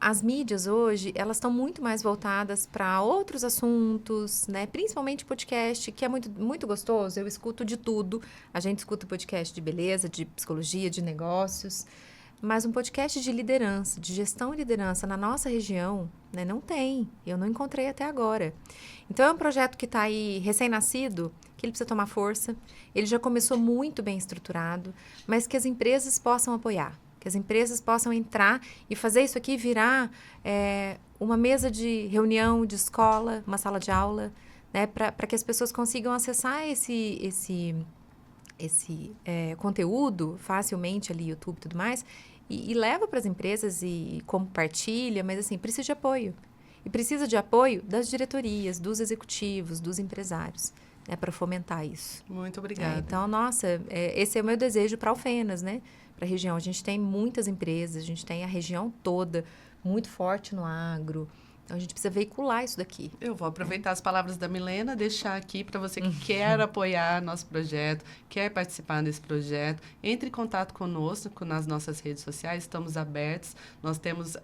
As mídias hoje, elas estão muito mais voltadas para outros assuntos, né? Principalmente podcast, que é muito, muito gostoso. Eu escuto de tudo. A gente escuta podcast de beleza, de psicologia, de negócios. Mas um podcast de liderança, de gestão e liderança na nossa região, né, não tem. Eu não encontrei até agora. Então, é um projeto que está aí recém-nascido, que ele precisa tomar força. Ele já começou muito bem estruturado, mas que as empresas possam apoiar. Que as empresas possam entrar e fazer isso aqui virar uma mesa de reunião de escola, uma sala de aula, né, para que as pessoas consigam acessar esse conteúdo facilmente ali, YouTube e tudo mais, e leva para as empresas e compartilha, mas assim, precisa de apoio. E precisa de apoio das diretorias, dos executivos, dos empresários, né, para fomentar isso. Muito obrigada. Então, nossa, esse é o meu desejo para Alfenas, né? Para a região. A gente tem muitas empresas, a gente tem a região toda muito forte no agro. Então, a gente precisa veicular isso daqui. Eu vou aproveitar as palavras da Milena, deixar aqui para você que quer apoiar nosso projeto, quer participar desse projeto, entre em contato conosco nas nossas redes sociais, estamos abertos, nós temos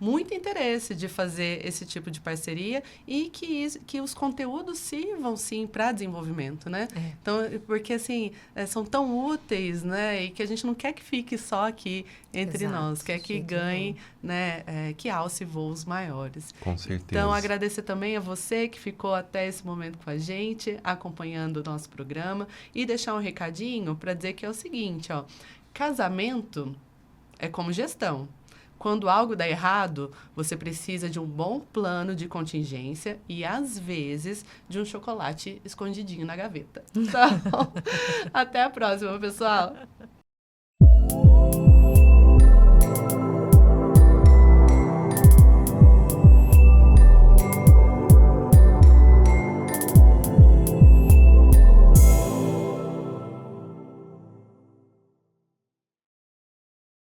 muito interesse de fazer esse tipo de parceria e que os conteúdos sirvam, sim, para desenvolvimento, né? Então, porque, assim, são tão úteis, né? E que a gente não quer que fique só aqui entre nós, quer que ganhe, né? Que alce voos maiores. Com certeza. Então, agradecer também a você que ficou até esse momento com a gente, acompanhando o nosso programa e deixar um recadinho para dizer que é o seguinte, ó, casamento é como gestão. Quando algo dá errado, você precisa de um bom plano de contingência e, às vezes, de um chocolate escondidinho na gaveta. Então, até a próxima, pessoal!